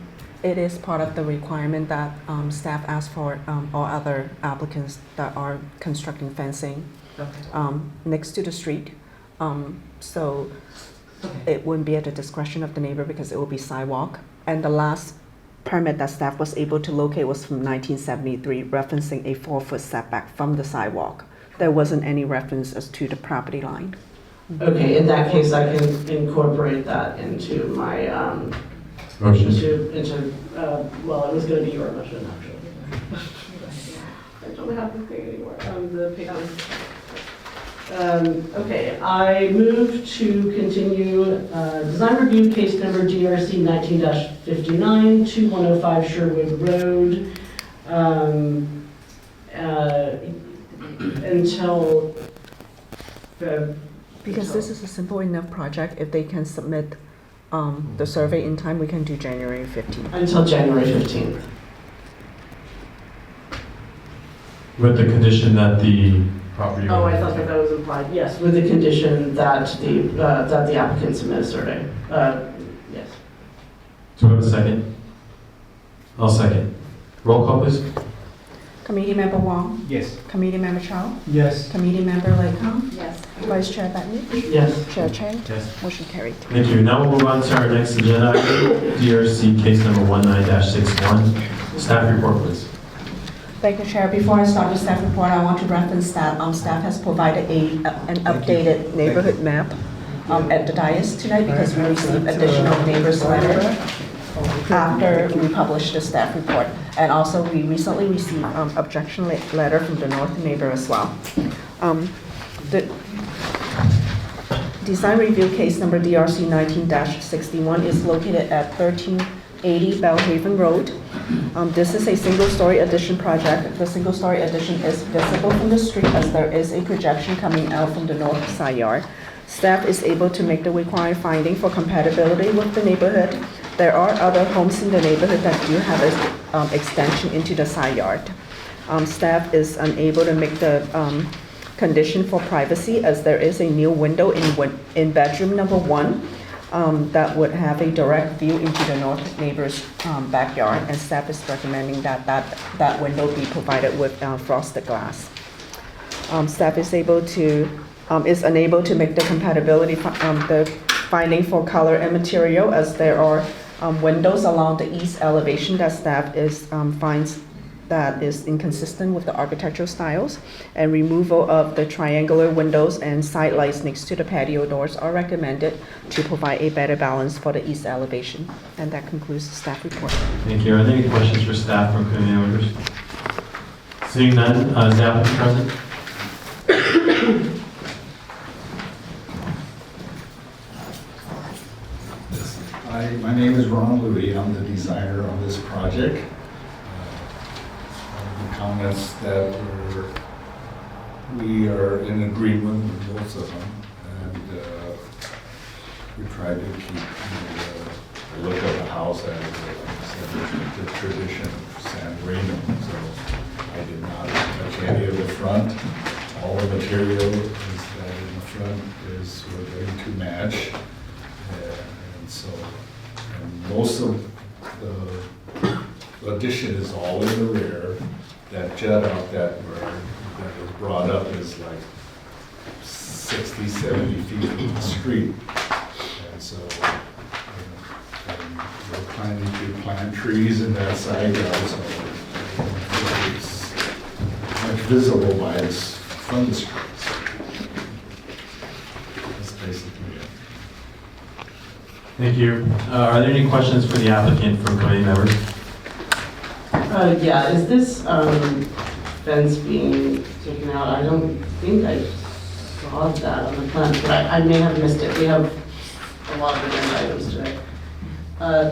It is part of the requirement that staff ask for all other applicants that are constructing fencing next to the street. So it wouldn't be at the discretion of the neighbor because it will be sidewalk. And the last permit that staff was able to locate was from 1973, referencing a 4-foot setback from the sidewalk. There wasn't any reference as to the property line. Okay, in that case, I can incorporate that into my Motion. Well, it was going to be your motion, actually. I don't have the thing anymore, the paper. Okay, I move to continue design review case number DRC 19-59, 2105 Sherwood Road, until Because this is a simple enough project, if they can submit the survey in time, we can do January 15th. Until January 15th. With the condition that the property Oh, owner. I thought that was implied. Yes, with the condition that the applicant submit a survey. Yes. Do we have a second? I'll second. Roll call, please. Committee Member Wong, Yes. Committee Member Chow, Yes. Committee Member Laycomb, Yes. Vice Chair Bentley, Yes. Chair Chang. Yes. Motion carried. Thank you. Now we'll move on to our next agenda item, DRC case number 19-61. Staff report, please. Thank you, Chair. Before I start the staff report, I want to reference that staff has provided an updated neighborhood map at the dais tonight because we received additional neighbors' letter after we published the staff report. And also, we recently received objection letter from the north neighbor as well. The design review case number DRC 19-61 is located at 1380 Bellhaven Road. This is a single-story addition project. The single-story addition is visible from the street as there is a projection coming out from the north side yard. Staff is able to make the required finding for compatibility with the neighborhood. There are other homes in the neighborhood that do have an extension into the side yard. Staff is unable to make the condition for privacy as there is a new window in bedroom number 1 that would have a direct view into the north neighbor's backyard, and staff is recommending that window be provided with frosted glass. Staff is unable to make the compatibility the finding for color and material as there are windows along the east elevation that staff finds that is inconsistent with the architectural styles, and removal of the triangular windows and side lights next to the patio doors are recommended to provide a better balance for the east elevation. And that concludes the staff report. Thank you. Are there any questions for staff from committee members? Seeing none, is the applicant present? Hi, my name is Ron Louie. I'm the designer on this project. The comments that we are in agreement with most of them, and we try to keep the look of the house as the tradition of San Marino. So I did not touch any of the front. All the material is that in the front is we're going to match. And most of the addition is all in the rear. That jut out that was brought up is like 60, 70 feet from the street. And so we're planning to plant trees in that side yard, so it's much visible by us from the street. That's basically it. Thank you. Are there any questions for the applicant from committee members? Yeah, is this fence being taken out? I don't think I saw that on the plan, but I may have missed it. We have a lot of agenda items today.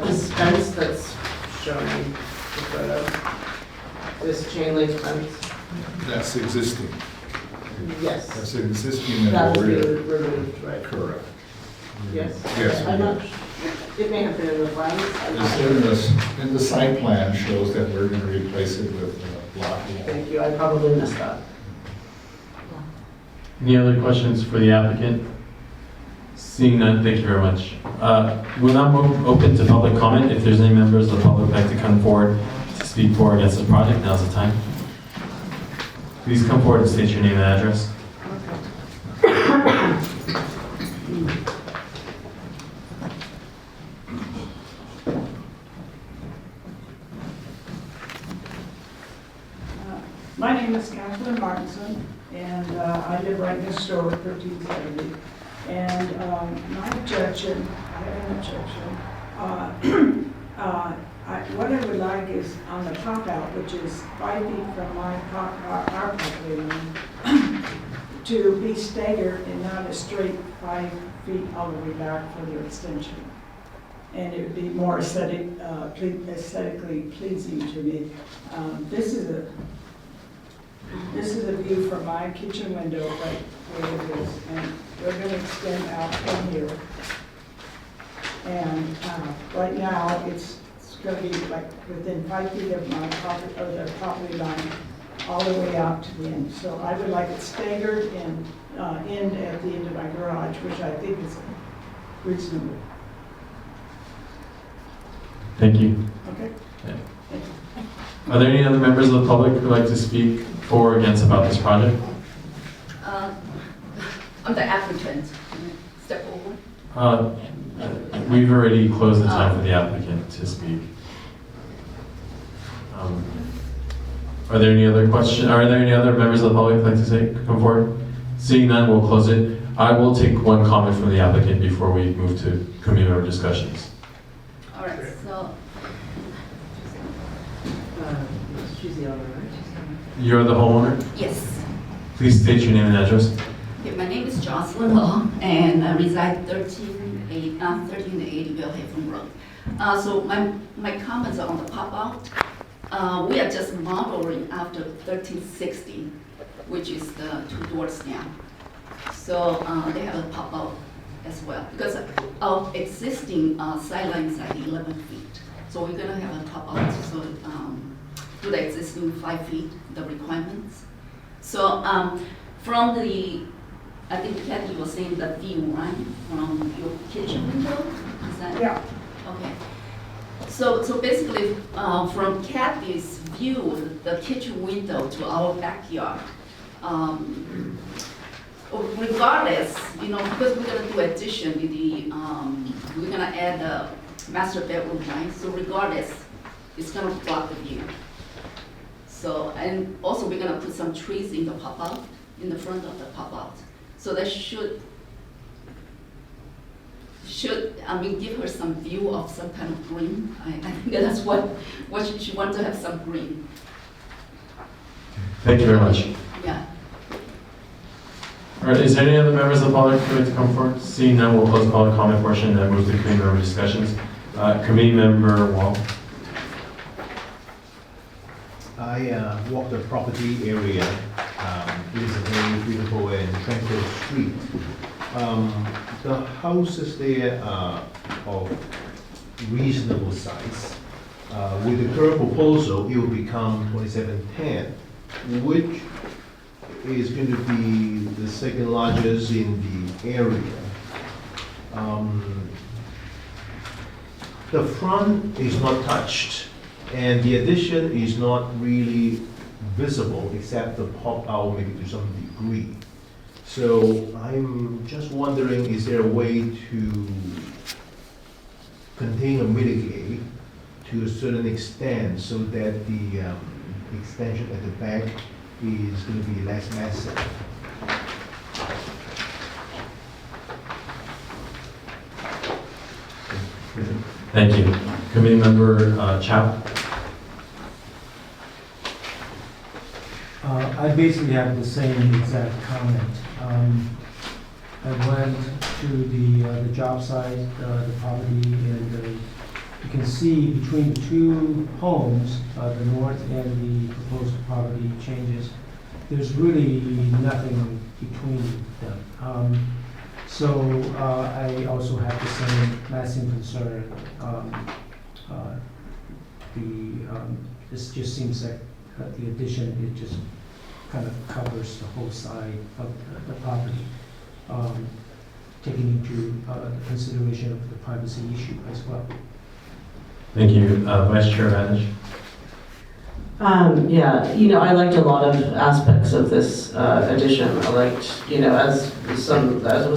This fence that's shown in the photo, this chain link fence? That's existing. Yes. That's existing in the That rear. was being removed, right? Correct. Yes? Yes. I'm not, it may have been in the plans. I'm not It's sure. in the site plan shows that we're going to replace it with block wall. Thank you, I probably missed that. Any other questions for the applicant? Seeing none, thank you very much. We'll now move open to public comment. If there's any members of the public who'd like to come forward to speak for or against the project, now's the time. Please come forward and state your name and address. My name is Catherine Martinson, and I live right next door at 1370. And my objection, I have an objection. What I would like is on the pop out, which is 5 feet from our property line, to be staggered and not a straight 5 feet all the way back for the extension. And it would be more aesthetically pleasing to me. This is a view from my kitchen window right where it is, and we're going to extend out from here. And right now, it's going to be like within 5 feet of my property, or the property line, all the way out to the end. So I would like it staggered and end at the end of my garage, which I think is reasonable. Thank you. Okay? Yeah. Thank you. Are there any other members of the public who would like to speak for or against about this project? I'm the applicant. Step over. We've already closed the time for the applicant to speak. Are there any other questions? Are there any other members of the public who would like to come forward? Seeing none, we'll close it. I will take one comment from the applicant before we move to community member discussions. All right, so. She's the owner, right? You're the homeowner? Yes. Please state your name and address. Okay, my name is Jocelyn Law, and I reside 1380 Bellhaven Road. So my comments are on the pop-out. We are just modeling after 1360, which is the 2 doors now. So they have a pop-out as well, because our existing sideline is at 11 feet. So we're gonna have a pop-out, so to the existing 5 feet, the requirements. So from the, I think Kathy was saying the view, right, from your kitchen window, is that? Yeah. Okay. So basically, from Kathy's view, the kitchen window to our backyard, regardless, because we're gonna do addition, we're gonna add a master bedroom, right? So regardless, it's gonna block the view. So, and also we're gonna put some trees in the pop-out, in the front of the pop-out. So that should give her some view of some kind of green. I think that's what she wants to have, some green. Thank you very much. Yeah. All right, is there any other members of the public who would like to come forward? Seeing none, we'll close the public comment portion and move to committee member discussions. Committee member Wall. I walked the property area. It is a very beautiful and tranquil street. The houses there are of reasonable size. With the current proposal, it will become 2710, which is going to be the second largest in the area. The front is not touched, and the addition is not really visible except the pop out maybe to some degree. So I'm just wondering, is there a way to contain or mitigate to a certain extent so that the extension at the back is going to be less massive? Thank you. Committee member Chow. I basically have the same exact comment. I went to the job site, the property, and you can see between the two homes, the north and the proposed property changes, there's really nothing between them. So I also have the same massing concern. This just seems like the addition, it just kind of covers the whole side of the property, taking into consideration of the privacy issue as well. Thank you. Vice Chair Vanish. Yeah, I liked a lot of aspects of this addition. I liked, as was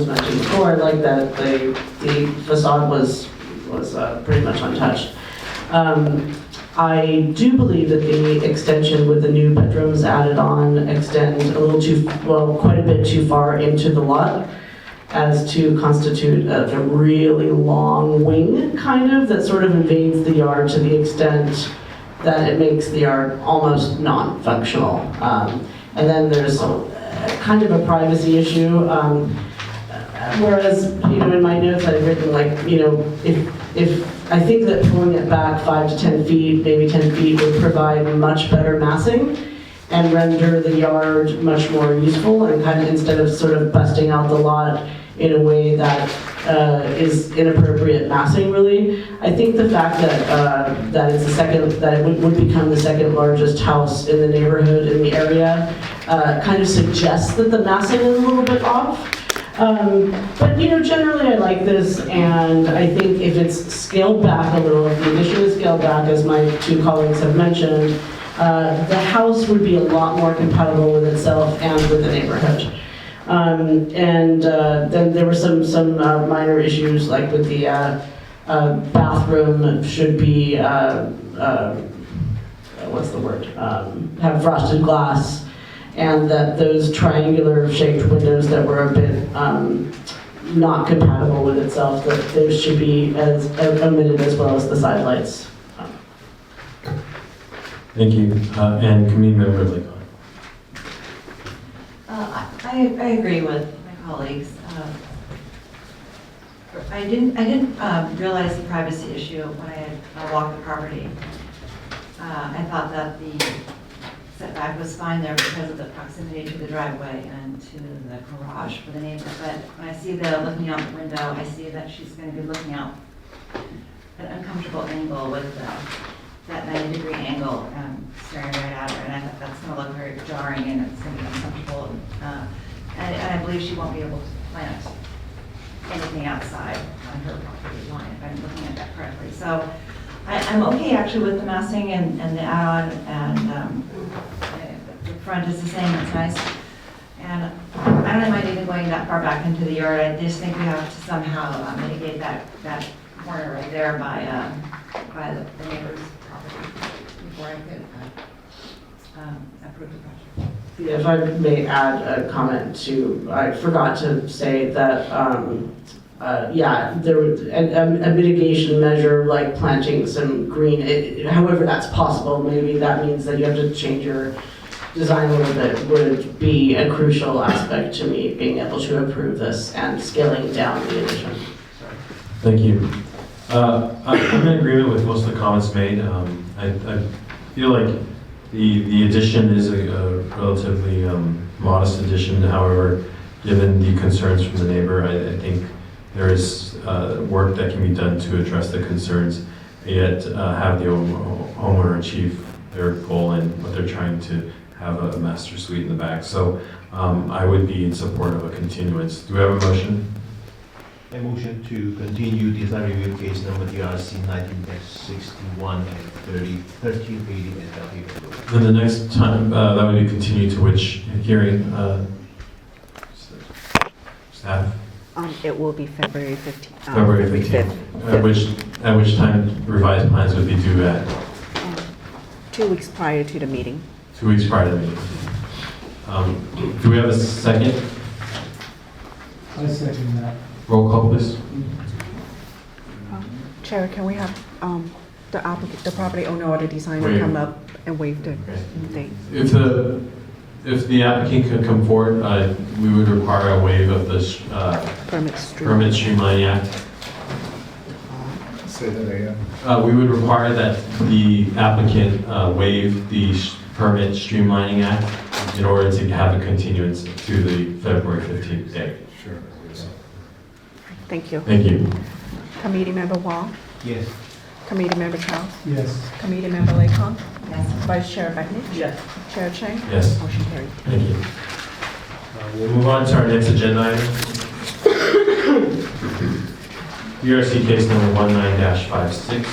mentioned before, I liked that the facade was pretty much untouched. I do believe that the extension with the new bedrooms added on extend quite a bit too far into the lot, as to constitute a really long wing, kind of, that sort of invades the yard to the extent that it makes the yard almost non-functional. And then there's kind of a privacy issue. Whereas, in my notes I've written if I think that pulling it back 5 to 10 feet, maybe 10 feet, would provide much better massing and render the yard much more useful, and kind of instead of sort of busting out the lot in a way that is inappropriate massing, really. I think the fact that it's that it would become the second largest house in the neighborhood, in the area, kind of suggests that the massing is a little bit off. But generally I like this, and I think if it's scaled back a little, if the addition is scaled back, as my two colleagues have mentioned, the house would be a lot more compatible with itself and with the neighborhood. Then there were some minor issues, like with the bathroom should be, what's the word? Have frosted glass, and that those triangular shaped windows that were a bit not compatible with itself, that those should be as omitted, as well as the side lights. Thank you. And Committee Member Lakon. I agree with my colleagues. I didn't realize the privacy issue when I had walked the property. I thought that the setback was fine there because of the proximity to the driveway and to the garage for the neighbor. But when I see the looking out the window, I see that she's going to be looking out at an uncomfortable angle with that 90-degree angle staring right at her. And I thought that's going to look very jarring and it's going to be uncomfortable. And I believe she won't be able to plant anything outside on her property line, if I'm looking at that correctly. So I'm okay actually with the massing and the add-on, and the front is the same, it's nice. And I don't mind even going that far back into the yard. I just think we have to somehow mitigate that corner right there by the neighbor's property before I could approve the project. If I may add a comment to, I forgot to say that, there was a mitigation measure like planting some green, however that's possible. Maybe that means that you have to change your design a little bit, would be a crucial aspect to me being able to approve this and scaling down the addition. Thank you. I'm in agreement with most of the comments made. I feel like the addition is a relatively modest addition. However, given the concerns from the neighbor, I think there is work that can be done to address the concerns, yet have the homeowner achieve their goal and what they're trying to have a master suite in the back. So I would be in support of a continuance. Do we have a motion? I motion to continue design review case number DRC 19-61 and 1380 and W. Then the next time, that would be continued to which hearing? Staff? It will be February 15th. February 15th. At which time revised plans would be due at? 2 weeks prior to the meeting. 2 weeks prior to the meeting. Do we have a second? I second that. Roll call, please. Chair, can we have the applicant, the property owner or the designer come up and waive the date? If the applicant could come forward, we would require a waive of the Permit Streamlining Act. Say that again. We would require that the applicant waive the Permit Streamlining Act in order to have a continuance to the February 15th date. Sure. Thank you. Thank you. Committee Member Wall? Yes. Committee Member Charles? Yes. Committee Member Lakon? Yes. Vice Chair Becknich? Yes. Chair Chang? Yes. Motion carried. Thank you. We'll move on to our next agenda item. DRC case number 19-56.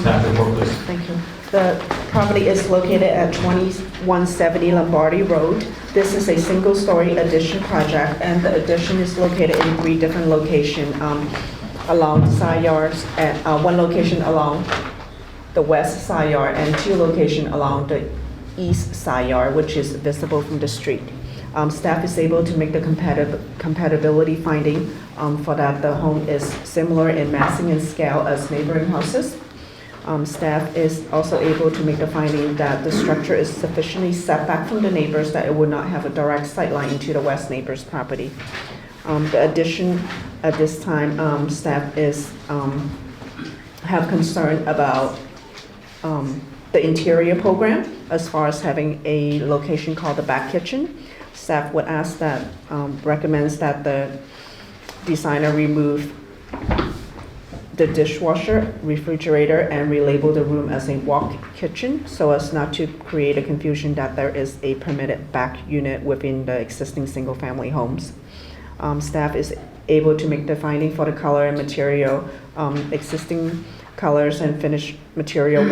Staff report, please. Thank you. The property is located at 2170 Lombardi Road. This is a single-story addition project, and the addition is located in 3 different locations along the side yards, and 1 location along the west side yard, and 2 locations along the east side yard, which is visible from the street. Staff is able to make the compatibility finding for that the home is similar in massing and scale as neighboring houses. Staff is also able to make the finding that the structure is sufficiently set back from the neighbors that it would not have a direct sight line into the west neighbor's property. The addition at this time, staff is have concern about the interior program as far as having a location called the back kitchen. Staff would ask that, recommends that the designer remove the dishwasher, refrigerator, and relabel the room as a walk kitchen so as not to create a confusion that there is a permitted back unit within the existing single-family homes. Staff is able to make the finding for the color and material. Existing colors and finished material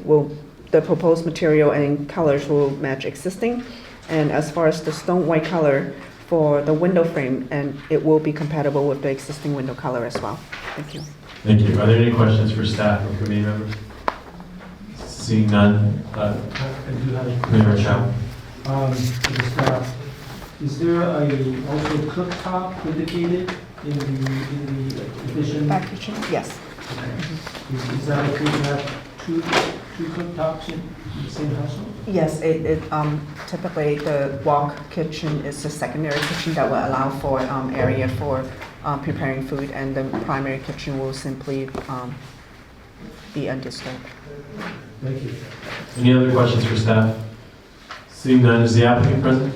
will the proposed material and colors will match existing. And as far as the stone white color for the window frame, and it will be compatible with the existing window color as well. Thank you. Thank you. Are there any questions for staff or committee members? Seeing none, I do have Commissioner Chow. for the staff. Is there also cooktop indicated in the addition? Back kitchen, yes. Is that okay to have two cooktops in the same household? Yes, typically the walk kitchen is a secondary kitchen that will allow for area for preparing food, and the primary kitchen will simply be undisturbed. Thank you. Any other questions for staff? Seeing none, is the applicant present?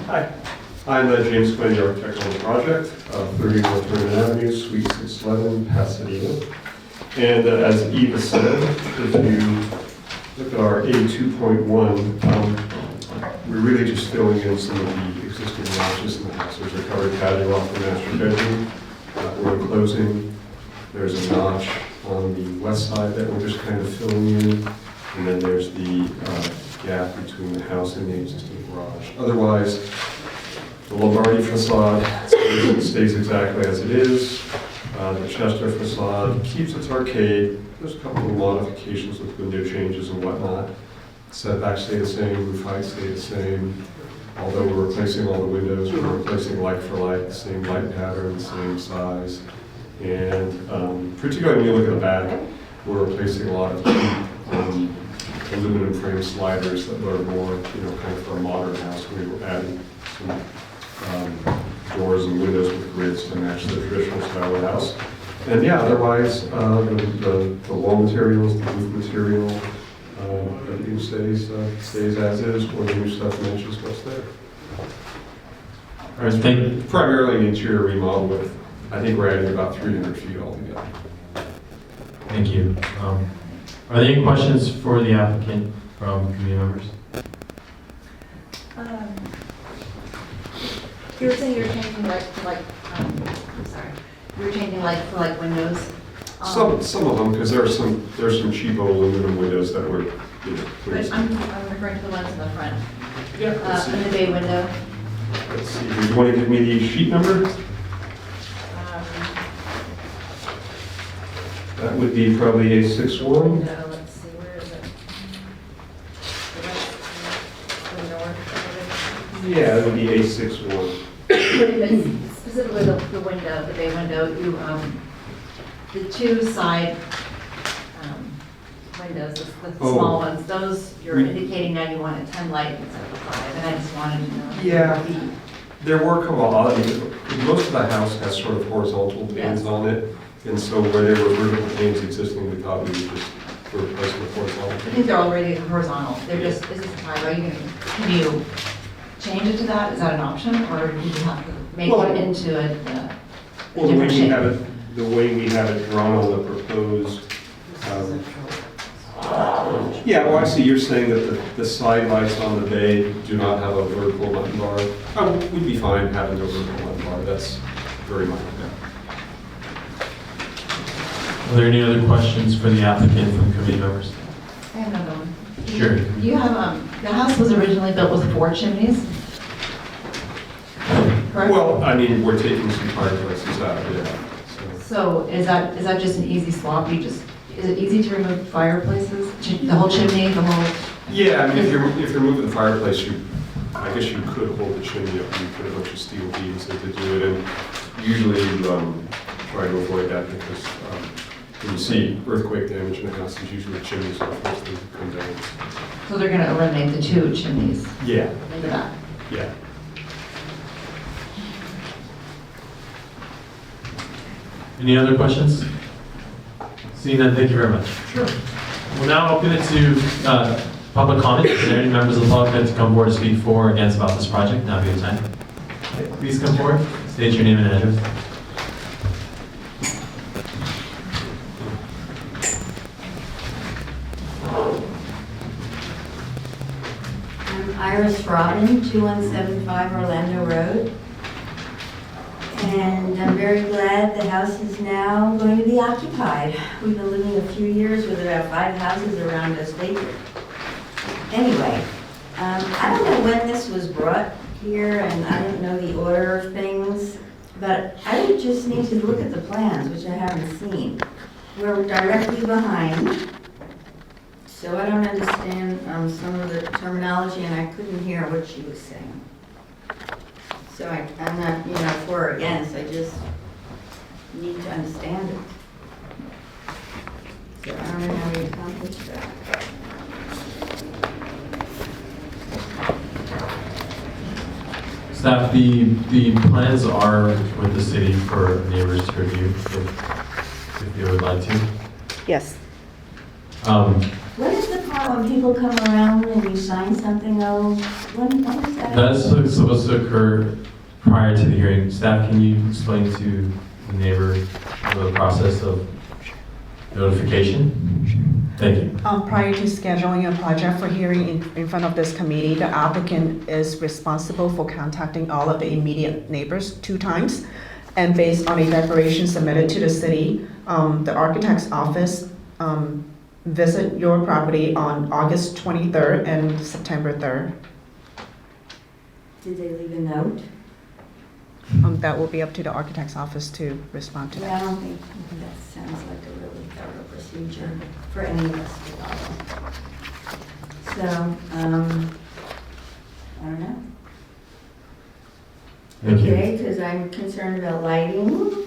Hi, I'm James Quinn, the architect on the project, 30 North Vernon Avenue, Suite 611, Pasadena. And as Eva said, if you look at our A2.1, we're really just filling in some of the existing notches in the house. There's a covered patio off the master bedroom. We're enclosing. There's a notch on the west side that we're just kind of filling in. And then there's the gap between the house and the existing garage. Otherwise, the Lombardi facade stays exactly as it is. The Chester facade keeps its arcade. There's a couple of modifications with window changes and whatnot. Setbacks stay the same, roof height stay the same. Although we're replacing all the windows, we're replacing like for like, the same light pattern, the same size. And particularly when you look at the back, we're replacing a lot of cheap aluminum frame sliders that are more, kind of for a modern house. We were adding some doors and windows with grids to match the traditional style of the house. And yeah, otherwise, the wall materials, the roof material, everything stays as is, or the new stuff matches what's there. All right, thank you. Primarily an interior remodel with, I think we're adding about 300 feet altogether. Thank you. Are there any questions for the applicant from committee members? You were saying you were changing you were changing for windows? Some of them, because there's some cheap aluminum windows that were, But I'm referring to the ones in the front. Yeah, let's see. In the bay window. Let's see, do you want to give me the sheet number? That would be probably A61. Window, let's see, where is it? The west, the north. Yeah, it would be A61. Specifically the window, the bay window, the two side windows, the small ones, those you're indicating now you want a 10 light instead of 5, and I just wanted to know. Yeah, there were a couple of oddities. Most of the house has sort of horizontal panes on it, and so where there were vertical panes existing, we thought we would just replace them with horizontal. I think they're already horizontal. They're just, is this high, can you change it to that? Is that an option, or do you have to make it into a different shape? The way we have it drawn on the proposed. Yeah, well, I see you're saying that the side lights on the bay do not have a vertical button bar. We'd be fine having a vertical button bar. That's very minor. Are there any other questions for the applicant from committee members? I have another one. Sure. You have, the house was originally built with 4 chimneys? Correct? Well, I mean, we're taking some fireplaces out, yeah. So is that just an easy swap? Is it easy to remove fireplaces? The whole chimney, the whole? Yeah, I mean, if you're moving the fireplace, I guess you could hold the chimney up and put a bunch of steel beams in to do it. And usually you try to avoid that because when you see earthquake damage in the house, there's usually a chimney, so the first thing to come down. So they're going to eliminate the 2 chimneys? Yeah. In the back? Yeah. Any other questions? Seeing none, thank you very much. Sure. We'll now open it to public comment. Is there any members of the public that to come forward to speak for or against about this project? Now be the time. Okay, please come forward. State your name and address. I'm Iris Robin, 2175 Orlando Road. And I'm very glad the house is now going to be occupied. We've been living a few years with about 5 houses around us vacant. Anyway, I don't know when this was brought here, and I don't know the order of things, but I would just need to look at the plans, which I haven't seen. We're directly behind, so I don't understand some of the terminology, and I couldn't hear what she was saying. So I'm not, for or against, I just need to understand it. So I don't know how we accomplish that. Staff, the plans are with the city for neighbors to review if they would like to. Yes. What is the part when people come around and you sign something? When is that? That's supposed to occur prior to the hearing. Staff, can you explain to the neighbor the process of notification? Thank you. Prior to scheduling a project for hearing in front of this committee, the applicant is responsible for contacting all of the immediate neighbors 2 times. And based on a declaration submitted to the city, the architect's office visit your property on August 23rd and September 3rd. Did they leave a note? That will be up to the architect's office to respond to Yeah, I that. don't think that sounds like a really thorough procedure for any of us to follow. So, I don't know. Thank you. Okay, because I'm concerned about lighting.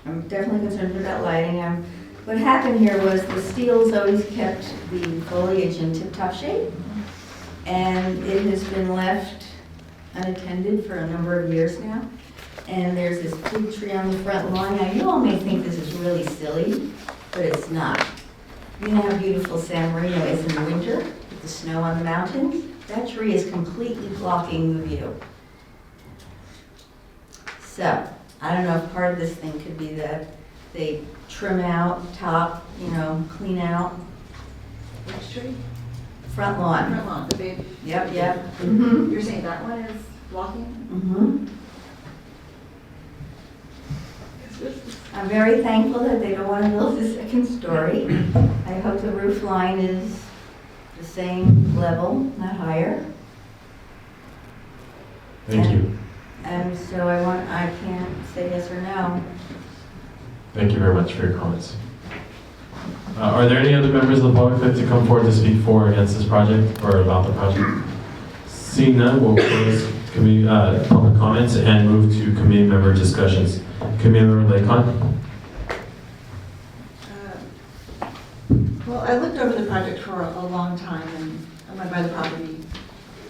I'm definitely concerned about lighting. What happened here was the steels always kept the foliage in tip-top shape, and it has been left unattended for a number of years now. And there's this big tree on the front lawn. Now, you all may think this is really silly, but it's not. You know how beautiful San Marino is in the winter with the snow on the mountains? That tree is completely blocking the view. So, I don't know if part of this thing could be that they trim out top, clean out. Which tree? Front lawn. Front lawn, the big. Yep. Mm-hmm. You're saying that one is blocking? Mm-hmm. I'm very thankful that they don't want to build a second story. I hope the roof line is the same level, not higher. Thank you. And so I can't say yes or no. Thank you very much for your comments. Are there any other members of the public that to come forward to speak for or against this project or about the project? Seeing none, we'll close committee, public comments and move to committee member discussions. Committee member Lakon. Well, I looked over the project for a long time, and I went by the property,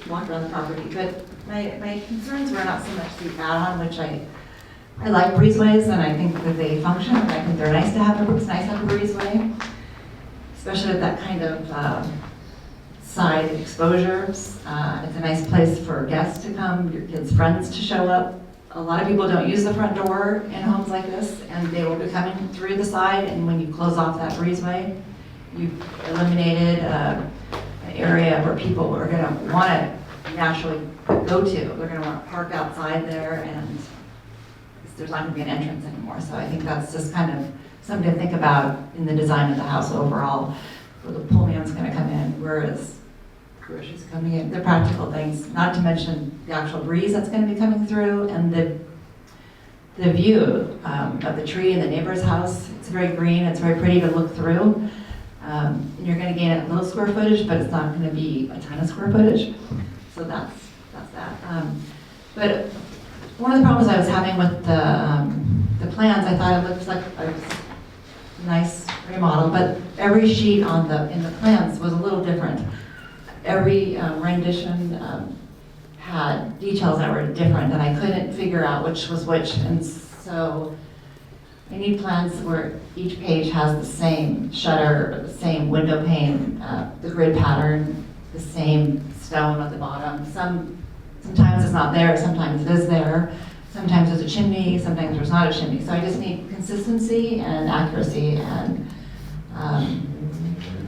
walked around the property, but my concerns were not so much the add-on, which I like breezeways, and I think that they function, and I think they're nice to have. It's nice to have a breezeway, especially with that kind of side exposure. It's a nice place for guests to come, your kids' friends to show up. A lot of people don't use the front door in homes like this, and they will be coming through the side, and when you close off that breezeway, you've eliminated an area where people are going to want to naturally go to. They're going to want to park outside there, and there's not going to be an entrance anymore. So I think that's just kind of something to think about in the design of the house overall, where the pullman's going to come in, whereas groceries coming in. They're practical things, not to mention the actual breeze that's going to be coming through, and the view of the tree in the neighbor's house. It's very green. It's very pretty to look through. And you're going to gain a little square footage, but it's not going to be a ton of square footage. So that's that. But one of the problems I was having with the plans, I thought it looked like a nice remodel, but every sheet in the plans was a little different. Every rendition had details that were different, and I couldn't figure out which was which. And so I need plans where each page has the same shutter, the same window pane, the grid pattern, the same stone at the bottom. Sometimes it's not there, sometimes it is there. Sometimes there's a chimney, sometimes there's not a chimney. So I just need consistency and accuracy, and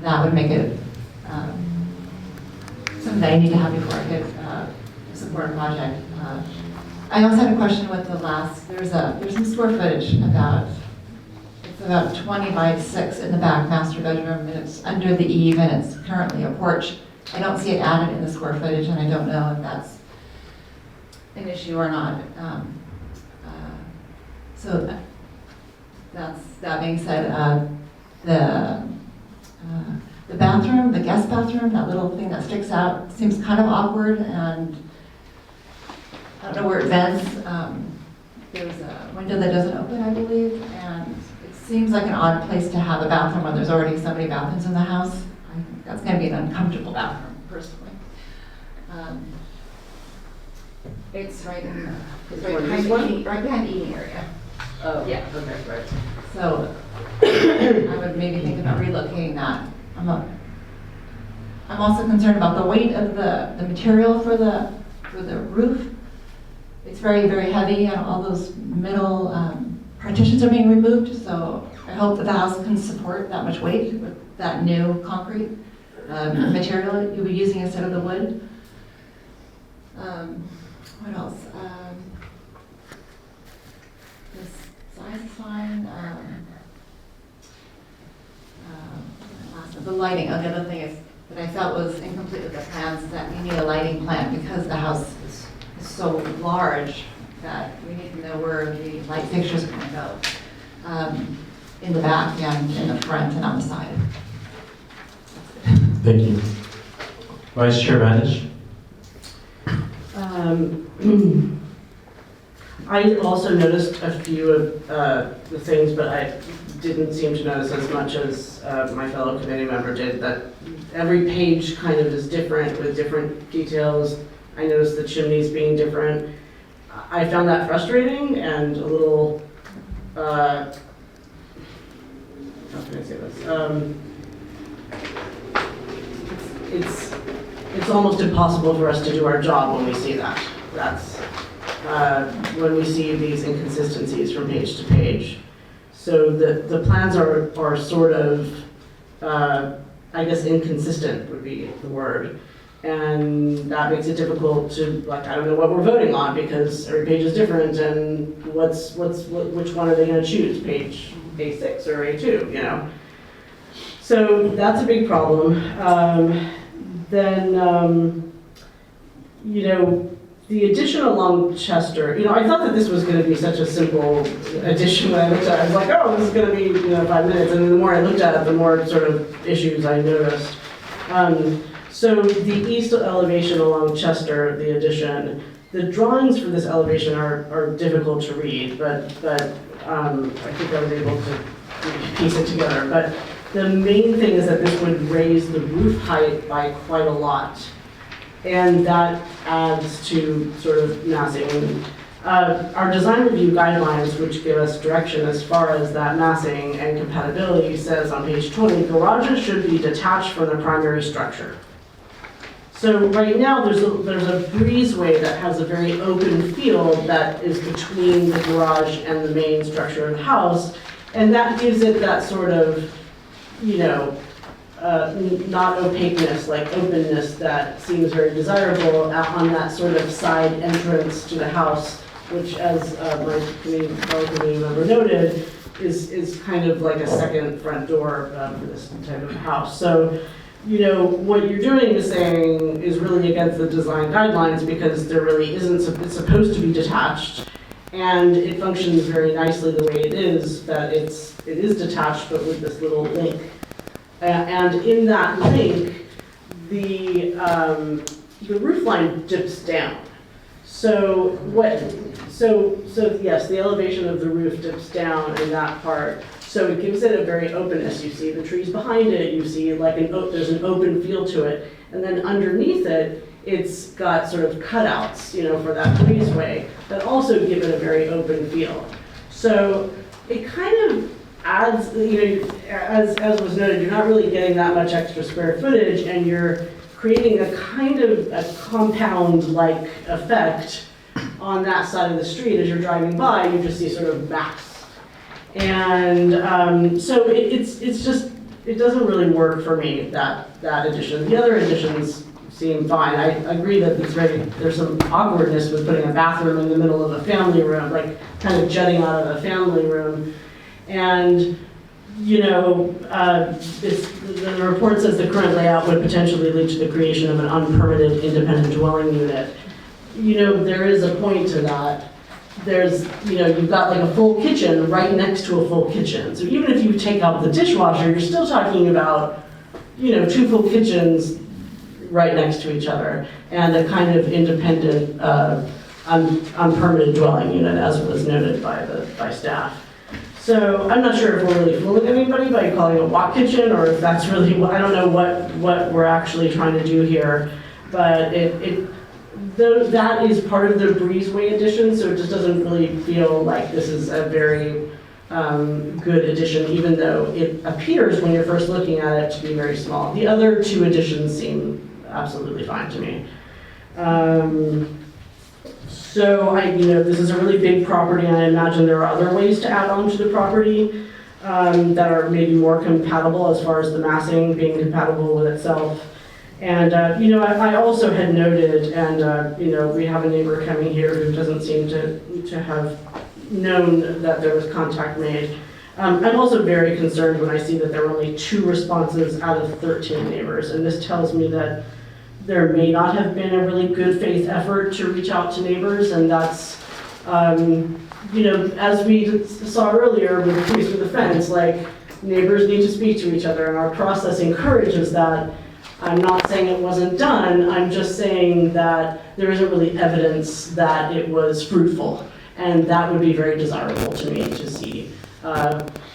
that would make it something that I need to have before I could support a project. I also had a question with the last, there's some square footage it's about 20 by 6 in the back master bedroom, and it's under the eave, and it's currently a porch. I don't see it added in the square footage, and I don't know if that's an issue or not. That being said, the bathroom, the guest bathroom, that little thing that sticks out, seems kind of awkward, and I don't know where it vents. There's a window that doesn't open, I believe, and it seems like an odd place to have a bathroom when there's already so many bathrooms in the house. I think that's going to be an uncomfortable bathroom, personally. It's right in right behind the eating area. Oh, yeah. Okay, right. So I would maybe think about relocating that. I'm also concerned about the weight of the material for the roof. It's very, very heavy, and all those middle partitions are being removed, so I hope that the house can support that much weight with that new concrete material you'll be using instead of the wood. What else? This size is fine. The lighting, the other thing is that I felt was incomplete with the plans, that we need a lighting plan because the house is so large that we need to know where the light fixtures are going to go. In the back and in the front and on the side. Thank you. Vice Chair Manish? I also noticed a few of the things, but I didn't seem to notice as much as my fellow committee member did, that every page kind of is different with different details. I noticed the chimneys being different. I found that frustrating and a little, how can I say this? It's almost impossible for us to do our job when we see that. That's when we see these inconsistencies from page to page. So the plans are sort of, I guess inconsistent would be the word. And that makes it difficult to, like, I don't know what we're voting on because every page is different, and which one are they going to choose? Page A6 or A2, you know? So that's a big problem. You know, the addition along Chester, you know, I thought that this was going to be such a simple addition when I looked at it. I was like, oh, this is going to be, you know, 5 minutes. And then the more I looked at it, the more sort of issues I noticed. So the east elevation along Chester, the addition, the drawings for this elevation are difficult to read, but I think I was able to piece it together. But the main thing is that this would raise the roof height by quite a lot. And that adds to sort of massing. Our design review guidelines, which give us direction as far as that massing and compatibility, says on page 20, garages should be detached from the primary structure. So right now, there's a breezeway that has a very open field that is between the garage and the main structure of the house, and that gives it that sort of, you know, not opaqueness, like openness that seems very desirable on that sort of side entrance to the house, which, as my fellow committee member noted, is kind of like a second front door for this type of house. So, you know, what you're doing is saying is really against the design guidelines because there really isn't, it's supposed to be detached, and it functions very nicely the way it is, that it is detached but with this little link. And in that link, the roof line dips down. So yes, the elevation of the roof dips down in that part. So it gives it a very openness. You see the trees behind it. You see like there's an open feel to it. And then underneath it, it's got sort of cutouts, you know, for that breezeway that also give it a very open feel. So it kind of adds, you know, as was noted, you're not really getting that much extra square footage, and you're creating a kind of a compound-like effect on that side of the street. As you're driving by, you just see sort of mass. And so it's just, it doesn't really work for me, that addition. The other additions seem fine. I agree that there's some awkwardness with putting a bathroom in the middle of a family room, like kind of jutting out of a family room. And, you know, the report says the current layout would potentially lead to the creation of an unpermitted independent dwelling unit. You know, there is a point to that. There's, you know, you've got like a full kitchen right next to a full kitchen. So even if you take out the dishwasher, you're still talking about, you know, 2 full kitchens right next to each other, and a kind of independent, unpermitted dwelling unit, as was noted by staff. So I'm not sure if we're really fooling anybody by calling it a walk kitchen, or if that's really, I don't know what we're actually trying to do here, but that is part of the breezeway addition, so it just doesn't really feel like this is a very good addition, even though it appears when you're first looking at it to be very small. The other 2 additions seem absolutely fine to me. So you know, this is a really big property, and I imagine there are other ways to add on to the property that are maybe more compatible as far as the massing being compatible with itself. And you know, I also had noted, and you know, we have a neighbor coming here who doesn't seem to have known that there was contact made. I'm also very concerned when I see that there were only 2 responses out of 13 neighbors, and this tells me that there may not have been a really good faith effort to reach out to neighbors, and that's, you know, as we saw earlier with the piece with the fence, like, neighbors need to speak to each other, and our process encourages that. I'm not saying it wasn't done, I'm just saying that there isn't really evidence that it was fruitful, and that would be very desirable to me to see.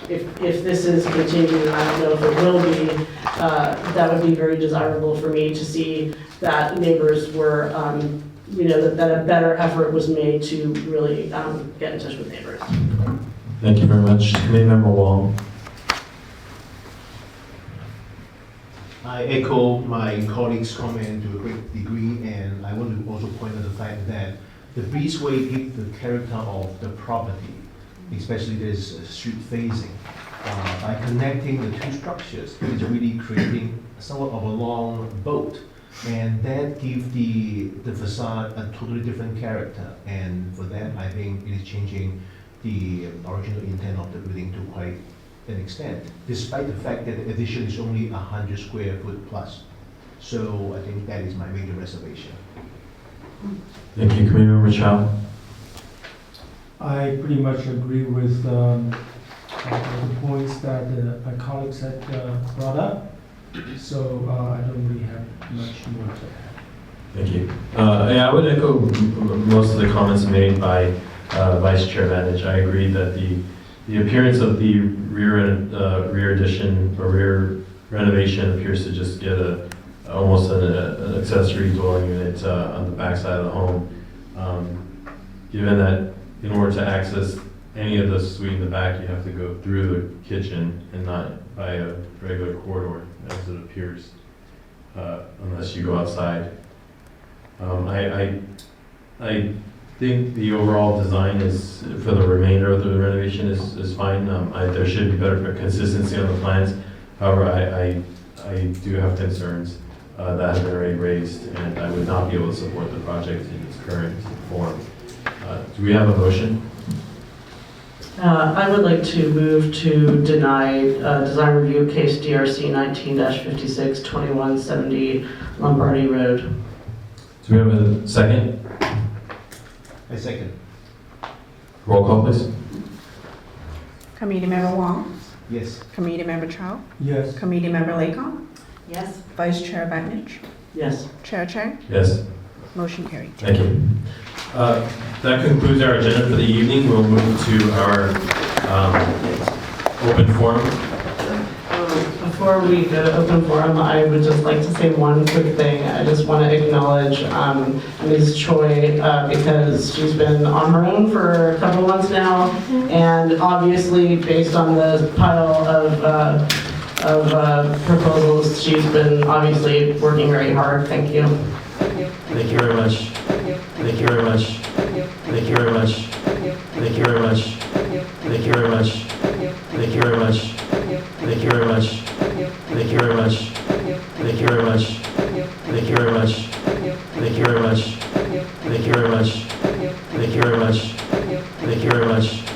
If this is continued, I don't know if it will be, that would be very desirable for me to see that neighbors were, you know, that a better effort was made to really get in touch with neighbors. Thank you very much. Committee Member Wong. I echo my colleagues' comment to a great degree, and I want to also point out the fact that the breezeway gives the character of the property, especially this street facing. By connecting the 2 structures, it's really creating somewhat of a long boat, and that gives the facade a totally different character. And for that, I think it is changing the original intent of the building to quite an extent, despite the fact that the addition is only 100 square foot plus. So I think that is my major reservation. Thank you. Committee Member Chow. I pretty much agree with the points that my colleagues had brought up, so I don't really have much more to add. Thank you. Yeah, I would echo most of the comments made by Vice Chair Manage. I agree that the appearance of the rear addition or rear renovation appears to just get almost an accessory dwelling unit on the back side of the home. Given that in order to access any of the suite in the back, you have to go through the kitchen and not by a regular corridor, as it appears, unless you go outside. I think the overall design is, for the remainder of the renovation, is fine. There should be better consistency on the plans. However, I do have concerns that have been already raised, and I would not be able to support the project in its current form. Do we have a motion? I would like to move to deny design review case DRC 19-56, 2170 Lombardi Road. Do we have a second? I second. Roll call, please. Committee Member Wong, Yes. Committee Member Chow, Yes. Committee Member Lakon, Yes? Vice Chair Bagnich, Yes. Chair Chang, Yes. motion carried. Thank you. That concludes our agenda for the evening. We'll move to our open forum. Before we go to open forum, I would just like to say one quick thing. I just want to acknowledge Ms. Choi because she's been on her own for a couple months now, and obviously based on the pile of proposals, she's been obviously working very hard. Thank you. Thank you very much. Thank you very much. Thank you very much. Thank you very much. Thank you very much. Thank you very much. Thank you very much. Thank you very much. Thank you very much. Thank you very much. Thank Thank you very much. Thank you very much. Thank you very much. Thank you very much. Thank you very much.